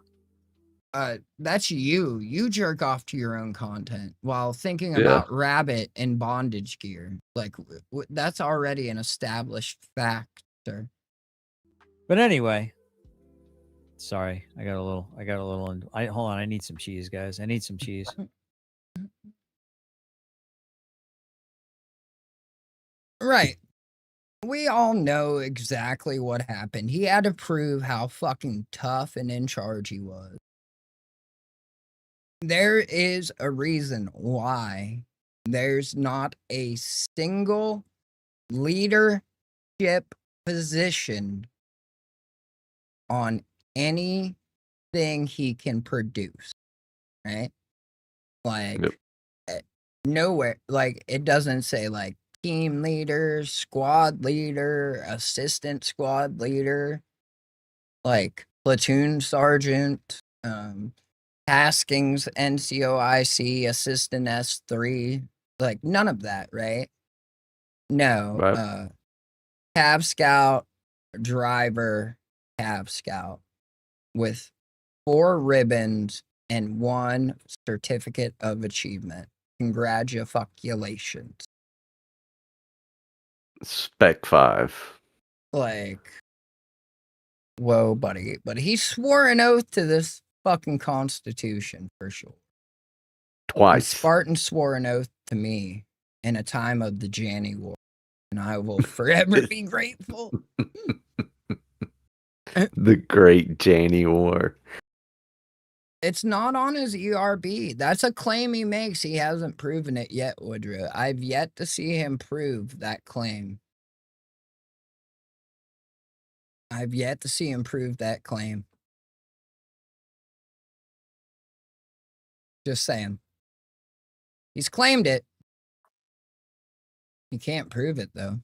That's you. You jerk off to your own content while thinking about Rabbit and bondage gear. Like that's already an established fact, sir.
But anyway, sorry, I got a little. Hold on, I need some cheese, guys. I need some cheese.
Right. We all know exactly what happened. He had to prove how fucking tough and in charge he was. There is a reason why there's not a single leadership position on anything he can produce, right? Like
Yep.
nowhere, like it doesn't say like team leader, squad leader, assistant squad leader, like platoon sergeant, taskings, NCOIC, assistant S3, like none of that, right? No,
Right.
cab scout, driver, cab scout with 4 ribbons and 1 certificate of achievement. Congratulations.
Spec 5.
Like, whoa, buddy. But he swore an oath to this fucking Constitution for sure. And
Twice.
Spartan swore an oath to me in a time of the Janny War, and I will forever be grateful.
The Great Janny War.
It's not on his ERB. That's a claim he makes. He hasn't proven it yet, Woodrow. I've yet to see him prove that claim. I've yet to see him prove that claim. Just saying. He's claimed it. He can't prove it, though.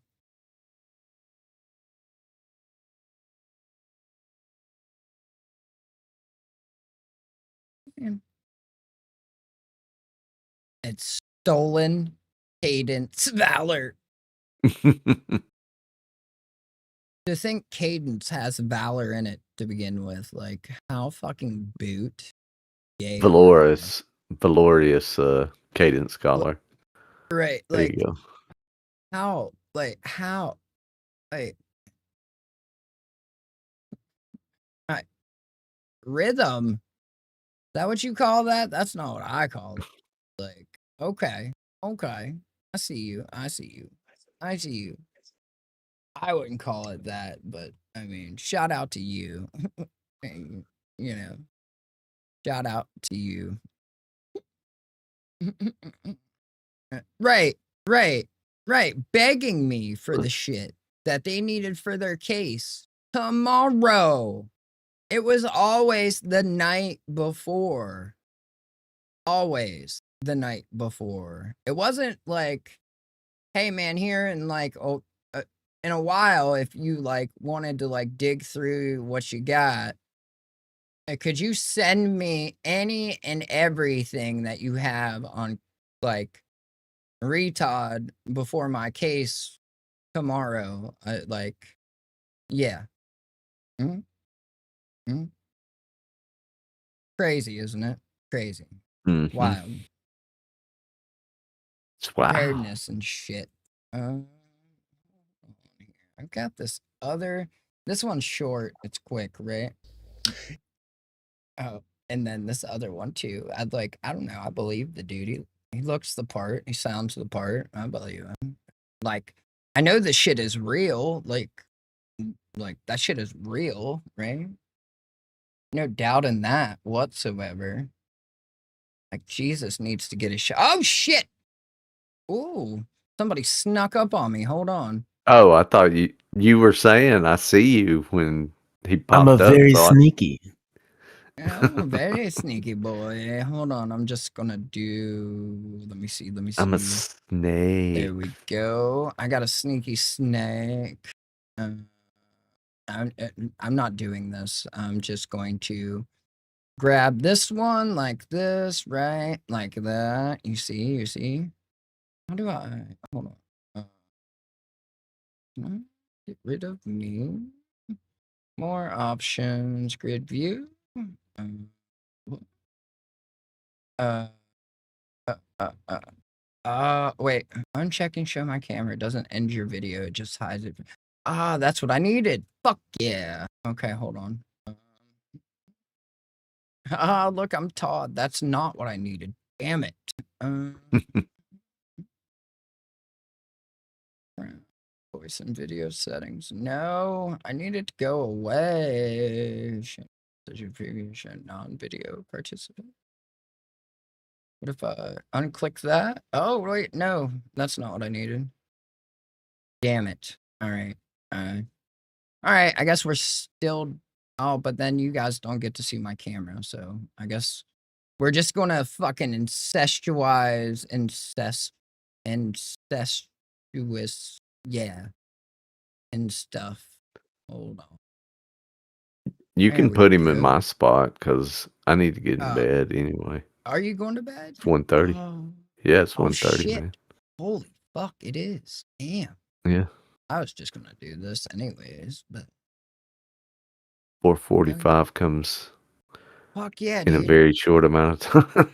Man. It's stolen Cadence Valor. To think Cadence has Valor in it to begin with, like, how fucking boot? Yay.
Valorious Cadence Scholar.
Right,
There
like,
you go.
how? Like, how? Like, rhythm? Is that what you call that? That's not what I call it. Like, okay. I see you. I see you. I wouldn't call it that, but I mean, shout out to you. And, you know, shout out to you. Right. Begging me for the shit that they needed for their case tomorrow. It was always the night before. Always the night before. It wasn't like, hey man, here in like in a while, if you like wanted to like dig through what you got, could you send me any and everything that you have on like Retodd before my case tomorrow? Like, yeah. Crazy, isn't it? Crazy.
Mm-hmm.
Wild.
It's wow.
Preparedness and shit. I've got this other. This one's short. It's quick, right? Oh, and then this other one too. I don't know. I believe the dude. He looks the part. He sounds the part. I believe him. Like, I know this shit is real. Like that shit is real, right? No doubt in that whatsoever. Like, Jesus needs to get his shot. Oh shit! Ooh, somebody snuck up on me. Hold on.
Oh, I thought you were saying I see you when he popped
I'm
up.
a very
so
sneaky.
Yeah, I'm a very sneaky boy. Hold on. I'm just gonna do. Let me see.
I'm a snake.
There we go. I got a sneaky snake. I'm not doing this. I'm just going to grab this one like this, right? Like that. You see? How do I? Hold on. Can I get rid of me? More options. Grid view. Wait. Unchecking show my camera. It doesn't end your video. It just hides it. Ah, that's what I needed. Fuck yeah. Okay, hold on. Look, I'm Todd. That's not what I needed. Damn it. Voice and video settings. No, I need it to go away. Non-video participant. What if I unclick that? Oh, wait, no. That's not what I needed. Damn it. All right. All right, I guess we're still... Oh, but then you guys don't get to see my camera, so I guess We're just gonna fucking incestuous, yeah, and stuff. Hold on.
You
There
can
we
put him in
go.
my spot because I need to get in
Oh.
bed anyway.
Are you going to bed?
It's 1:30.
Oh.
Yeah, it's
Oh
1:30,
shit!
man.
Holy fuck! It is. Damn.
Yeah.
I was just gonna do this anyways, but
4:45 comes
fuck yeah,
in a
dude.
very short amount of time.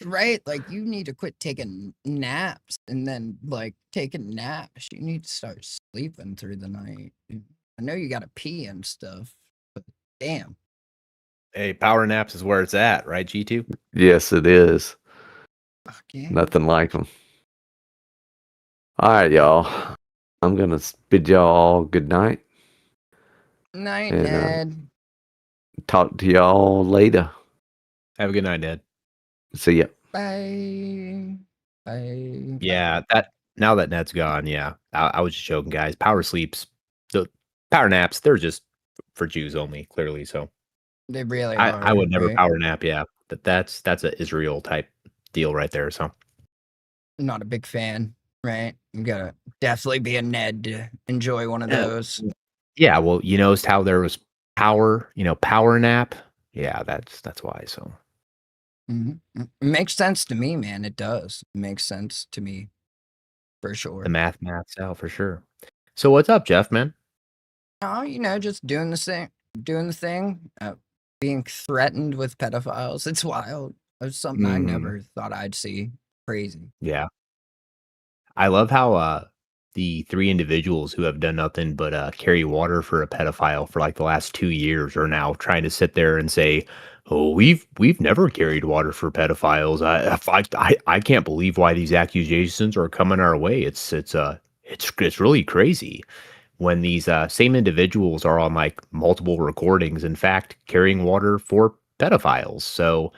Right? Like you need to quit taking naps and then like taking naps. You need to start sleeping through the night. I know you gotta pee and stuff, but damn.
Hey, power naps is where it's at, right, G2?
Yes, it is.
Fuck yeah.
Nothing like them. All right, y'all. I'm gonna bid y'all all good night.
Night,
And,
Ned.
Talk to y'all later.
Have a good night, Ned.
See ya.
Bye. Bye.
Yeah, that now that Ned's gone, yeah. I was just joking, guys. Power sleeps, the power naps, they're just for Jews only, clearly. So
They really
I
are.
would never
right?
power nap, yeah. That's a Israel type deal right there. So
Not a big fan, right? You gotta definitely be a Ned to enjoy one of those.
yeah, well, you noticed how there was power, power nap. Yeah, that's why. So
It makes sense to me, man. It does. It makes sense to me for sure.
the math maths out for sure. So what's up, Jeff, man?
Oh, just doing the thing, being threatened with pedophiles. It's wild. It's something I never thought I'd see. Crazy.
Yeah. I love how the 3 individuals who have done nothing but carry water for a pedophile for like the last 2 years are now trying to sit there and say, "Oh, we've never carried water for pedophiles." I can't believe why these accusations are coming our way. It's really crazy when these same individuals are on like multiple recordings, in fact, carrying water for pedophiles. So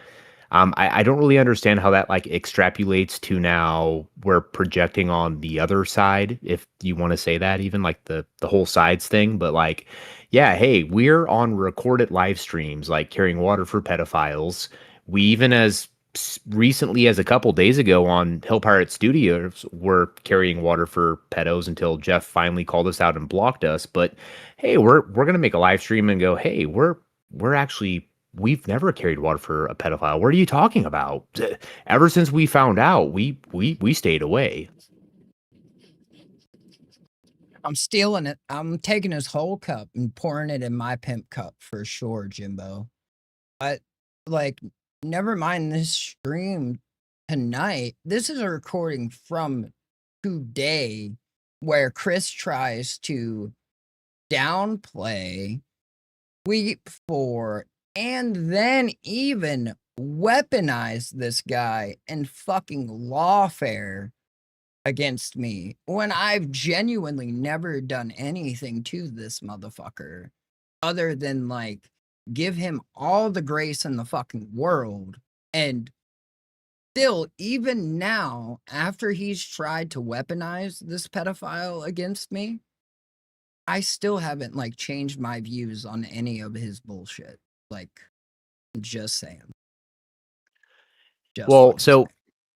I don't really understand how that like extrapolates to now we're projecting on the other side, if you want to say that, even like the whole sides thing. But like, yeah, hey, we're on recorded live streams, like carrying water for pedophiles. We even as recently as a couple days ago on Hill Pirate Studios were carrying water for pedos until Jeff finally called us out and blocked us. But hey, we're gonna make a live stream and go, hey, we're actually. We've never carried water for a pedophile. What are you talking about? Ever since we found out, we stayed away.
I'm stealing it. I'm taking his whole cup and pouring it in my pimp cup for sure, Jimbo. But like, never mind this stream tonight. This is a recording from today where Chris tries to downplay Weep 4 and then even weaponize this guy and fucking lawfare against me when I've genuinely never done anything to this motherfucker other than like give him all the grace in the fucking world. And still, even now, after he's tried to weaponize this pedophile against me, I still haven't like changed my views on any of his bullshit. Like, just saying.
Well, so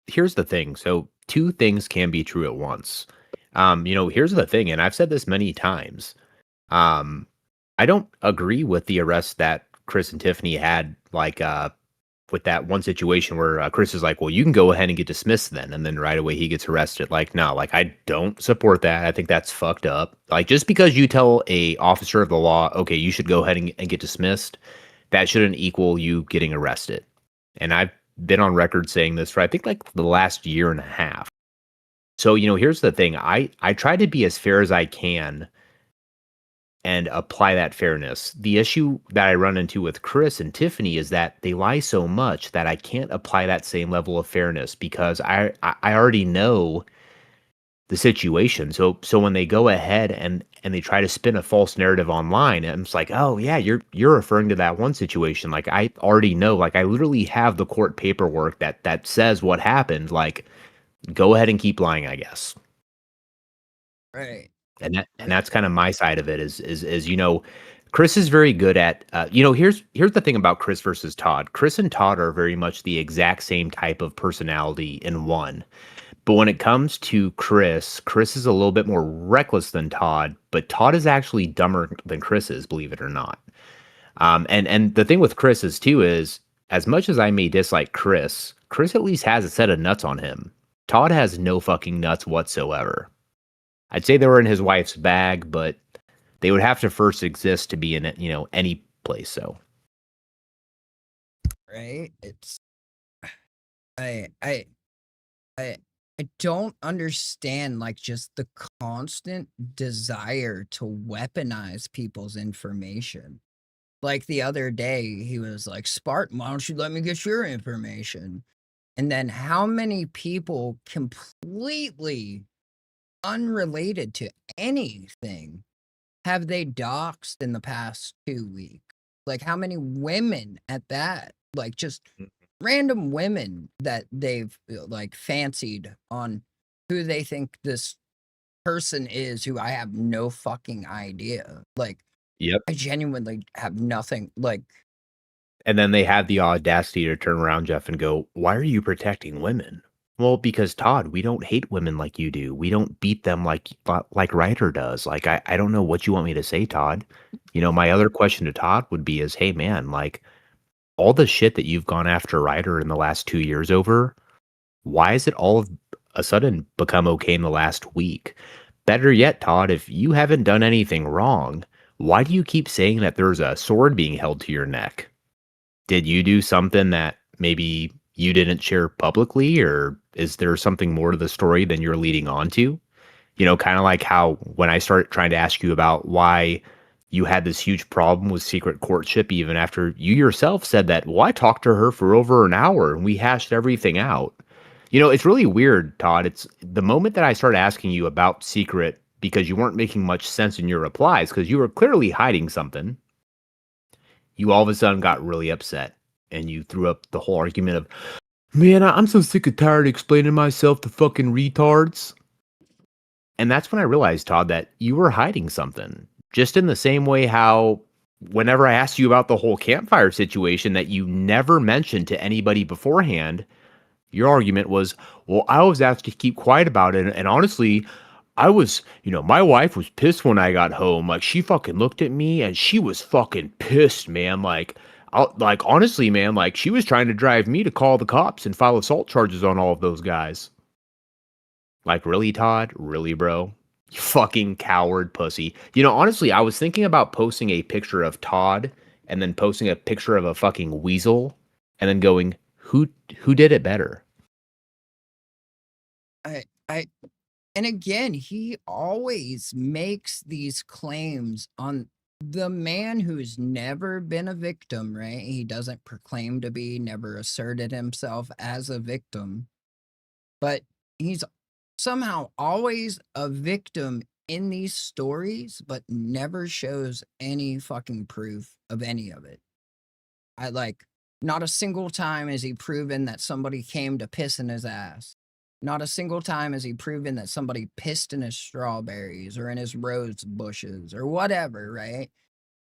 here's the thing. So 2 things can be true at once. Here's the thing, and I've said this many times. I don't agree with the arrest that Chris and Tiffany had, like, with that one situation where Chris is like, well, you can go ahead and get dismissed then. And then right away he gets arrested. Like, no, like, I don't support that. I think that's fucked up. Like, just because you tell a officer of the law, okay, you should go ahead and get dismissed, that shouldn't equal you getting arrested. And I've been on record saying this for, I think, like the last year and a half. So, here's the thing. I try to be as fair as I can and apply that fairness. The issue that I run into with Chris and Tiffany is that they lie so much that I can't apply that same level of fairness because I already know the situation. So when they go ahead and they try to spin a false narrative online, I'm just like, oh yeah, you're referring to that one situation. Like, I already know, like, I literally have the court paperwork that says what happened. Like, go ahead and keep lying, I guess.
Right.
And that's kind of my side of it is Chris is very good at, here's the thing about Chris versus Todd. Chris and Todd are very much the exact same type of personality in one. But when it comes to Chris is a little bit more reckless than Todd, but Todd is actually dumber than Chris is, believe it or not. And the thing with Chris is as much as I may dislike Chris at least has a set of nuts on him. Todd has no fucking nuts whatsoever. I'd say they were in his wife's bag, but they would have to first exist to be in it, any place. So,
right? It's I don't understand like just the constant desire to weaponize people's information. Like the other day, he was like, Spartan, why don't you let me get your information? And then how many people completely unrelated to anything have they doxed in the past 2 weeks? Like how many women at that? Like just random women that they've like fancied on who they think this person is, who I have no fucking idea. Like,
yep.
I genuinely have nothing like.
And then they have the audacity to turn around, Jeff, and go, why are you protecting women? Well, because Todd, we don't hate women like you do. We don't beat them like Ryder does. Like, I don't know what you want me to say, Todd. My other question to Todd would be is, hey man, like all the shit that you've gone after Ryder in the last 2 years over, why is it all of a sudden become okay in the last week? Better yet, Todd, if you haven't done anything wrong, why do you keep saying that there's a sword being held to your neck? Did you do something that maybe you didn't share publicly, or is there something more to the story than you're leading on to? Kind of like how when I started trying to ask you about why you had this huge problem with secret courtship, even after you yourself said that, well, I talked to her for over an hour and we hashed everything out. It's really weird, Todd. It's the moment that I started asking you about secret because you weren't making much sense in your replies because you were clearly hiding something. You all of a sudden got really upset and you threw up the whole argument of, man, I'm so sick and tired of explaining myself to fucking retards. And that's when I realized, Todd, that you were hiding something. Just in the same way how whenever I asked you about the whole campfire situation that you never mentioned to anybody beforehand, your argument was, well, I was asked to keep quiet about it. And honestly, I was, my wife was pissed when I got home. Like, she fucking looked at me and she was fucking pissed, man. Like, honestly, man, like, she was trying to drive me to call the cops and file assault charges on all of those guys. Like, really, Todd? Really, bro? You fucking coward pussy. Honestly, I was thinking about posting a picture of Todd and then posting a picture of a fucking weasel and then going, who did it better?
And again, he always makes these claims on the man who's never been a victim, right? He doesn't proclaim to be, never asserted himself as a victim, but he's somehow always a victim in these stories, but never shows any fucking proof of any of it. Not a single time has he proven that somebody came to piss in his ass. Not a single time has he proven that somebody pissed in his strawberries or in his rose bushes or whatever, right?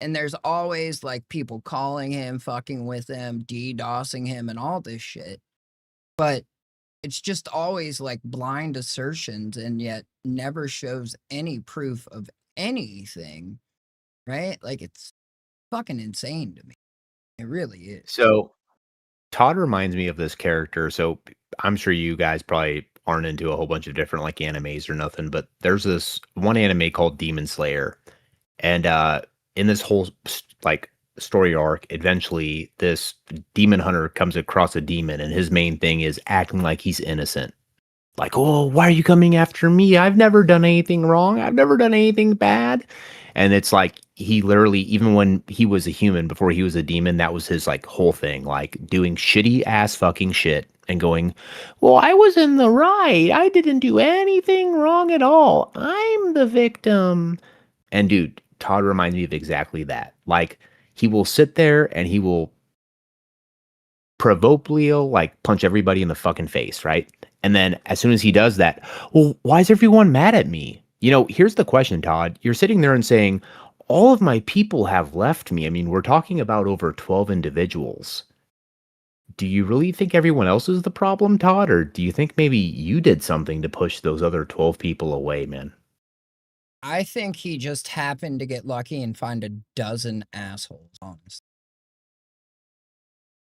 And there's always like people calling him, fucking with him, DDoSing him and all this shit. But it's just always like blind assertions and yet never shows any proof of anything, right? Like, it's fucking insane to me. It really is.
So Todd reminds me of this character. So I'm sure you guys probably aren't into a whole bunch of different like animes or nothing, but there's this one anime called Demon Slayer. And in this whole like story arc, eventually this demon hunter comes across a demon and his main thing is acting like he's innocent. Like, oh, why are you coming after me? I've never done anything wrong. I've never done anything bad. And it's like he literally, even when he was a human before he was a demon, that was his like whole thing, like doing shitty ass fucking shit and going, well, I was in the right. I didn't do anything wrong at all. I'm the victim. And dude, Todd reminds me of exactly that. Like, he will sit there and he will provocatively like punch everybody in the fucking face, right? And then as soon as he does that, well, why is everyone mad at me? Here's the question, Todd. You're sitting there and saying, all of my people have left me. I mean, we're talking about over 12 individuals. Do you really think everyone else is the problem, Todd? Or do you think maybe you did something to push those other 12 people away, man?
I think he just happened to get lucky and find a dozen assholes, honestly.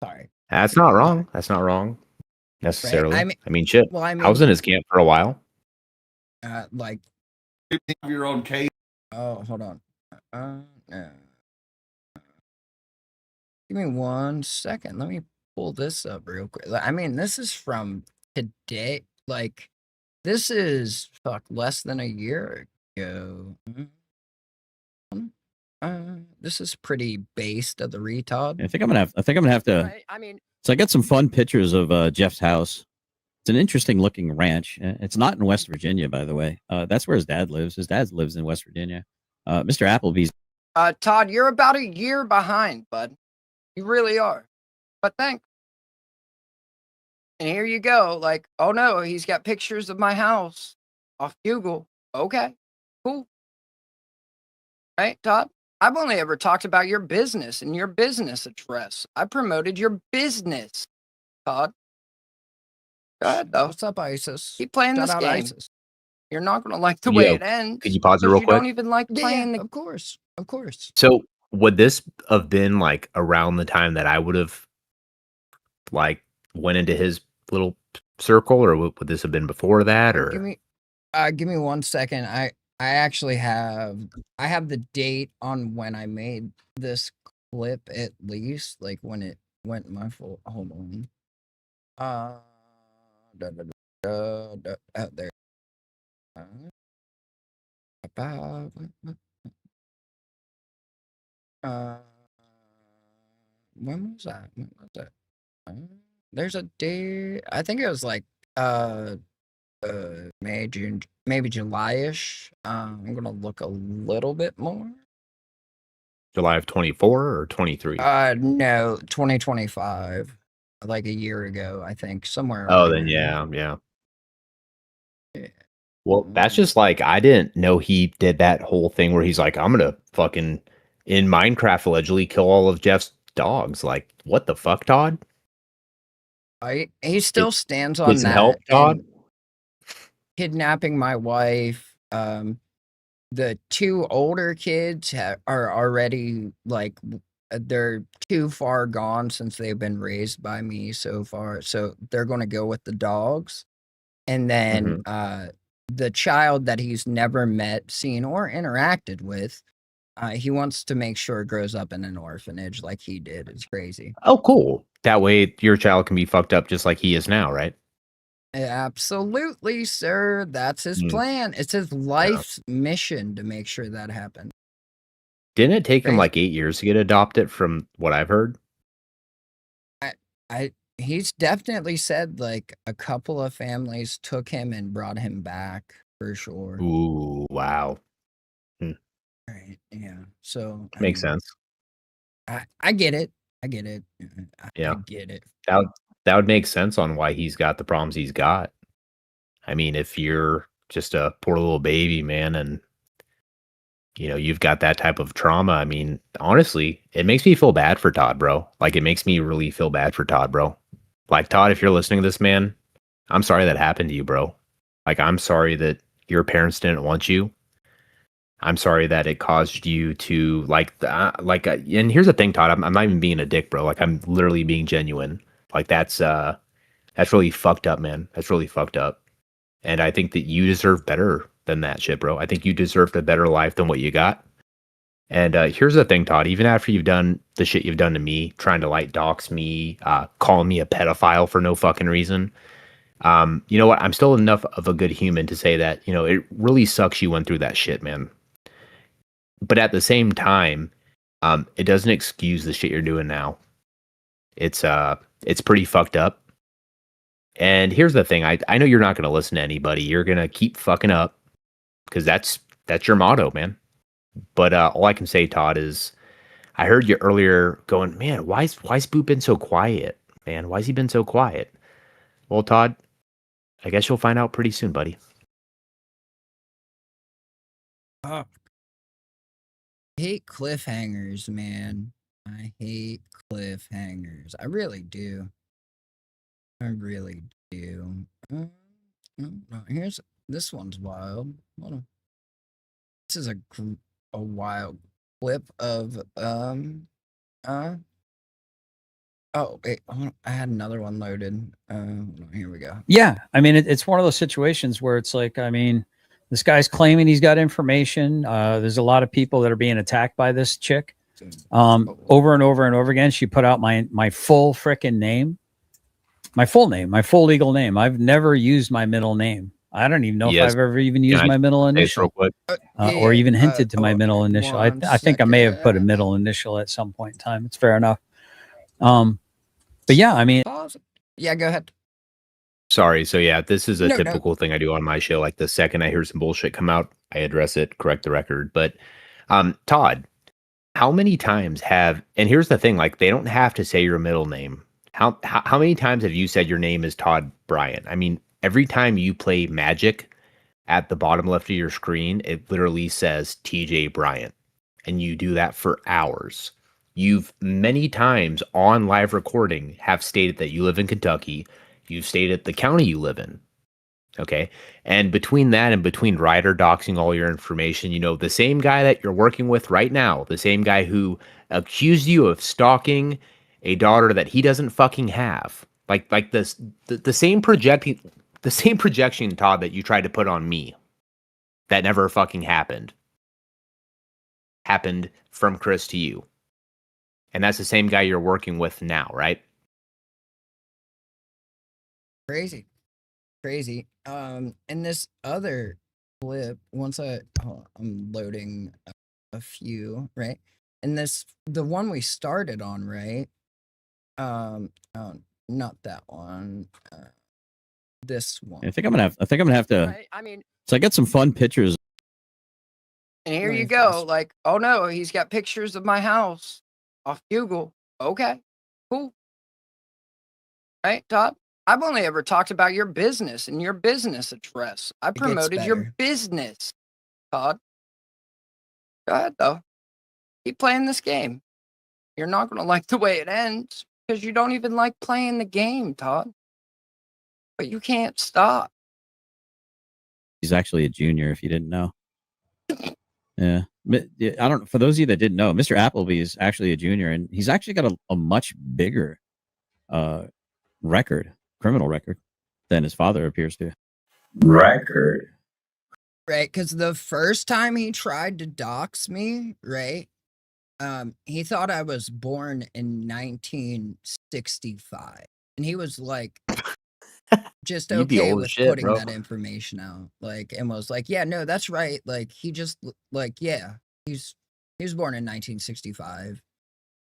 Sorry.
That's not wrong. That's not wrong necessarily. I mean, shit.
well, I
I was
mean-
in his camp for a while.
Like,
50-year-old case.
oh, hold on. No. Give me 1 second. Let me pull this up real quick. I mean, this is from today. Like, this is less than a year ago. This is pretty based of the Retodd.
I think I'm gonna have to.
I mean,
So I got some fun pictures of Jeff's house. It's an interesting looking ranch. It's not in West Virginia, by the way. That's where his dad lives. His dad lives in West Virginia. Mr. Applebee's.
Todd, you're about a year behind, bud. You really are. But thanks. And here you go. Like, oh no, he's got pictures of my house off Google. Okay, cool. Right, Todd? I've only ever talked about your business and your business address. I promoted your business, Todd. Go ahead, though.
What's up, ISIS?
Keep playing
Shout
this
out
game.
ISIS.
You're not going to like the way it ends.
Could you pause it
'cause
real
you
quick?
don't even like playing the
Of course. Of course.
So would this have been like around the time that I would have like went into his little circle, or would this have been before that? Or
Give me 1 second. I actually have the date on when I made this clip, at least, like when it went my full. Hold on. Out there. When was that? There's a day. I think it was like May, June, maybe July-ish. I'm gonna look a little bit more.
July of 24 or 23?
No, 2025. Like a year ago, I think, somewhere.
Oh,
around
then
there.
yeah. Well, that's just like, I didn't know he did that whole thing where he's like, I'm gonna fucking in Minecraft allegedly kill all of Jeff's dogs. Like, what the fuck, Todd?
He still stands
Get
on
some
that.
help, Todd?
and Kidnapping my wife. The two older kids are already like they're too far gone since they've been raised by me so far. So they're going to go with the dogs, and then the child that he's never met, seen, or interacted with. He wants to make sure it grows up in an orphanage like he did. It's crazy.
Oh, cool. That way your child can be fucked up just like he is now, right?
Absolutely, sir. That's his plan. It's his life's mission to make sure that happens.
Didn't it take him like 8 years to get adopted from what I've heard?
He's definitely said like a couple of families took him and brought him back for sure.
Ooh, wow.
Right. Yeah. So
Makes sense.
I get it. I get it.
Yeah.
I get it.
That would make sense on why he's got the problems he's got. I mean, if you're just a poor little baby, man, and you've got that type of trauma, I mean, honestly, it makes me feel bad for Todd, bro. Like, it makes me really feel bad for Todd, bro. Like, Todd, if you're listening to this, man, I'm sorry that happened to you, bro. Like, I'm sorry that your parents didn't want you. I'm sorry that it caused you to and here's the thing, Todd, I'm not even being a dick, bro. Like, I'm literally being genuine. Like, that's really fucked up, man. That's really fucked up. And I think that you deserve better than that shit, bro. I think you deserved a better life than what you got. And here's the thing, Todd, even after you've done the shit you've done to me, trying to like dox me, calling me a pedophile for no fucking reason. You know what? I'm still enough of a good human to say that, it really sucks you went through that shit, man. But at the same time, it doesn't excuse the shit you're doing now. It's pretty fucked up. And here's the thing. I know you're not going to listen to anybody. You're going to keep fucking up because that's your motto, man. But all I can say, Todd, is I heard you earlier going, man, why's Boot been so quiet, man? Why's he been so quiet? Well, Todd, I guess you'll find out pretty soon, buddy.
hate cliffhangers, man. I hate cliffhangers. I really do. I really do. Here's this one's wild. Hold on. This is a wild clip of oh wait, I had another one loaded. Here we go.
Yeah, I mean, it's one of those situations where it's like, I mean, this guy's claiming he's got information. There's a lot of people that are being attacked by this chick. Over and over and over again. She put out my full freaking name, my full name, my full legal name. I've never used my middle name. I don't even know if I've ever even used my middle initial, or even hinted to my middle initial. I think I may have put a middle initial at some point in time. It's fair enough. But yeah, I mean,
yeah, go ahead.
Sorry. So yeah, this is a typical thing I do on my show. Like the second I hear some bullshit come out, I address it, correct the record. But Todd, how many times and here's the thing, like they don't have to say your middle name. How many times have you said your name is Todd Bryant? I mean, every time you play Magic at the bottom left of your screen, it literally says TJ Bryant. And you do that for hours. You've many times on live recording have stated that you live in Kentucky. You've stated the county you live in. Okay. And between that and between Ryder doxing all your information, you know, the same guy that you're working with right now, the same guy who accused you of stalking a daughter that he doesn't fucking have. Like this, the same projection, Todd, that you tried to put on me that never fucking happened from Chris to you. And that's the same guy you're working with now, right?
Crazy. And this other clip, once I'm loading a few, right? And the one we started on, right? Not that one. This one.
I think I'm gonna have to.
Right, I mean,
so I got some fun pictures.
and here you go. Like, oh no, he's got pictures of my house off Google. Okay, cool. Right, Todd? I've only ever talked about your business and your business address. I promoted your business, Todd. Go ahead, though. Keep playing this game. You're not going to like the way it ends because you don't even like playing the game, Todd. But you can't stop.
He's actually a junior, if you didn't know. Yeah. I don't. For those of you that didn't know, Mr. Appleby is actually a junior, and he's actually got a much bigger criminal record than his father appears to.
Record.
Right, because the first time he tried to dox me, right, he thought I was born in 1965, and he was like, just okay with putting that information out, like, and was like, yeah, no, that's right, like, he just, like, yeah, he was born in 1965,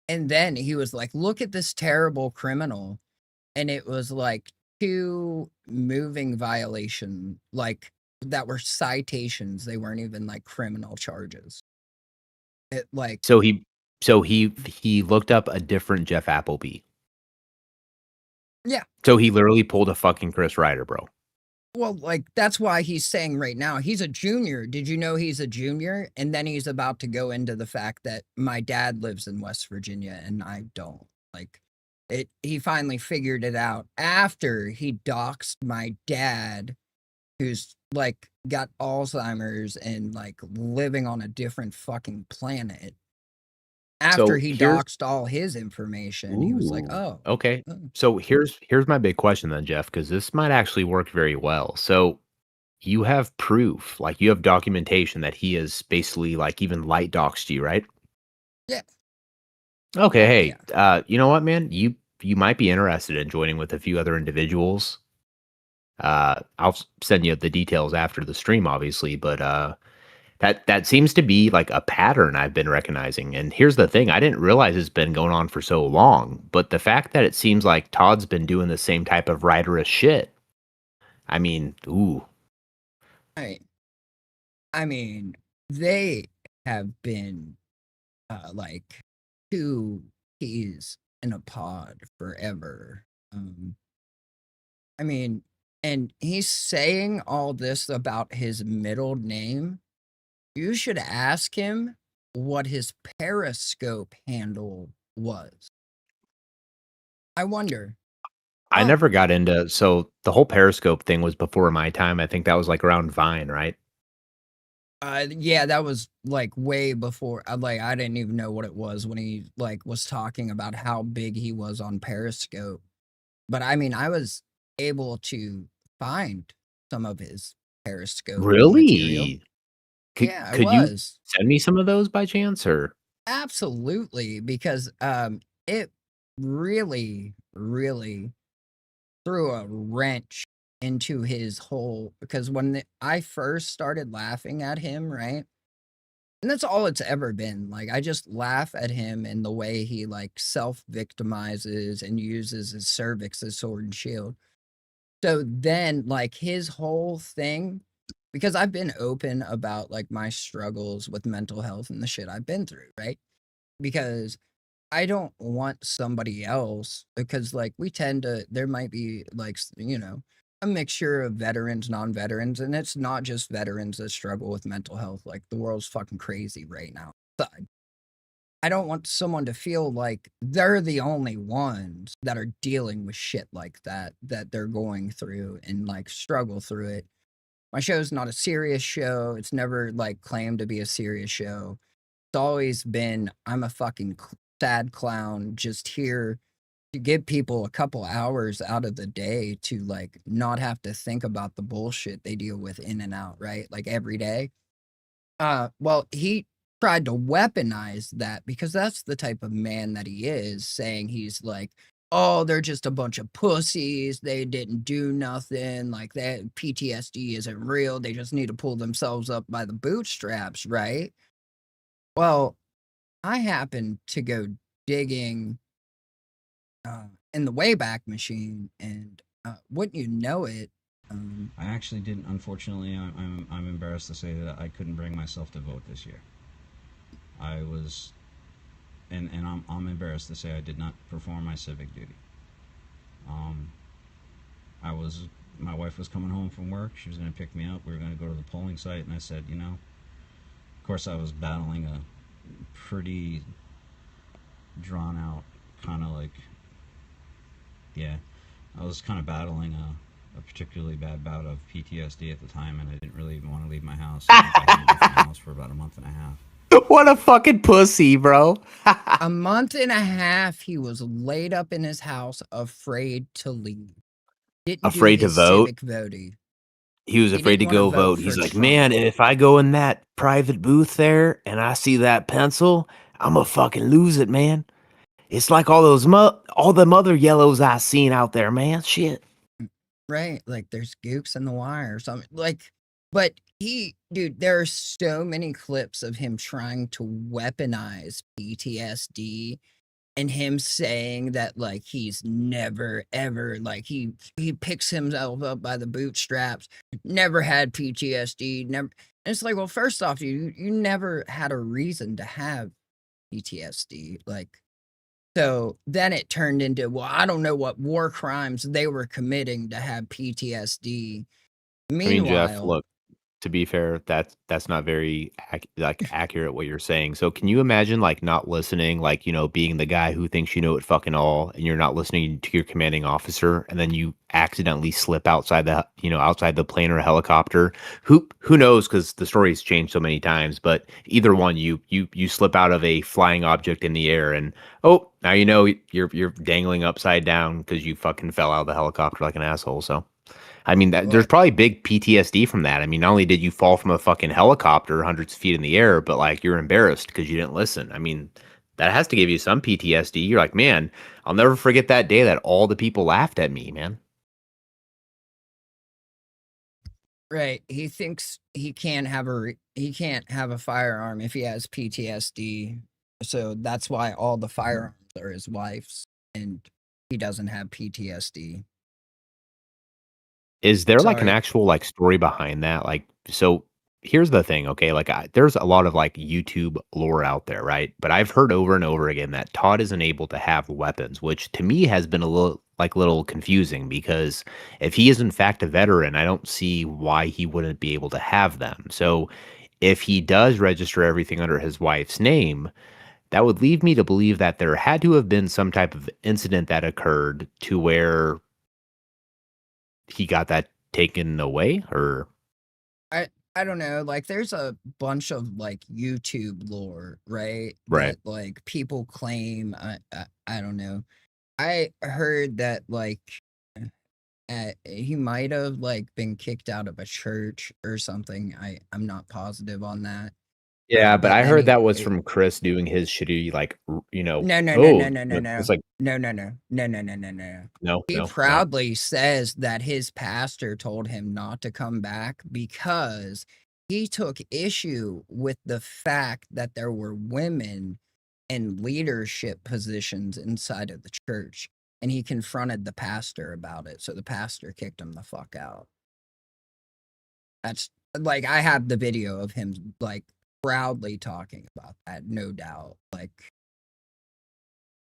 and then he was like, look at this terrible criminal, and it was like 2 moving violation, like, that were citations. They weren't even like criminal charges. It like
so he looked up a different Jeff Appleby.
Yeah.
So he literally pulled a fucking Chris Ryder, bro.
Well, like that's why he's saying right now he's a junior. Did you know he's a junior? And then he's about to go into the fact that my dad lives in West Virginia and I don't. Like he finally figured it out after he doxed my dad, who's like got Alzheimer's and like living on a different fucking planet. After he doxed all his information, he was like, "Oh,
okay." So here's my big question then, Jeff, because this might actually work very well. So you have proof, like you have documentation that he is basically like even light doxed you, right?
Yeah.
Okay. Hey, you know what, man? You might be interested in joining with a few other individuals. I'll send you the details after the stream, obviously, but that seems to be like a pattern I've been recognizing. And here's the thing, I didn't realize it's been going on for so long, but the fact that it seems like Todd's been doing the same type of writerous shit. I mean, ooh.
Right. I mean, they have been like 2 peas in a pod forever. I mean, and he's saying all this about his middle name. You should ask him what his Periscope handle was. I wonder.
I never got into, so the whole Periscope thing was before my time. I think that was like around Vine, right?
Yeah, that was like way before. Like I didn't even know what it was when he like was talking about how big he was on Periscope. But I mean, I was able to find some of his Periscope material.
Really?
Yeah, I
Could you
was.
send me some of those by chance, or?
Absolutely, because it really, really threw a wrench into his whole. Because when I first started laughing at him, right, and that's all it's ever been. Like I just laugh at him and the way he like self-victimizes and uses his cervix as sword and shield. So then, like his whole thing, because I've been open about like my struggles with mental health and the shit I've been through, right? Because I don't want somebody else, because like we tend to, there might be like, you know, a mixture of veterans, non-veterans, and it's not just veterans that struggle with mental health. Like the world's fucking crazy right now. But I don't want someone to feel like they're the only ones that are dealing with shit like that they're going through and like struggle through it. My show's not a serious show. It's never like claimed to be a serious show. It's always been, I'm a fucking sad clown just here to give people a couple hours out of the day to like not have to think about the bullshit they deal with in and out, right? Like every day. Well, he tried to weaponize that because that's the type of man that he is, saying he's like, oh, they're just a bunch of pussies. They didn't do nothing. Like that PTSD isn't real. They just need to pull themselves up by the bootstraps, right? Well, I happened to go digging in the Wayback Machine, and wouldn't you know it?
I actually didn't. Unfortunately, I'm embarrassed to say that I couldn't bring myself to vote this year. I was, and I'm embarrassed to say I did not perform my civic duty. My wife was coming home from work. She was going to pick me up. We were going to go to the polling site, and I said, you know, of course I was battling a pretty drawn out kind of like, yeah, I was kind of battling a particularly bad bout of PTSD at the time, and I didn't really even want to leave my house. I think I hadn't left my house for about a month and a half.
What a fucking pussy, bro.
A month and a half, he was laid up in his house, afraid to leave. Didn't
Afraid
do
to
his
vote?
civic voting.
He was afraid to
didn't wanna
go vote.
vote
He's
for
like,
Trump.
man, if I go in that private booth there and I see that pencil, I'm gonna fucking lose it, man. It's like all those all the mother yellows I seen out there, man. Shit.
Right, like there's gooks in the wire or something. Like, but dude, there are so many clips of him trying to weaponize PTSD and him saying that like he's never ever like he picks himself up by the bootstraps, never had PTSD, never. And it's like, well, first off, you never had a reason to have PTSD, like. So then it turned into, well, I don't know what war crimes they were committing to have PTSD.
I mean, Jeff,
Meanwhile,
look, to be fair, that's not very accurate what you're saying. So can you imagine like not listening, like, you know, being the guy who thinks you know it fucking all, and you're not listening to your commanding officer, and then you accidentally slip outside the plane or helicopter? Who knows, because the story's changed so many times, but either one, you slip out of a flying object in the air, and oh, now you know you're dangling upside down because you fucking fell out of the helicopter like an asshole. So I mean, there's probably big PTSD from that. I mean, not only did you fall from a fucking helicopter hundreds of feet in the air, but like you're embarrassed because you didn't listen. I mean, that has to give you some PTSD. You're like, man, I'll never forget that day that all the people laughed at me, man.
right, he thinks he can't have a firearm if he has PTSD. So that's why all the firearms are his wife's, and he doesn't have PTSD.
Is there like an
Sorry.
actual like story behind that? Like, so here's the thing, okay? Like, there's a lot of like YouTube lore out there, right? But I've heard over and over again that Todd isn't able to have weapons, which to me has been a little confusing, because if he is in fact a veteran, I don't see why he wouldn't be able to have them. So if he does register everything under his wife's name, that would lead me to believe that there had to have been some type of incident that occurred to where he got that taken away, or
I don't know, like there's a bunch of like YouTube lore, right?
Right.
That like people claim I don't know. I heard that like he might have like been kicked out of a church or something. I'm not positive on that.
Yeah, but
But
I
then
heard that was
he
from Chris doing his shitty, like,
No, no, no,
oh,
no, no, no,
it's
no.
like,
No, no, no. No, no, no, no, no.
no,
He
no, no.
proudly says that his pastor told him not to come back because he took issue with the fact that there were women in leadership positions inside of the church, and he confronted the pastor about it. So the pastor kicked him the fuck out. That's like I have the video of him like proudly talking about that, no doubt. Like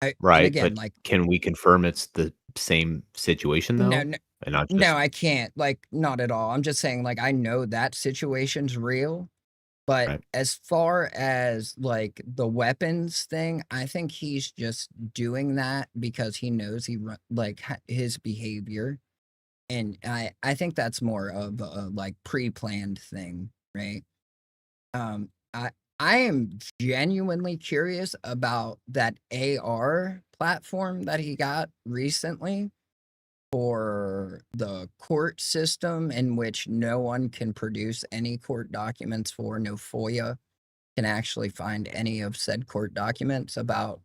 and
Right,
again,
but
like
can we confirm it's the same situation
no,
though?
no,
And not
no,
just
I can't. Like, not at all. I'm just saying, like, I know that situation's real, but
Right.
as far as like the weapons thing, I think he's just doing that because he knows like his behavior, and I think that's more of a like pre-planned thing, right? Um, I I am genuinely curious about that AR platform that he got recently for the court system in which no one can produce any court documents for, no FOIA can actually find any of said court documents about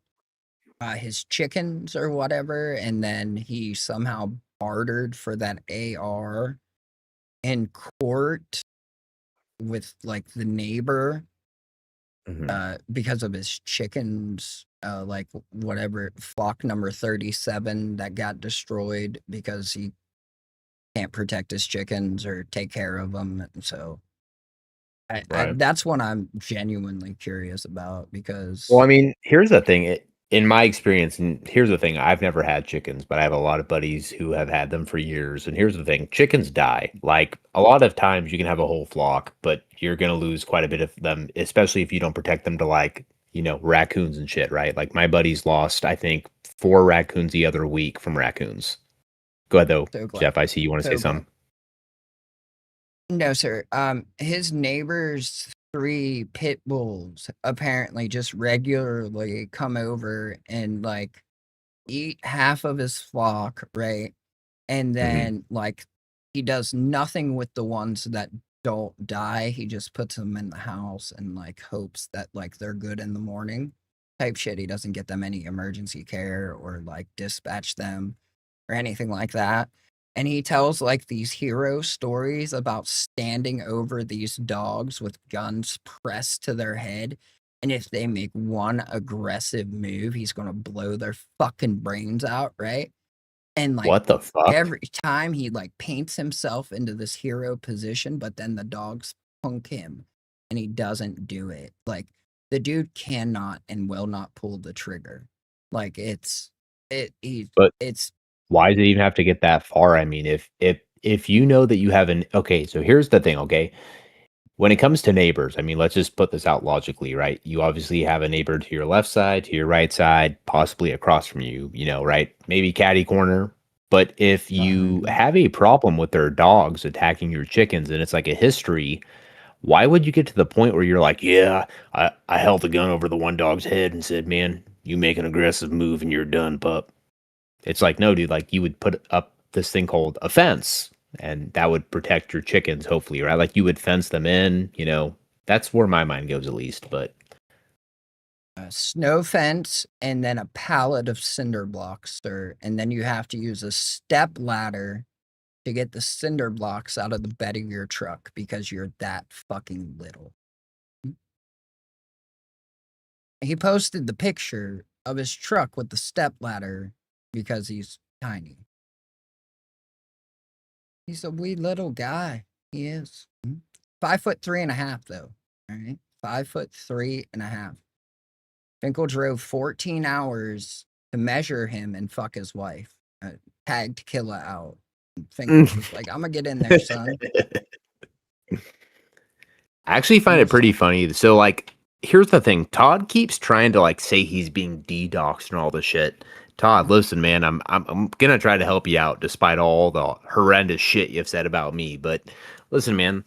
his chickens or whatever, and then he somehow bartered for that AR in court with like the neighbor because of his chickens, like whatever flock number 37 that got destroyed because he can't protect his chickens or take care of them. And so
Right.
that's what I'm genuinely curious about because
Well, I mean, here's the thing. In my experience, and here's the thing, I've never had chickens, but I have a lot of buddies who have had them for years. And here's the thing, chickens die. Like a lot of times you can have a whole flock, but you're going to lose quite a bit of them, especially if you don't protect them to like, raccoons and shit, right? Like my buddies lost, I think, 4 raccoons the other week from raccoons. Go ahead though, Jeff. I see you want to say something.
No, sir. His neighbor's 3 pit bulls apparently just regularly come over and like eat half of his flock, right? And then like he does nothing with the ones that don't die. He just puts them in the house and like hopes that like they're good in the morning type shit. He doesn't get them any emergency care or like dispatch them or anything like that. And he tells like these hero stories about standing over these dogs with guns pressed to their head. And if they make one aggressive move, he's going to blow their fucking brains out, right? And like
What the fuck?
every time he like paints himself into this hero position, but then the dogs punk him and he doesn't do it. Like the dude cannot and will not pull the trigger. Like
But
it's
why does it even have to get that far? I mean, if you know that you have okay, so here's the thing, okay? When it comes to neighbors, I mean, let's just put this out logically, right? You obviously have a neighbor to your left side, to your right side, possibly across from you, right? Maybe catty corner. But if you have a problem with their dogs attacking your chickens and it's like a history, why would you get to the point where you're like, yeah, I held the gun over the one dog's head and said, man, you make an aggressive move and you're done, pup. It's like, no, dude, like you would put up this thing called a fence and that would protect your chickens, hopefully, right? Like you would fence them in, that's where my mind goes at least. But
a snow fence and then a pallet of cinder blocks, sir. And then you have to use a step ladder to get the cinder blocks out of the bed of your truck because you're that fucking little. He posted the picture of his truck with the step ladder because he's tiny. He's a wee little guy. He is. 5'3.5" though. All right. 5'3.5". Finkel drove 14 hours to measure him and fuck his wife. Tagged Killa out. Finkel was like, I'm gonna get in there, son.
I actually find it pretty funny. So, like, here's the thing. Todd keeps trying to like say he's being DDoSed and all this shit. Todd, listen, man, I'm gonna try to help you out despite all the horrendous shit you've said about me. But listen, man,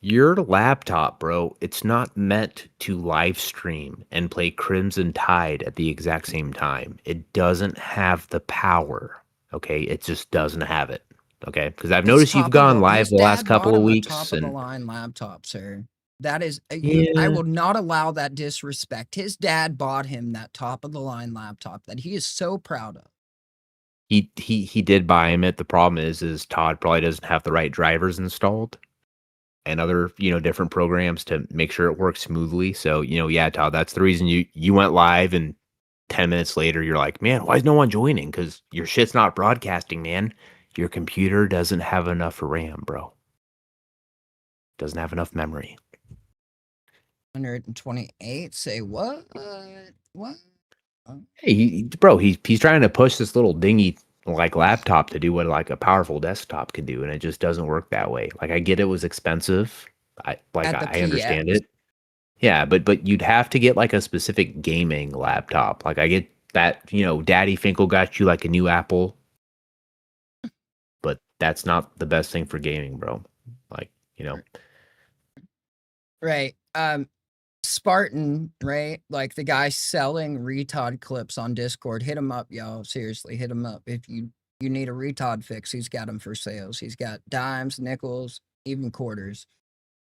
your laptop, bro, it's not meant to live stream and play Crimson Tide at the exact same time. It doesn't have the power. Okay, it just doesn't have it. Okay, because I've noticed you've gone live
his
the last
dad bought
couple of
him a
weeks,
top of the
and
line laptop, sir. That is, I
yeah,
will not allow that disrespect. His dad bought him that top of the line laptop that he is so proud of.
he did buy him it. The problem is Todd probably doesn't have the right drivers installed and other, different programs to make sure it works smoothly. So, yeah, Todd, that's the reason you went live, and 10 minutes later you're like, man, why is no one joining? Because your shit's not broadcasting, man. Your computer doesn't have enough RAM, bro. Doesn't have enough memory.
128. Say what? What?
Hey, bro, he's trying to push this little dingy like laptop to do what like a powerful desktop could do, and it just doesn't work that way. Like, I get it was expensive. I understand it. Yeah, but you'd have to get like a specific gaming laptop. Like, I get that, Daddy Finkel got you like a new Apple, but that's not the best thing for gaming, bro. Like,
Right. Spartan, right? Like the guy selling Retodd clips on Discord. Hit him up, y'all. Seriously, hit him up. If you need a Retodd fix, he's got them for sales. He's got dimes, nickels, even quarters.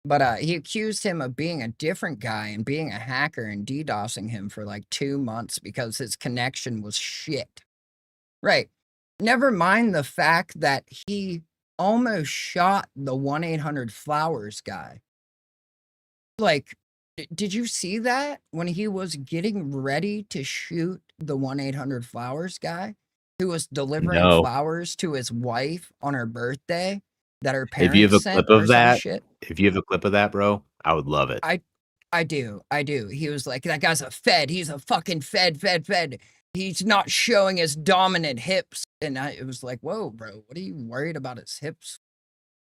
But he accused him of being a different guy and being a hacker and DDoSing him for like 2 months because his connection was shit. Right. Never mind the fact that he almost shot the 1-800-Flowers guy. Like, did you see that when he was getting ready to shoot the 1-800-Flowers guy who was delivering
no.
flowers to his wife on her birthday that her
If you have
parents
a
sent
clip
or
of
some
that,
shit?
bro, I would love it.
I do. He was like, that guy's a fed. He's a fucking fed. He's not showing his dominant hips. And it was like, whoa, bro, what are you worried about his hips?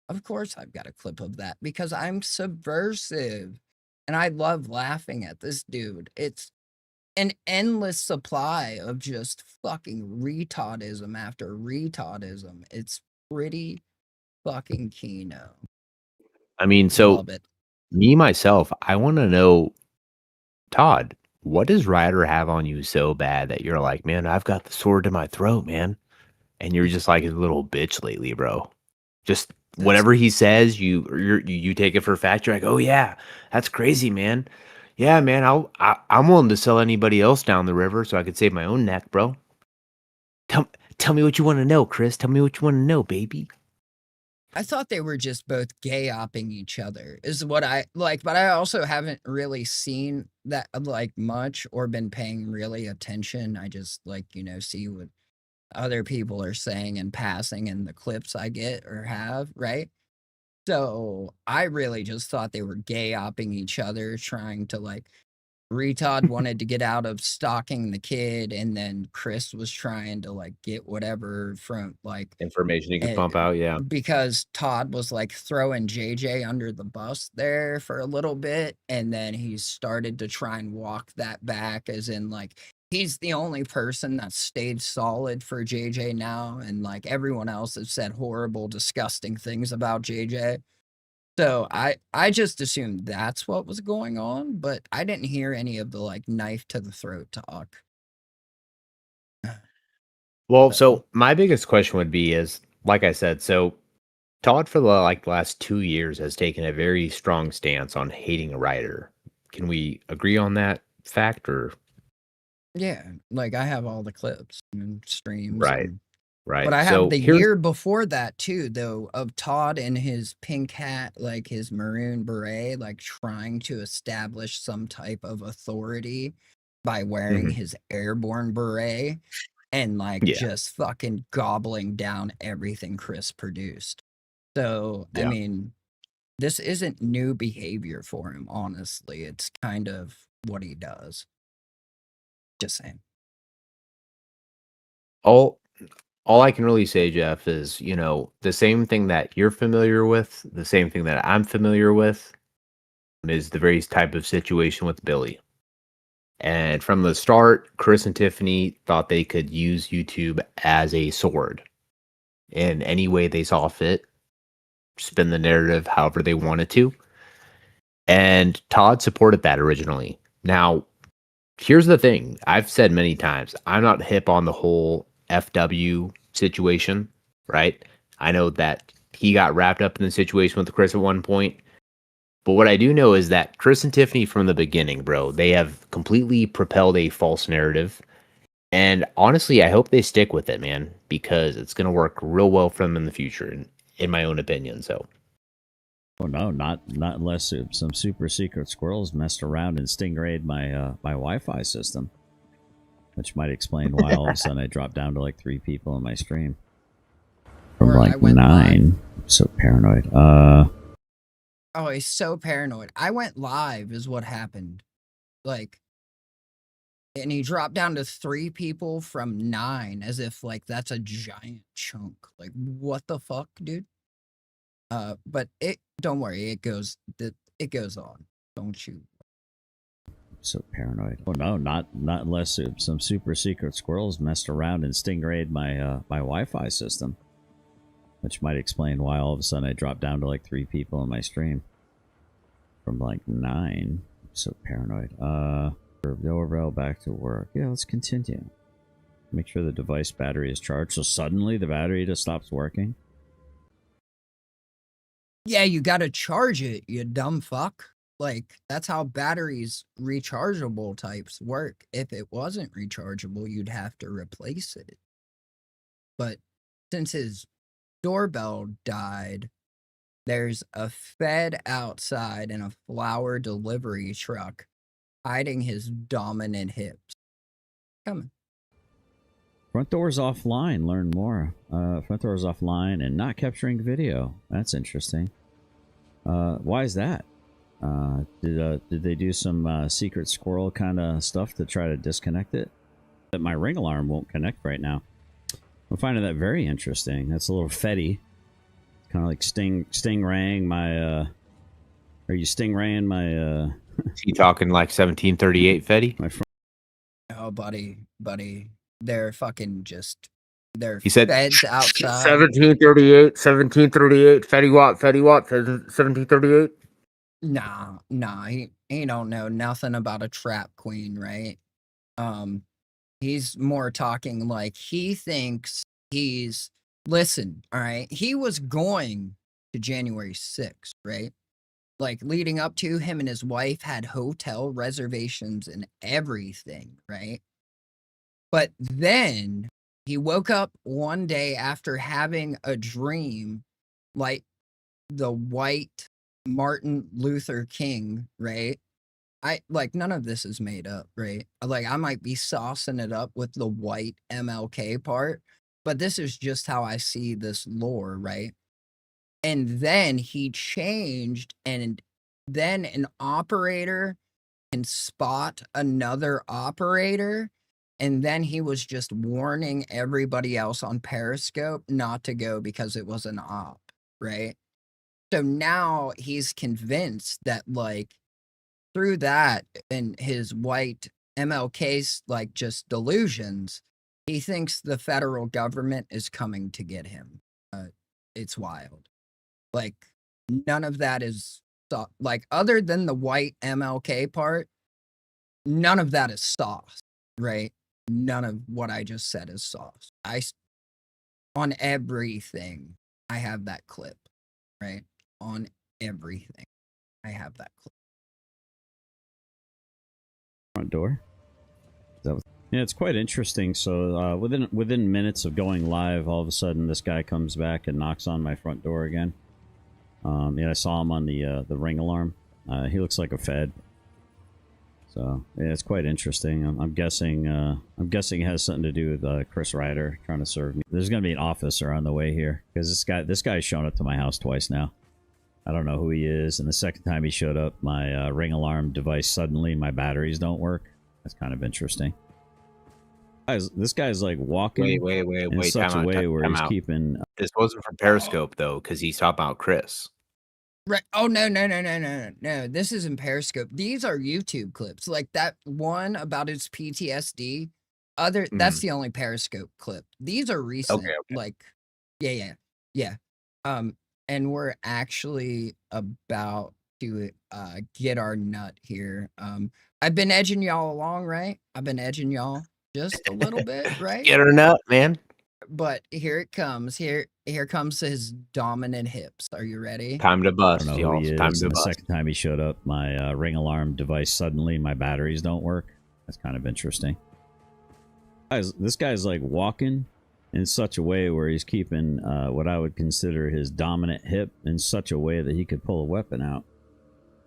Of course I've got a clip of that because I'm subversive. And I love laughing at this dude. It's an endless supply of just fucking retardism after retardism. It's pretty fucking kino.
I mean, so
Love it.
me myself, I want to know, Todd, what does Ryder have on you so bad that you're like, man, I've got the sword to my throat, man, and you're just like a little bitch lately, bro. Just whatever he says, you take it for a fact. You're like, oh yeah, that's crazy, man. Yeah, man, I'm willing to sell anybody else down the river so I could save my own neck, bro. Tell me what you want to know, Chris. Tell me what you want to know, baby.
I thought they were just both gay-opping each other is what I like, but I also haven't really seen that like much or been paying really attention. I just like, see what other people are saying and passing in the clips I get or have, right? So I really just thought they were gay-opping each other, trying to like Retodd wanted to get out of stalking the kid, and then Chris was trying to like get whatever from like
Information you can pump out, yeah.
because Todd was like throwing JJ under the bus there for a little bit, and then he started to try and walk that back, as in like he's the only person that stayed solid for JJ now, and like everyone else has said horrible, disgusting things about JJ. So I just assumed that's what was going on, but I didn't hear any of the like knife to the throat talk.
Well, so my biggest question would be is, like I said, so Todd for the last 2 years has taken a very strong stance on hating a writer. Can we agree on that fact, or?
Yeah, like I have all the clips and streams.
Right.
and-
Right.
But I have
So
the
here's
year before that too, though, of Todd in his pink hat, like his maroon beret, like trying to establish some type of authority by wearing
Mhm.
his airborne beret and like
Yeah.
just fucking gobbling down everything Chris produced. So, I
Yeah.
mean, this isn't new behavior for him, honestly. It's kind of what he does. Just saying.
All I can really say, Jeff, is, the same thing that you're familiar with, the same thing that I'm familiar with. is the very type of situation with Billy. And from the start, Chris and Tiffany thought they could use YouTube as a sword in any way they saw fit, spin the narrative however they wanted to. And Todd supported that originally. Now, here's the thing. I've said many times, I'm not hip on the whole FW situation, right? I know that he got wrapped up in the situation with Chris at one point. But what I do know is that Chris and Tiffany from the beginning, bro, they have completely propelled a false narrative. And honestly, I hope they stick with it, man, because it's going to work real well for them in the future, in my own opinion. So,
oh no, not unless some super secret squirrels messed around and stingrayed my my Wi-Fi system, which might explain why all of a sudden I dropped down to like 3 people in my stream from
Or I
like
went
9. I'm so paranoid.
Oh, he's so paranoid. I went live is what happened. Like, and he dropped down to 3 people from 9 as if like that's a giant chunk. Like, what the fuck, dude? But don't worry, it goes on. Don't you?
So paranoid. Oh no, not unless some super secret squirrels messed around and stingrayed my my Wi-Fi system, which might explain why all of a sudden I dropped down to like 3 people in my stream from like 9. So paranoid. Overall back to work. Yeah, let's continue. Make sure the device battery is charged. So suddenly the battery just stops working.
Yeah, you gotta charge it, you dumb fuck. Like, that's how batteries, rechargeable types work. If it wasn't rechargeable, you'd have to replace it. But since his doorbell died, there's a Fed outside and a flower delivery truck hiding his dominant hips. Coming.
Front door's offline. Learn more. Front door's offline and not capturing video. That's interesting. Why is that? Did they do some secret squirrel kind of stuff to try to disconnect it? That my ring alarm won't connect right now. I'm finding that very interesting. That's a little fetty. Kind of like stingraying my. Are you stingraying my?
You talking like 1738 Fetty?
My friend.
Oh, buddy, they're fucking just. They're
He said
feds outside.
1738 Fetty Watt 1738.
Nah, he don't know nothing about a trap queen, right? He's more talking like he thinks he's listen, all right. He was going to January 6th, right? Like leading up to him and his wife had hotel reservations and everything, right? But then he woke up one day after having a dream like the white Martin Luther King, right? I like none of this is made up, right? Like I might be saucing it up with the white MLK part, but this is just how I see this lore, right? And then he changed, and then an operator can spot another operator, and then he was just warning everybody else on Periscope not to go because it was an op, right? So now he's convinced that like through that and his white MLK's like just delusions, he thinks the federal government is coming to get him. It's wild. Like none of that is like other than the white MLK part, none of that is sauce, right? None of what I just said is sauce. On everything, I have that clip, right? On everything, I have that clip.
Front door. Yeah, it's quite interesting. So within minutes of going live, all of a sudden this guy comes back and knocks on my front door again. Yeah, I saw him on the ring alarm. He looks like a Fed. So yeah, it's quite interesting. I'm guessing it has something to do with Chris Ryder trying to serve me. There's gonna be an officer on the way here because this guy's shown up to my house twice now. I don't know who he is, and the second time he showed up, my ring alarm device suddenly my batteries don't work. That's kind of interesting. This guy's like walking.
Wait.
In such a way where he's keeping.
This wasn't for Periscope though, because he's talking about Chris.
Right. Oh no. This isn't Periscope. These are YouTube clips. Like that one about his PTSD. That's the only Periscope clip. These are recent.
Okay.
Like, yeah. And we're actually about to get our nut here. I've been edging y'all along, right? I've been edging y'all just a little bit, right?
Get her nut, man.
But here it comes. Here comes his dominant hips. Are you ready?
Time to
I
bust,
don't know
y'all.
who he
It's
is.
time to
And the
bust.
second time he showed up, my ring alarm device suddenly my batteries don't work. That's kind of interesting. This guy's like walking in such a way where he's keeping what I would consider his dominant hip in such a way that he could pull a weapon out.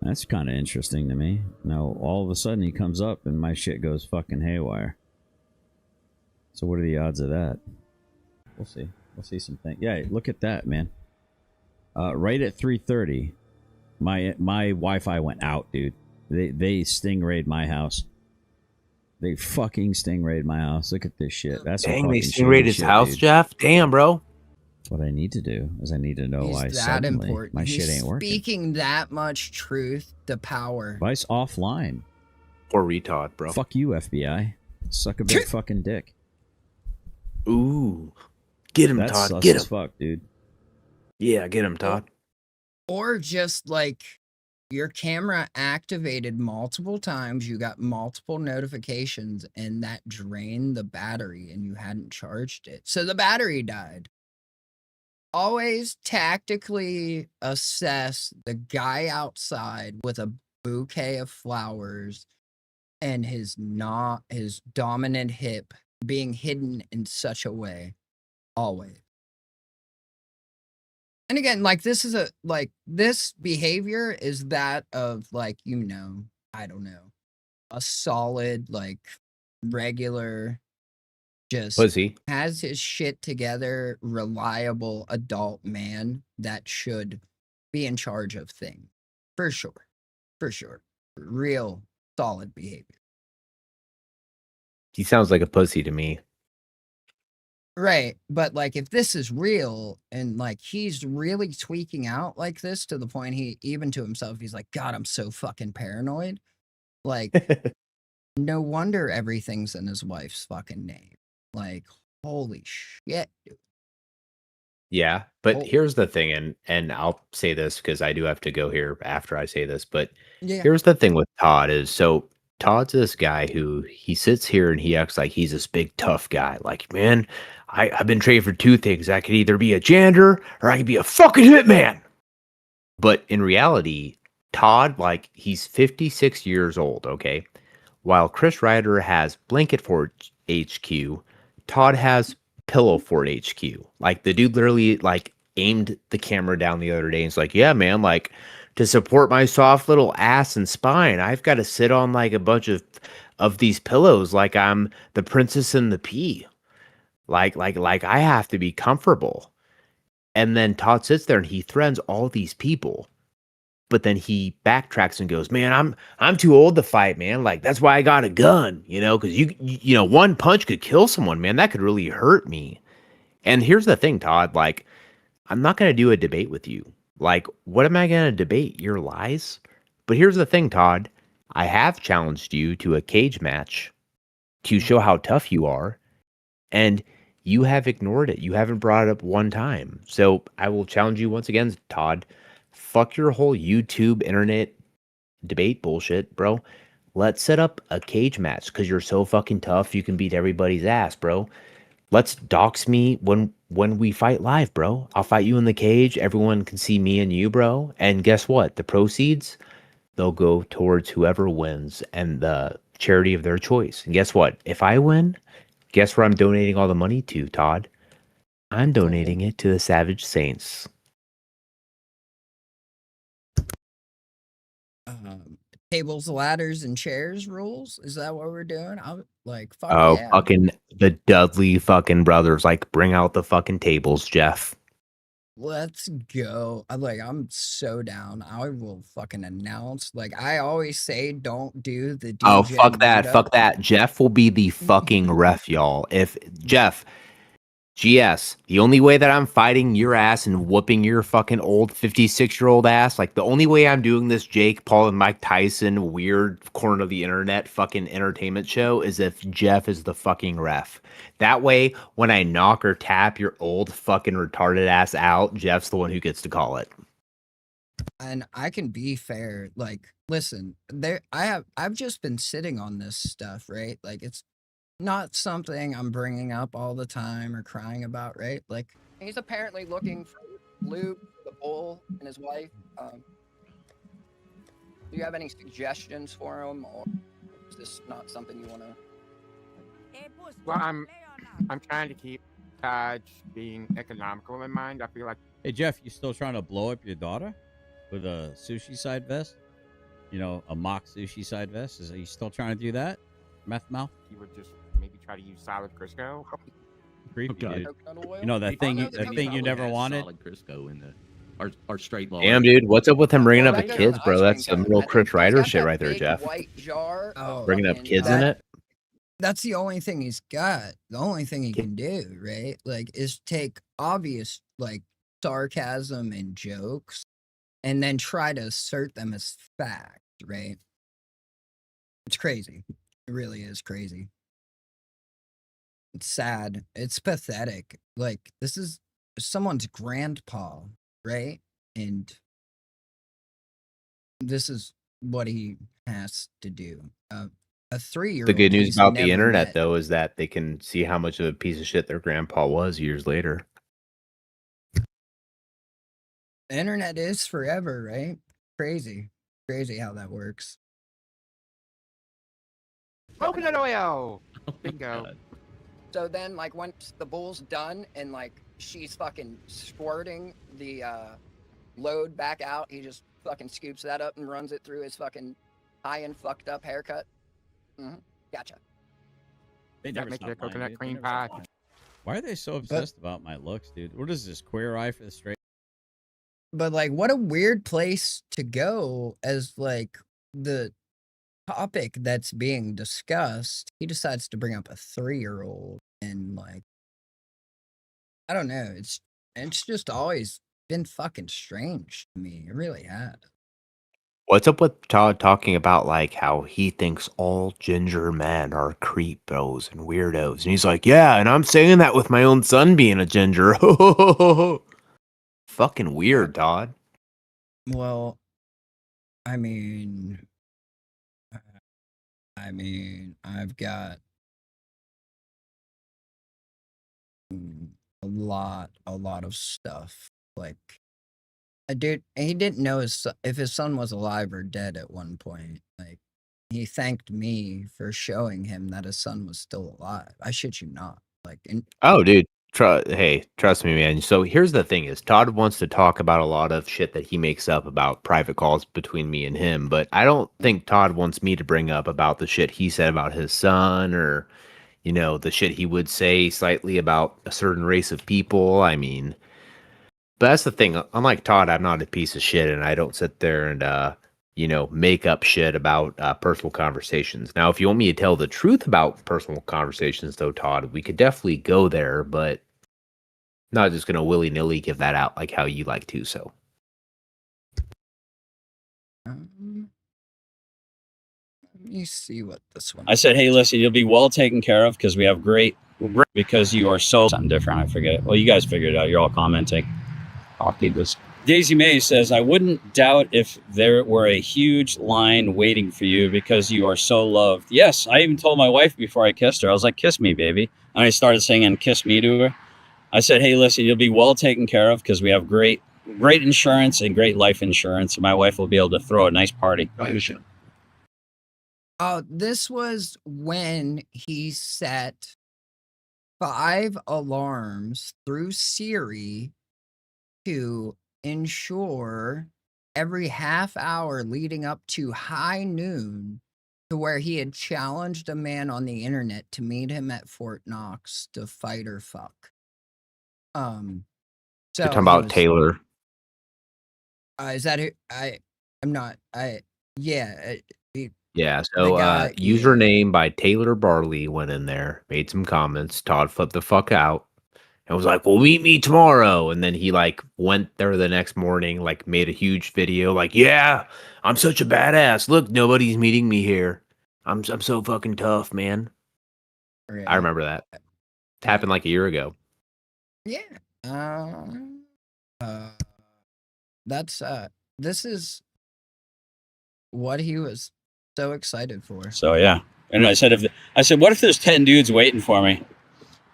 That's kind of interesting to me. Now, all of a sudden he comes up and my shit goes fucking haywire. So what are the odds of that? We'll see. We'll see some things. Yeah, look at that, man. Right at 3:30, my Wi-Fi went out, dude. They stingrayed my house. They fucking stingrayed my house. Look at this shit. That's some
Dang, they
fucking
stingrayed
shady
his
shit,
house,
dude.
Jeff. Damn, bro.
What I need to do is I need to know why
He's that
suddenly
important.
my
He's
shit ain't working.
speaking that much truth to power.
Device offline.
Poor Retodd, bro.
Fuck you, FBI. Suck a big fucking dick.
Ooh. Get him,
That's
Todd.
sus
Get
as
him.
fuck, dude.
Yeah, get him, Todd.
Or just like your camera activated multiple times, you got multiple notifications, and that drained the battery and you hadn't charged it. So the battery died. Always tactically assess the guy outside with a bouquet of flowers and his dominant hip being hidden in such a way. Always. And again, like this behavior is that of like, I don't know, a solid, like regular, just
Pussy.
has his shit together, reliable adult man that should be in charge of things. For sure. For sure. Real solid behavior.
He sounds like a pussy to me.
Right. But like if this is real and like he's really tweaking out like this to the point he even to himself, he's like, God, I'm so fucking paranoid. Like no wonder everything's in his wife's fucking name. Like, holy shit, dude.
Yeah, but here's the thing, and I'll say this because I do have to go here after I say this, but
Yeah.
here's the thing with Todd is, so Todd's this guy who he sits here and he acts like he's this big tough guy. Like, man, I've been trained for two things. I could either be a janitor or I could be a fucking hitman. But in reality, Todd, like, he's 56 years old, okay? While Chris Ryder has Blanket Fort HQ, Todd has Pillow Fort HQ. Like, the dude literally, like, aimed the camera down the other day and it's like, yeah, man, like, to support my soft little ass and spine, I've got to sit on, like, a bunch of these pillows like I'm the Princess and the Pea. Like I have to be comfortable. And then Todd sits there and he threatens all these people. But then he backtracks and goes, man, I'm too old to fight, man. Like, that's why I got a gun, because you know, one punch could kill someone, man. That could really hurt me. And here's the thing, Todd, like, I'm not going to do a debate with you. Like, what am I going to debate? Your lies? But here's the thing, Todd. I have challenged you to a cage match to show how tough you are. And you have ignored it. You haven't brought it up one time. So I will challenge you once again, Todd. Fuck your whole YouTube internet debate bullshit, bro. Let's set up a cage match because you're so fucking tough. You can beat everybody's ass, bro. Let's dox me when we fight live, bro. I'll fight you in the cage. Everyone can see me and you, bro. And guess what? The proceeds, they'll go towards whoever wins and the charity of their choice. And guess what? If I win, guess where I'm donating all the money to, Todd? I'm donating it to the Savage Saints.
Tables, ladders, and chairs rules. Is that what we're doing? I'm like, fuck
Oh,
yeah.
fucking the Dudley fucking brothers. Like, bring out the fucking tables, Jeff.
Let's go. I'm so down. I will fucking announce. Like I always say, don't do the DJ.
Oh, fuck that.
meetup.
Fuck that. Jeff will be the fucking ref, y'all. If Jeff, GS, the only way that I'm fighting your ass and whooping your fucking old 56-year-old ass, like the only way I'm doing this Jake Paul and Mike Tyson weird corner of the internet fucking entertainment show is if Jeff is the fucking ref. That way, when I knock or tap your old fucking retarded ass out, Jeff's the one who gets to call it.
And I can be fair. Like, listen, I've just been sitting on this stuff, right? Like, it's not something I'm bringing up all the time or crying about, right? Like,
He's apparently looking for Luke, the bull, and his wife. Do you have any suggestions for him, or is this not something you want to?
Well, I'm trying to keep Taj being economical in mind. I feel like
Hey Jeff, you still trying to blow up your daughter with a sushi side vest? You know, a mock sushi side vest. Are you still trying to do that? Meth mouth?
he would just maybe try to use solid Crisco.
Creepy,
Okay.
dude. You know that thing you never wanted?
Solid Crisco in the or straight law.
Damn, dude, what's up with him bringing up the kids, bro? That's some real Chris Ryder shit right there, Jeff.
White jar.
Bringing up kids in it.
that's the only thing he's got. The only thing he can do, right? Like, is take obvious, like, sarcasm and jokes and then try to assert them as fact, right? It's crazy. It really is crazy. It's sad. It's pathetic. Like, this is someone's grandpa, right? And this is what he has to do. A 3-year-old.
The good news
he's
about the
never
internet,
met.
though, is that they can see how much of a piece of shit their grandpa was years later.
The internet is forever, right? Crazy. Crazy how that works.
Coconut oil. Bingo.
So then, like, once the bull's done and, like, she's fucking squirting the load back out, he just fucking scoops that up and runs it through his fucking high and fucked up haircut. Gotcha.
They
That
never
makes
stop
your
lying,
coconut
dude. They
cream
never stop
pie.
lying. Why are they so obsessed about my looks, dude? What is this, queer eye for the straight?
But, like, what a weird place to go as, like, the topic that's being discussed. He decides to bring up a 3-year-old and, like, I don't know. It's just always been fucking strange to me. It really has.
What's up with Todd talking about like how he thinks all ginger men are creepos and weirdos? And he's like, yeah, and I'm saying that with my own son being a ginger. Fucking weird, Todd.
Well, I mean, I've got a lot of stuff. Like, he didn't know if his son was alive or dead at one point. Like, he thanked me for showing him that his son was still alive. I shit you not. Like,
Oh, dude. Hey, trust me, man. So here's the thing is Todd wants to talk about a lot of shit that he makes up about private calls between me and him, but I don't think Todd wants me to bring up about the shit he said about his son or, you know, the shit he would say slightly about a certain race of people. I mean, but that's the thing. Unlike Todd, I'm not a piece of shit and I don't sit there and, you know, make up shit about personal conversations. Now, if you want me to tell the truth about personal conversations, though, Todd, we could definitely go there, but not just going to willy-nilly give that out like how you like to, so.
let me see what this one.
I said, hey, listen, you'll be well taken care of because we have because you are so something different. I forget it. Well, you guys figured it out. You're all commenting. I'll keep this. Daisy May says, I wouldn't doubt if there were a huge line waiting for you because you are so loved. Yes, I even told my wife before I kissed her, I was like, kiss me, baby. And I started singing kiss me to her. I said, hey, listen, you'll be well taken care of because we have great insurance and great life insurance. And my wife will be able to throw a nice party.
This was when he set 5 alarms through Siri to ensure every half hour leading up to high noon to where he had challenged a man on the internet to meet him at Fort Knox to fight or fuck. So
You're talking about Taylor.
Is that who I'm not yeah.
Yeah, so username by Taylor Barley went in there, made some comments. Todd flipped the fuck out. and was like, "Well, meet me tomorrow." And then he like went there the next morning, like made a huge video, like, "Yeah, I'm such a badass. Look, nobody's meeting me here. I'm so fucking tough, man." I remember that. It happened like a year ago.
Yeah. That's this is what he was so excited for.
So yeah, and I said, what if there's 10 dudes waiting for me?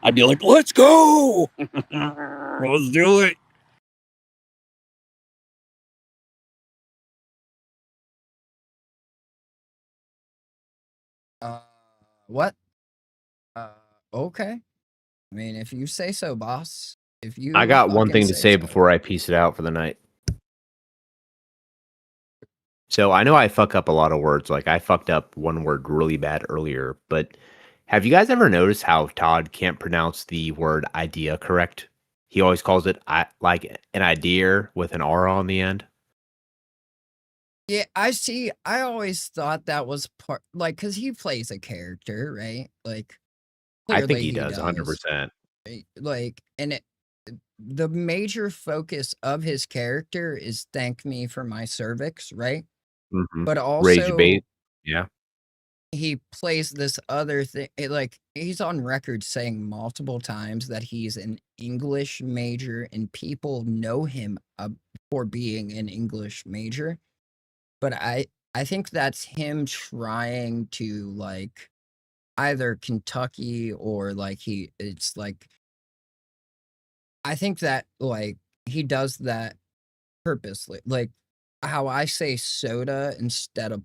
I'd be like, let's go, let's do it.
What? Okay. I mean, if you say so, boss. If you
I got one
fucking
thing to
say
say
so.
before I piece it out for the night. So I know I fuck up a lot of words. Like I fucked up one word really bad earlier, but have you guys ever noticed how Todd can't pronounce the word idea correct? He always calls it like an idea with an R on the end.
Yeah, I see. I always thought that was part, like, because he plays a character, right? Like,
I think
clearly
he does 100%.
right? Like, and the major focus of his character is thank me for my cervix, right?
Mm-hmm.
But
Rage
also,
bait. Yeah.
he plays this other thing. Like, he's on record saying multiple times that he's an English major and people know him for being an English major. But I think that's him trying to, like, either Kentucky or, like, it's like, I think that, like, he does that purposely. Like, how I say soda instead of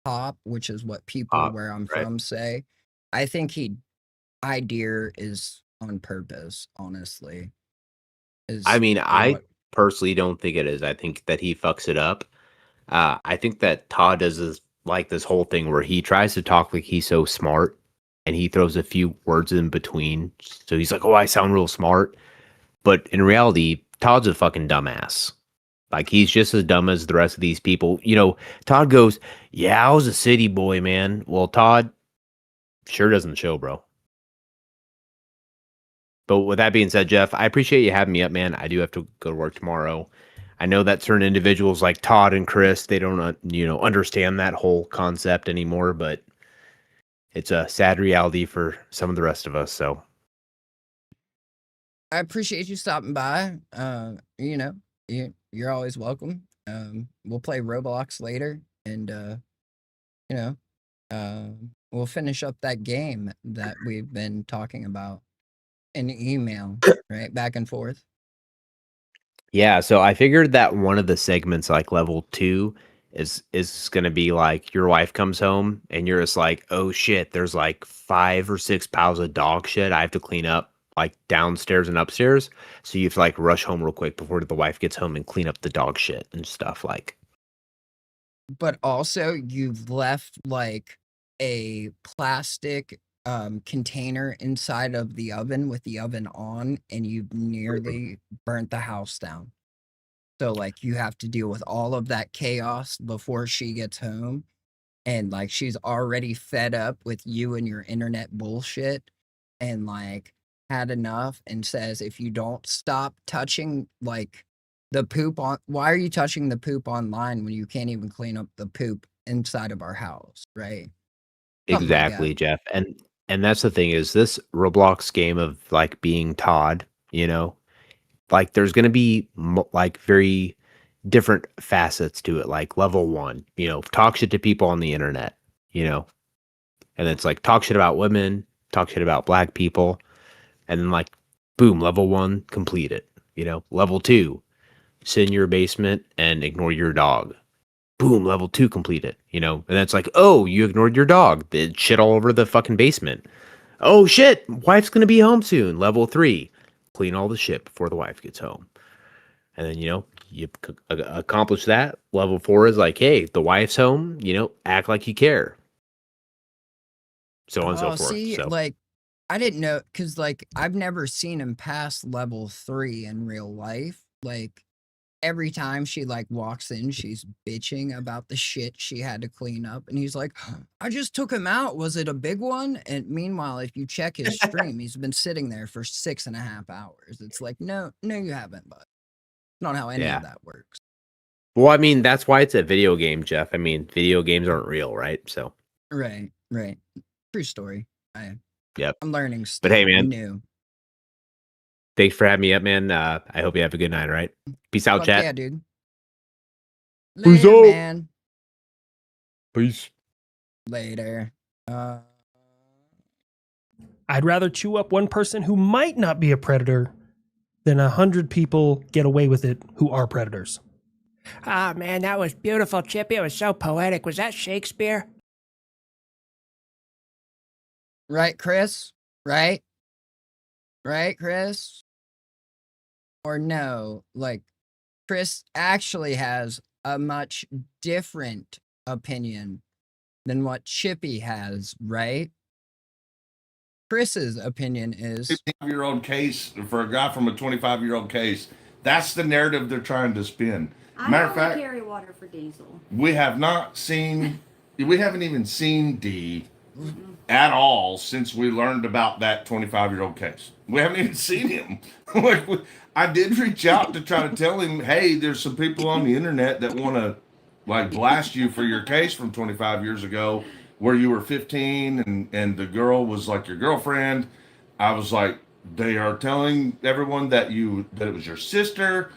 pop, which is what people where I'm
right.
from say. I think idea is on purpose, honestly.
I mean, I personally don't think it is. I think that he fucks it up. I think that Todd does this whole thing where he tries to talk like he's so smart and he throws a few words in between. So he's like, "Oh, I sound real smart." But in reality, Todd's a fucking dumbass. Like he's just as dumb as the rest of these people. You know, Todd goes, "Yeah, I was a city boy, man." Well, Todd sure doesn't show, bro. But with that being said, Jeff, I appreciate you having me up, man. I do have to go to work tomorrow. I know that certain individuals like Todd and Chris, they don't, understand that whole concept anymore, but it's a sad reality for some of the rest of us. So
I appreciate you stopping by. You know, you're always welcome. We'll play Roblox later, and you know, we'll finish up that game that we've been talking about in email, right, back and forth.
yeah, so I figured that one of the segments, like level 2, is gonna be like your wife comes home and you're just like, "Oh shit, there's like 5 or 6 piles of dog shit I have to clean up, like downstairs and upstairs." So you have to like rush home real quick before the wife gets home and clean up the dog shit and stuff like.
But also, you've left like a plastic container inside of the oven with the oven on, and you've nearly burnt the house down. So, like, you have to deal with all of that chaos before she gets home. And, like, she's already fed up with you and your internet bullshit and, like, had enough and says, if you don't stop touching, like, the poop on, why are you touching the poop online when you can't even clean up the poop inside of our house, right? Something like
Exactly,
that.
Jeff. And that's the thing is this Roblox game of like being Todd, like there's going to be like very different facets to it. Like level 1, talk shit to people on the internet, and it's like talk shit about women, talk shit about black people, and then like boom, level 1 completed. Level 2, sit in your basement and ignore your dog. Boom, level 2 completed. And it's like, oh, you ignored your dog. Did shit all over the fucking basement. Oh shit, wife's gonna be home soon. Level 3, clean all the shit before the wife gets home. And then you accomplish that. Level 4 is like, hey, the wife's home. Act like you care. So on and so forth.
See,
So
like, I didn't know, because, like, I've never seen him pass level 3 in real life. Like,
every time she like walks in, she's bitching about the shit she had to clean up. And he's like, I just took him out. Was it a big one? And meanwhile, if you check his stream, he's been sitting there for 6.5 hours. It's like, no, you haven't, but not how any
Yeah.
of that works.
Well, I mean, that's why it's a video game, Jeff. I mean, video games aren't real, right? So,
Right. True story.
yep.
I'm learning stuff
But hey, man,
new.
thanks for having me up, man. I hope you have a good night, all right? Peace out,
Fuck
chat.
yeah, dude.
Peace
Later,
out.
man.
Peace.
Later.
I'd rather chew up one person who might not be a predator than 100 people get away with it who are predators.
Ah, man, that was beautiful, Chippy. It was so poetic. Was that Shakespeare?
Right, Chris? Right, Chris? Or no? Like, Chris actually has a much different opinion than what Chippy has, right? Chris's opinion is
25-year-old case for a guy from a 25-year-old case. That's the narrative they're trying to spin. Matter of fact,
carry water for Diesel.
we haven't even seen D at all since we learned about that 25-year-old case. We haven't even seen him. I did reach out to try to tell him, hey, there's some people on the internet that want to like blast you for your case from 25 years ago where you were 15 and the girl was like your girlfriend. I was like, they are telling everyone that it was your sister.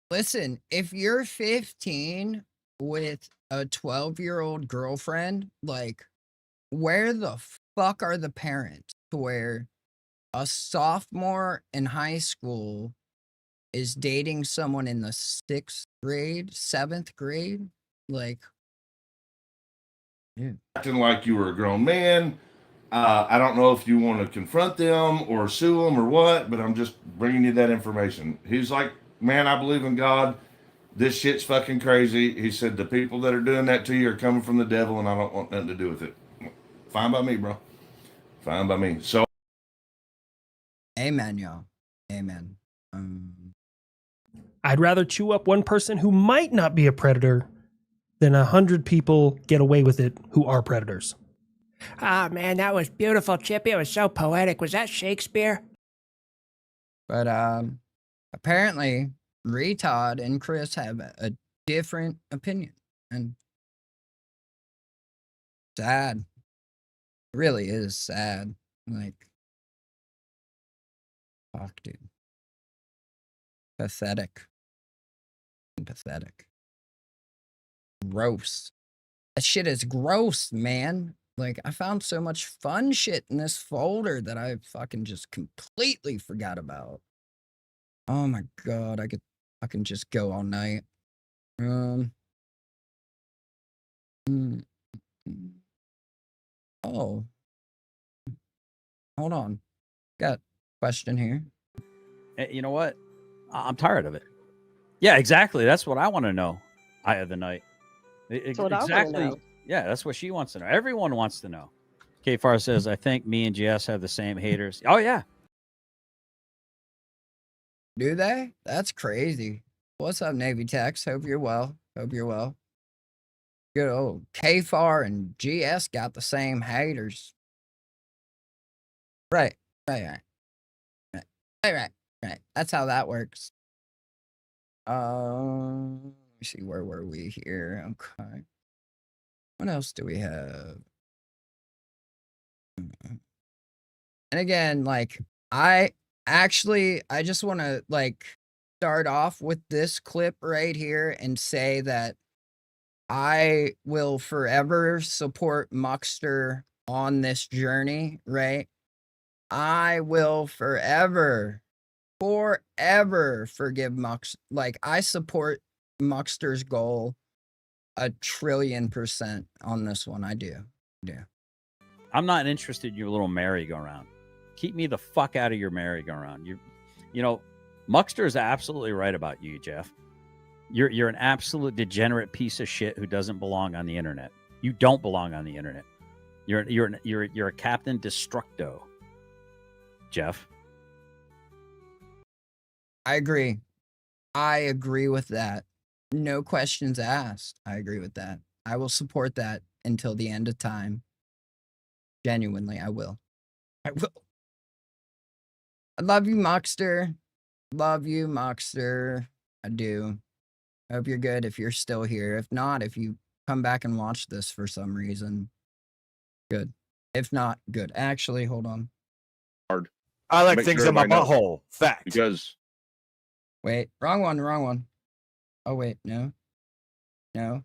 Listen, if you're 15 with a 12-year-old girlfriend, like, where the fuck are the parents to where a sophomore in high school is dating someone in the 6th grade, 7th grade? Like,
acting like you were a grown man. I don't know if you want to confront them or sue them or what, but I'm just bringing you that information. He's like, man, I believe in God. This shit's fucking crazy. He said the people that are doing that to you are coming from the devil, and I don't want nothing to do with it. Fine by me, bro. Fine by me. So,
amen, y'all. Amen.
I'd rather chew up one person who might not be a predator than 100 people get away with it who are predators.
Ah, man, that was beautiful, Chippy. It was so poetic. Was that Shakespeare?
But apparently Retodd and Chris have a different opinion, and sad. It really is sad. Like, fuck, dude. Pathetic. Gross. That shit is gross, man. Like, I found so much fun shit in this folder that I fucking just completely forgot about. Oh my god, I can just go all night. Oh. Hold on. Got a question here.
You know what? I'm tired of it. Yeah, exactly. That's what I want to know. Eye of the night.
That's what I wanna
Exactly.
know.
Yeah, that's what she wants to know. Everyone wants to know. K-Far says, I think me and Jess have the same haters. Oh, yeah.
Do they? That's crazy. What's up, Navy Tex? Hope you're well. Good old K-Far and GS got the same haters. Right. That's how that works. Let me see, where were we here? Okay. What else do we have? And again, like, I just want to, like, start off with this clip right here and say that I will forever support Muckster on this journey, right? I will forever forgive Muckster. Like, I support Muckster's goal 1,000,000,000% on this one. I do.
I'm not interested in your little merry-go-round. Keep me the fuck out of your merry-go-round. You know, Muckster is absolutely right about you, Jeff. You're an absolute degenerate piece of shit who doesn't belong on the internet. You don't belong on the internet. You're a Captain Destructo, Jeff.
I agree. I agree with that. No questions asked. I agree with that. I will support that until the end of time. Genuinely, I will. I will. I love you, Moxter. Love you, Moxter. I do. I hope you're good if you're still here. If not, if you come back and watch this for some reason, good. If not, good. Actually, hold on.
Hard.
I like
Make
things
sure
in my
everybody knows.
butthole. Fact.
Because
Wait, wrong one, wrong one. Oh, wait, no. No.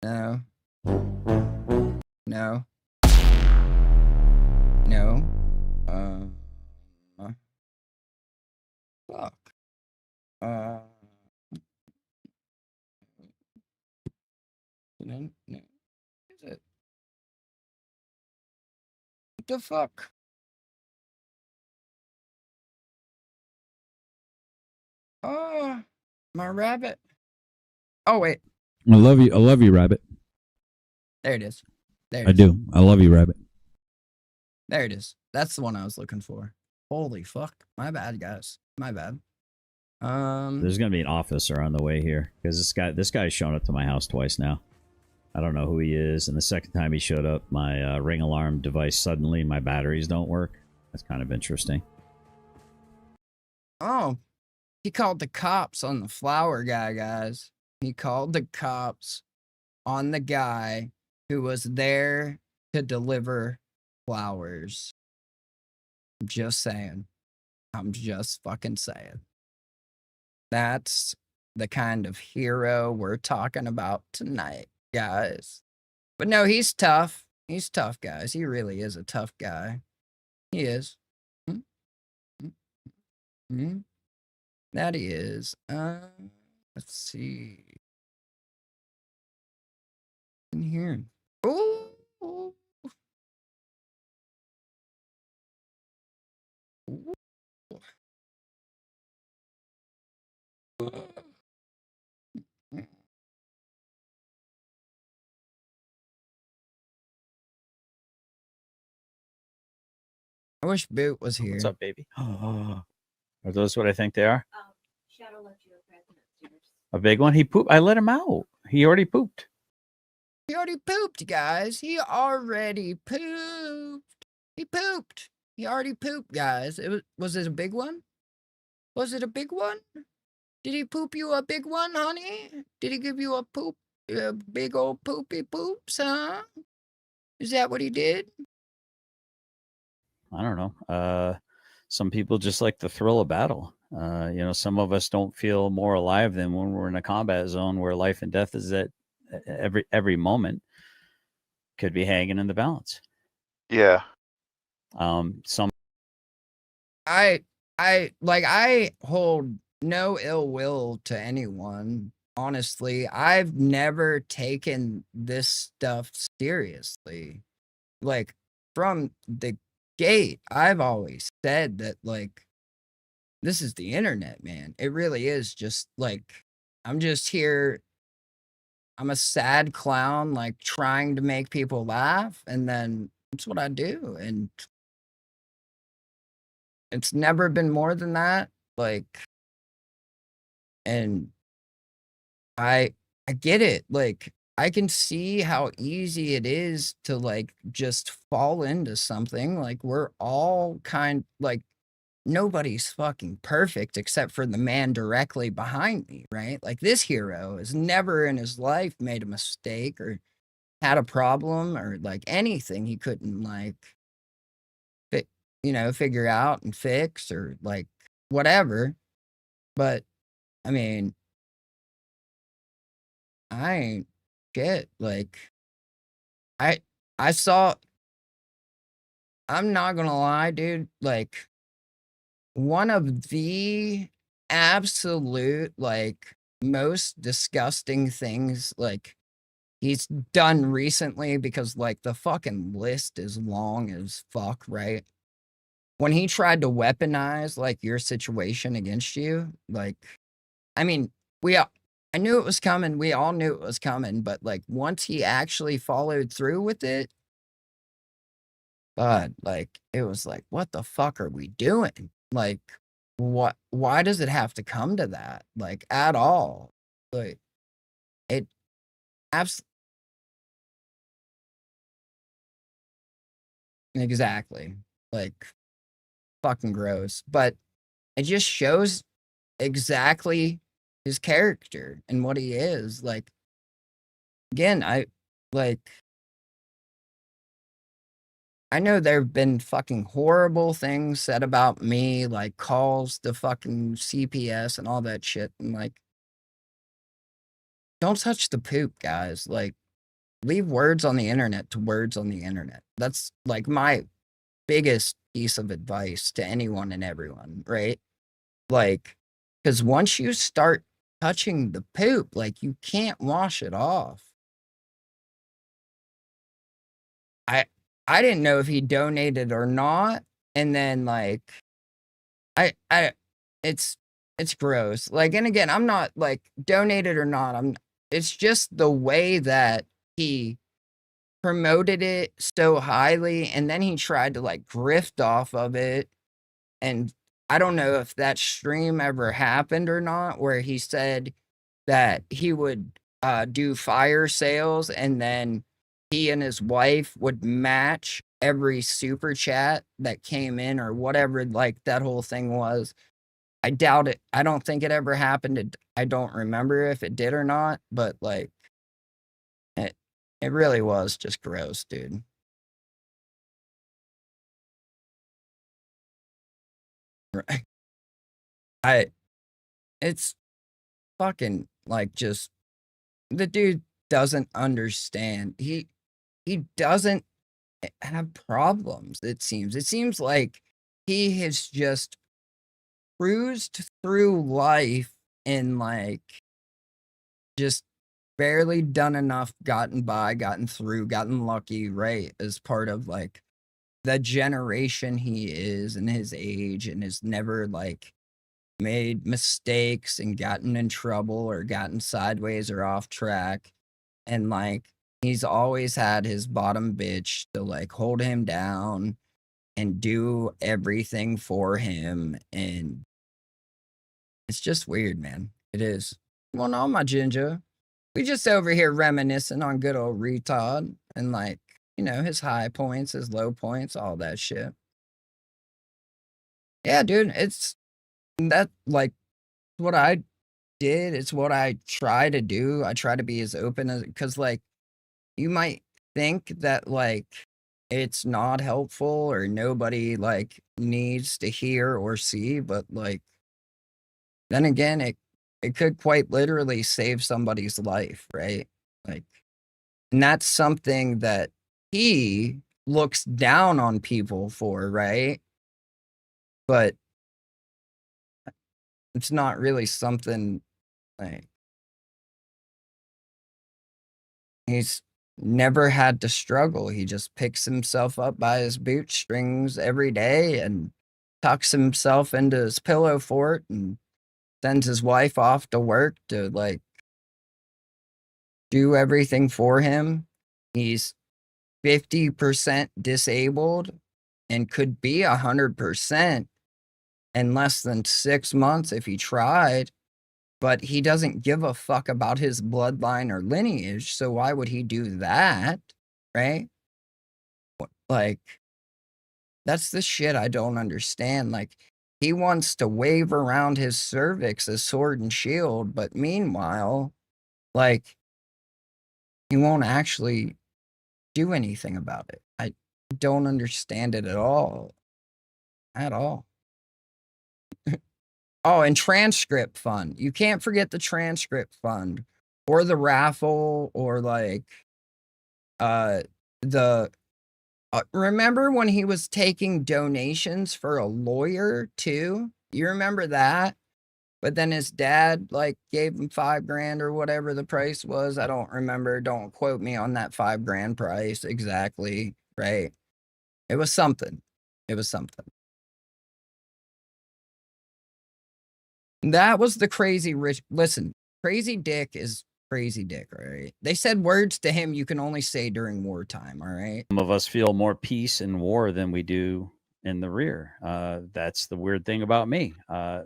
No. No. No. Fuck. No. Is it? What the fuck? Oh, my rabbit. Oh, wait.
I love you. I love you, Rabbit.
There it is. There it
I
is.
do. I love you, Rabbit.
There it is. That's the one I was looking for. Holy fuck. My bad, guys. My bad.
There's gonna be an officer on the way here because this guy's shown up to my house twice now. I don't know who he is, and the second time he showed up, my ring alarm device suddenly my batteries don't work. That's kind of interesting.
Oh, he called the cops on the flower guy, guys. He called the cops on the guy who was there to deliver flowers. I'm just saying. I'm just fucking saying. That's the kind of hero we're talking about tonight, guys. But no, he's tough. He's tough, guys. He really is a tough guy. He is. That he is. Let's see. In here. Oh. I wish Boot was here.
What's up, baby? Are those what I think they are?
Shadow left you a present upstairs.
A big one? He pooped. I let him out. He already pooped.
He already pooped, guys. He already pooped. He pooped. He already pooped, guys. Was it a big one? Was it a big one? Did he poop you a big one, honey? Did he give you a big old poopy poops, huh? Is that what he did?
I don't know. Some people just like the thrill of battle. Some of us don't feel more alive than when we're in a combat zone where life and death is at every moment could be hanging in the balance.
Yeah.
Some
I hold no ill will to anyone. Honestly, I've never taken this stuff seriously. Like from the gate, I've always said that this is the internet, man. It really is just I'm just here. I'm a sad clown, trying to make people laugh, and then that's what I do. And it's never been more than that. And I get it. I can see how easy it is to just fall into something. We're all nobody's fucking perfect except for the man directly behind me, right? This hero has never in his life made a mistake or had a problem or anything he couldn't figure out and fix or whatever. But I mean, I ain't shit. I saw, I'm not gonna lie, dude, one of the absolute most disgusting things he's done recently, because the fucking list is long as fuck, right? When he tried to weaponize your situation against you, I mean, I knew it was coming. We all knew it was coming, but once he actually followed through with it,
God, like, it was like, what the fuck are we doing? Like, why does it have to come to that? Like, at all? Like, it abs exactly. Like, fucking gross. But it just shows exactly his character and what he is. Like, again, like, I know there have been fucking horrible things said about me, like calls to fucking CPS and all that shit. And like, don't touch the poop, guys. Like, leave words on the internet to words on the internet. That's like my biggest piece of advice to anyone and everyone, right? Like, because once you start touching the poop, like, you can't wash it off. I didn't know if he donated or not, and then like I it's gross. Like, and again, I'm not like donated or not. It's just the way that he promoted it so highly, and then he tried to like grift off of it. And I don't know if that stream ever happened or not, where he said that he would do fire sales, and then he and his wife would match every super chat that came in or whatever, like that whole thing was. I doubt it. I don't think it ever happened. I don't remember if it did or not, but like it really was just gross, dude. Right. It's fucking like just the dude doesn't understand. He doesn't have problems, it seems. It seems like he has just cruised through life and like just barely done enough, gotten by, gotten through, gotten lucky, right? As part of like the generation he is and his age, and has never like made mistakes and gotten in trouble or gotten sideways or off track. And like he's always had his bottom bitch to like hold him down and do everything for him. And it's just weird, man. It is. Well, no, my ginger. We just over here reminiscing on good old Retodd and like, you know, his high points, his low points, all that shit. Yeah, dude, it's that like what I did. It's what I try to do. I try to be as open as, because like you might think that like it's not helpful or nobody like needs to hear or see, but like then again, it could quite literally save somebody's life, right? Like, and that's something that he looks down on people for, right? But it's not really something like he's never had to struggle. He just picks himself up by his bootstrings every day and tucks himself into his pillow fort and sends his wife off to work to like do everything for him. He's 50% disabled and could be 100% in less than 6 months if he tried, but he doesn't give a fuck about his bloodline or lineage, so why would he do that, right? Like, that's the shit I don't understand. Like, he wants to wave around his cervix as sword and shield, but meanwhile, like, he won't actually do anything about it. I don't understand it at all. At all. Oh, and transcript fund. You can't forget the transcript fund or the raffle or like the remember when he was taking donations for a lawyer too? You remember that? But then his dad like gave him $5,000 or whatever the price was. I don't remember. Don't quote me on that $5,000 price exactly, right? It was something. It was something. That was the crazy rich. Listen, Crazy Dick is
Crazy dick, right? They said words to him you can only say during wartime, all right?
Some of us feel more peace in war than we do in the rear. That's the weird thing about me.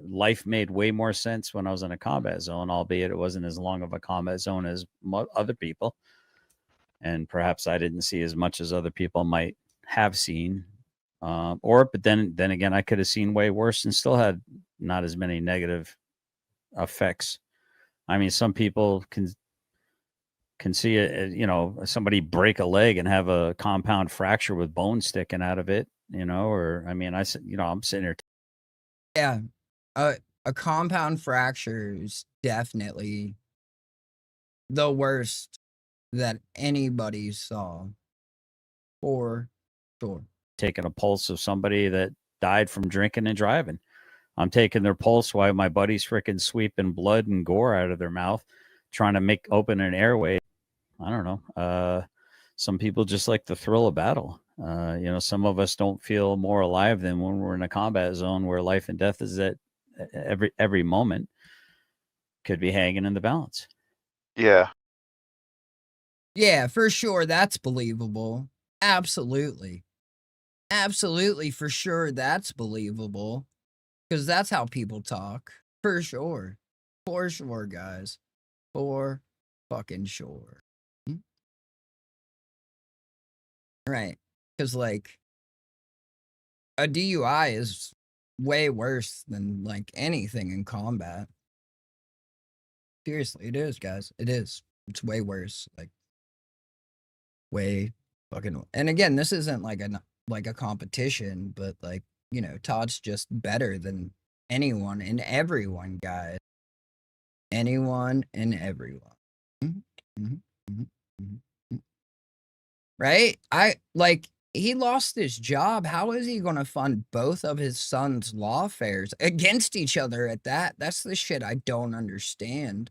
Life made way more sense when I was in a combat zone, albeit it wasn't as long of a combat zone as other people. And perhaps I didn't see as much as other people might have seen. But then again, I could have seen way worse and still had not as many negative effects. I mean, some people can see it, somebody break a leg and have a compound fracture with bone sticking out of it, or I mean, I'm sitting here.
Yeah. A compound fracture is definitely the worst that anybody saw. For sure.
Taking a pulse of somebody that died from drinking and driving. I'm taking their pulse while my buddy's freaking sweeping blood and gore out of their mouth, trying to open an airway. I don't know. Some people just like the thrill of battle. Some of us don't feel more alive than when we're in a combat zone where life and death is at every moment could be hanging in the balance.
Yeah.
Yeah, for sure. That's believable. Absolutely. Absolutely, for sure. That's believable. Because that's how people talk. For sure. For sure, guys. For fucking sure. Right. Because, like, a DUI is way worse than, like, anything in combat. Seriously, it is, guys. It is. It's way worse. Like, way fucking. And again, this isn't like a competition, but, like, Todd's just better than anyone and everyone, guys. Anyone and everyone. Right? He lost his job. How is he going to fund both of his son's law affairs against each other at that? That's the shit I don't understand.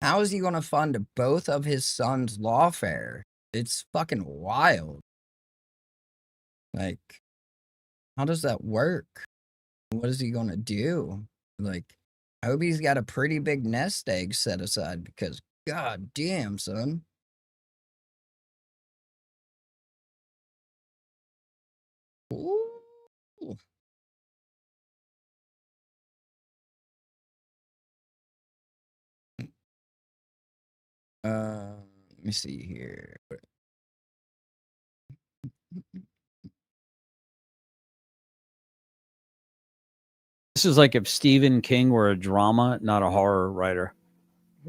How is he going to fund both of his son's law affairs? It's fucking wild. Like, how does that work? What is he going to do? Like, I hope he's got a pretty big nest egg set aside because, god damn, son. Ooh. Let me see here.
This is like if Stephen King were a drama, not a horror writer.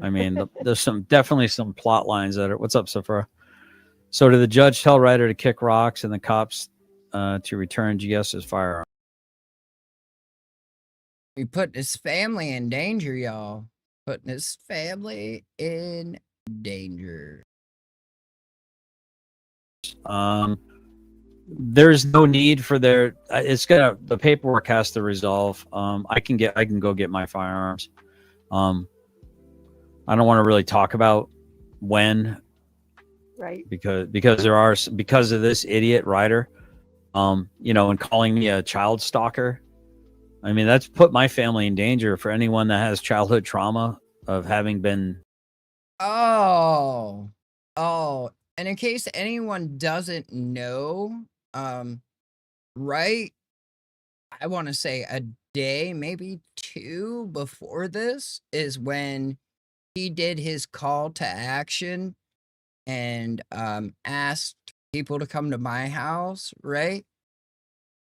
I mean, there's definitely some plot lines that are. What's up, Sephora? So did the judge tell Ryder to kick rocks and the cops to return GS's firearm?
He put his family in danger, y'all. Putting his family in danger.
There's no need for the paperwork has to resolve. I can go get my firearms. I don't want to really talk about when,
right?
Because of this idiot Ryder, and calling me a child stalker. I mean, that's put my family in danger. For anyone that has childhood trauma of having been.
Oh, and in case anyone doesn't know, right, I want to say a day, maybe 2 before this is when he did his call to action and asked people to come to my house, right?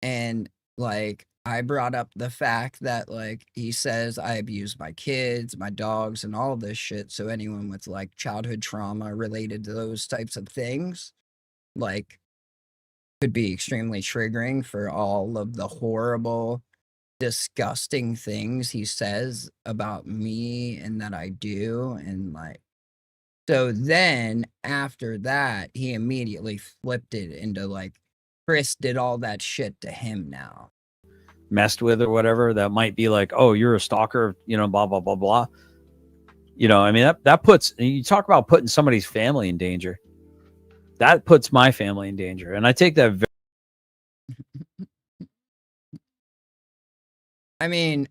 And like I brought up the fact that like he says I abuse my kids, my dogs, and all this shit. So anyone with like childhood trauma related to those types of things, like, could be extremely triggering for all of the horrible, disgusting things he says about me and that I do. And like, so then after that, he immediately flipped it into like, Chris did all that shit to him now.
Messed with or whatever, that might be like, oh, you're a stalker, blah, blah, blah, blah. I mean, that puts, you talk about putting somebody's family in danger. That puts my family in danger. And I take that very.
I mean,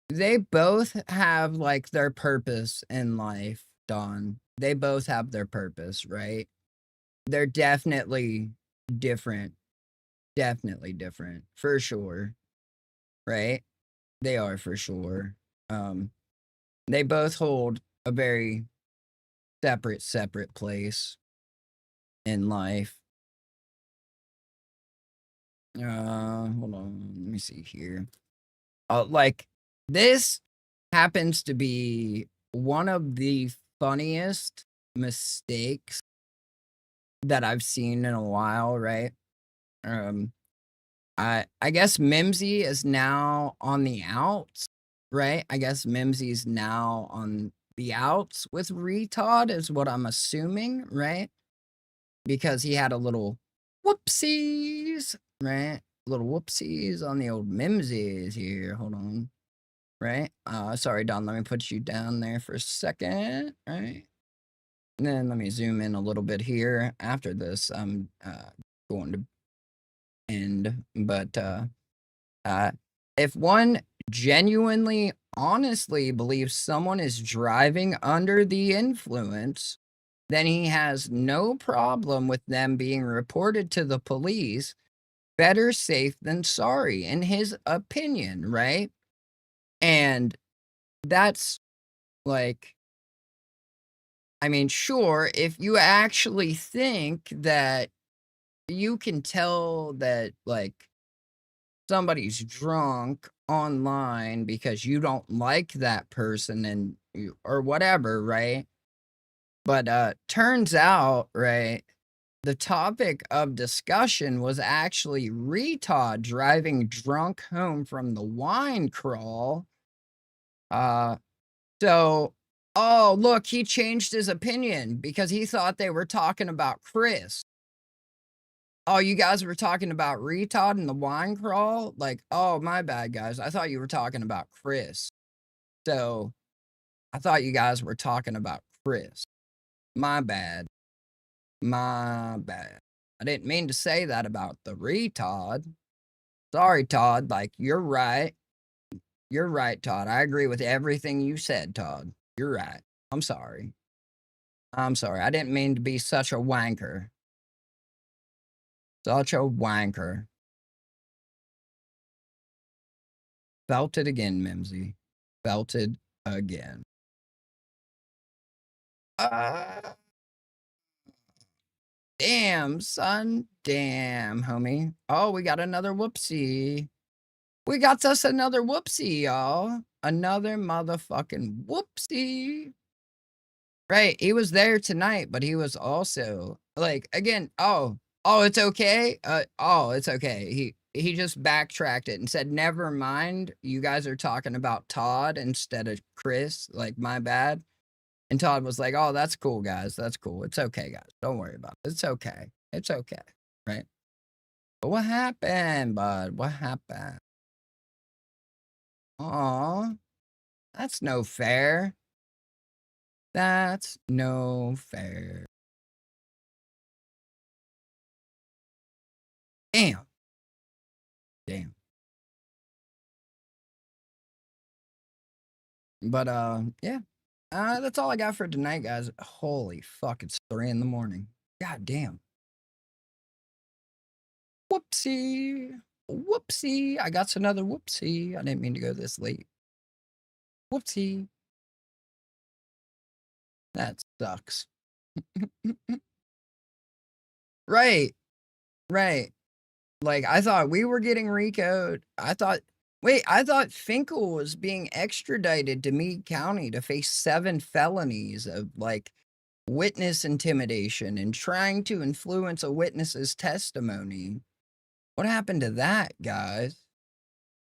they both have like their purpose in life, Don. They both have their purpose, right? They're definitely different. Definitely different. For sure. Right? They are for sure. They both hold a very separate place in life. Hold on. Let me see here. Like this happens to be one of the funniest mistakes that I've seen in a while, right? I guess Mimsy is now on the outs, right? I guess Mimsy's now on the outs with Retodd is what I'm assuming, right? Because he had a little whoopsies, right? Little whoopsies on the old Mimsies here. Hold on. Right? Sorry, Don, let me put you down there for a second, right? And then let me zoom in a little bit here. After this, I'm going to end. But if one genuinely, honestly believes someone is driving under the influence, then he has no problem with them being reported to the police. Better safe than sorry, in his opinion, right? And that's like, I mean, sure, if you actually think that you can tell that, like, somebody's drunk online because you don't like that person and you, or whatever, right? But turns out, right, the topic of discussion was actually Retodd driving drunk home from the wine crawl. So, oh, look, he changed his opinion because he thought they were talking about Chris. Oh, you guys were talking about Retodd and the wine crawl? Like, oh, my bad, guys. I thought you were talking about Chris. So, I thought you guys were talking about Chris. My bad. My bad. I didn't mean to say that about the Retodd. Sorry, Todd. Like, you're right. You're right, Todd. I agree with everything you said, Todd. You're right. I'm sorry. I'm sorry. I didn't mean to be such a wanker. Such a wanker. Felt it again, Mimsy. Felt it again. Damn, son. Damn, homie. Oh, we got another whoopsie. We got us another whoopsie, y'all. Another motherfucking whoopsie. Right, he was there tonight, but he was also like, again, it's okay. It's okay. He just backtracked it and said, never mind. You guys are talking about Todd instead of Chris. Like, my bad. And Todd was like, oh, that's cool, guys. That's cool. It's okay, guys. Don't worry about it. It's okay. It's okay. Right. But what happened, bud? What happened? Aw, that's no fair. That's no fair. Damn. Damn. But yeah. That's all I got for tonight, guys. Holy fuck, it's 3 in the morning. God damn. Whoopsie. Whoopsie. I got another whoopsie. I didn't mean to go this late. Whoopsie. That sucks. Right. Right. Like, I thought we were getting Rico'd. I thought Finkel was being extradited to Meade County to face 7 felonies of, like, witness intimidation and trying to influence a witness's testimony. What happened to that, guys?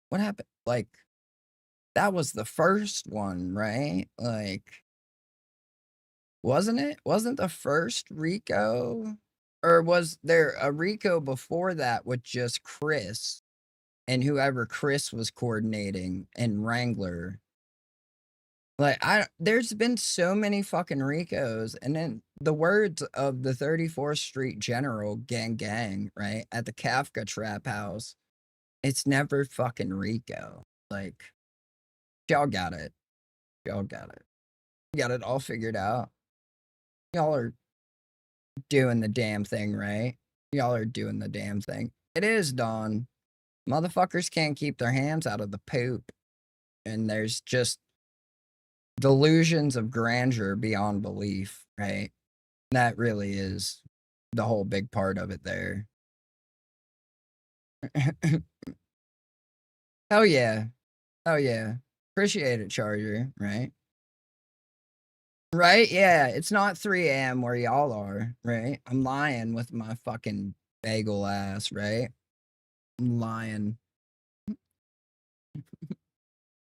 What happened? Like, that was the first one, right? Like, wasn't it? Wasn't the first Rico? Or was there a Rico before that with just Chris and whoever Chris was coordinating and Wrangler? Like, there's been so many fucking Ricos. And then the words of the 34th Street General, gang, right? At the Kafka Trap House, it's never fucking Rico. Like, Y'all got it. Y'all got it. You got it all figured out. Y'all are doing the damn thing, right? Y'all are doing the damn thing. It is dawn. Motherfuckers can't keep their hands out of the poop. And there's just delusions of grandeur beyond belief, right? That really is the whole big part of it there. Oh yeah. Oh yeah. Appreciate it, Charger, right? Right? Yeah, it's not 3 a.m. where y'all are, right? I'm lying with my fucking bagel ass, right? I'm lying.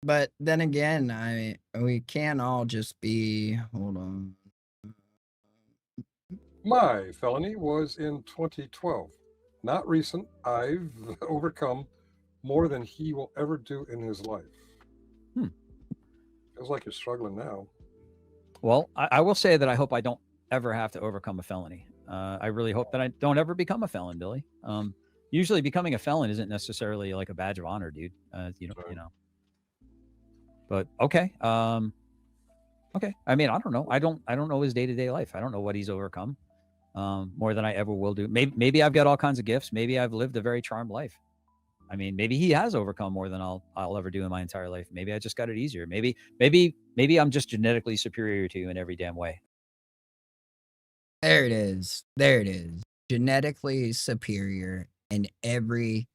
But then again, we can't all just be, hold on.
My felony was in 2012. Not recent. I've overcome more than he will ever do in his life. Feels like you're struggling now.
Well, I will say that I hope I don't ever have to overcome a felony. I really hope that I don't ever become a felon, Billy. Usually becoming a felon isn't necessarily like a badge of honor, dude. You know. But okay. Okay. I mean, I don't know. I don't know his day-to-day life. I don't know what he's overcome more than I ever will do. Maybe I've got all kinds of gifts. Maybe I've lived a very charmed life. I mean, maybe he has overcome more than I'll ever do in my entire life. Maybe I just got it easier. Maybe I'm just genetically superior to you in every damn way.
There it is. There it is. Genetically superior in every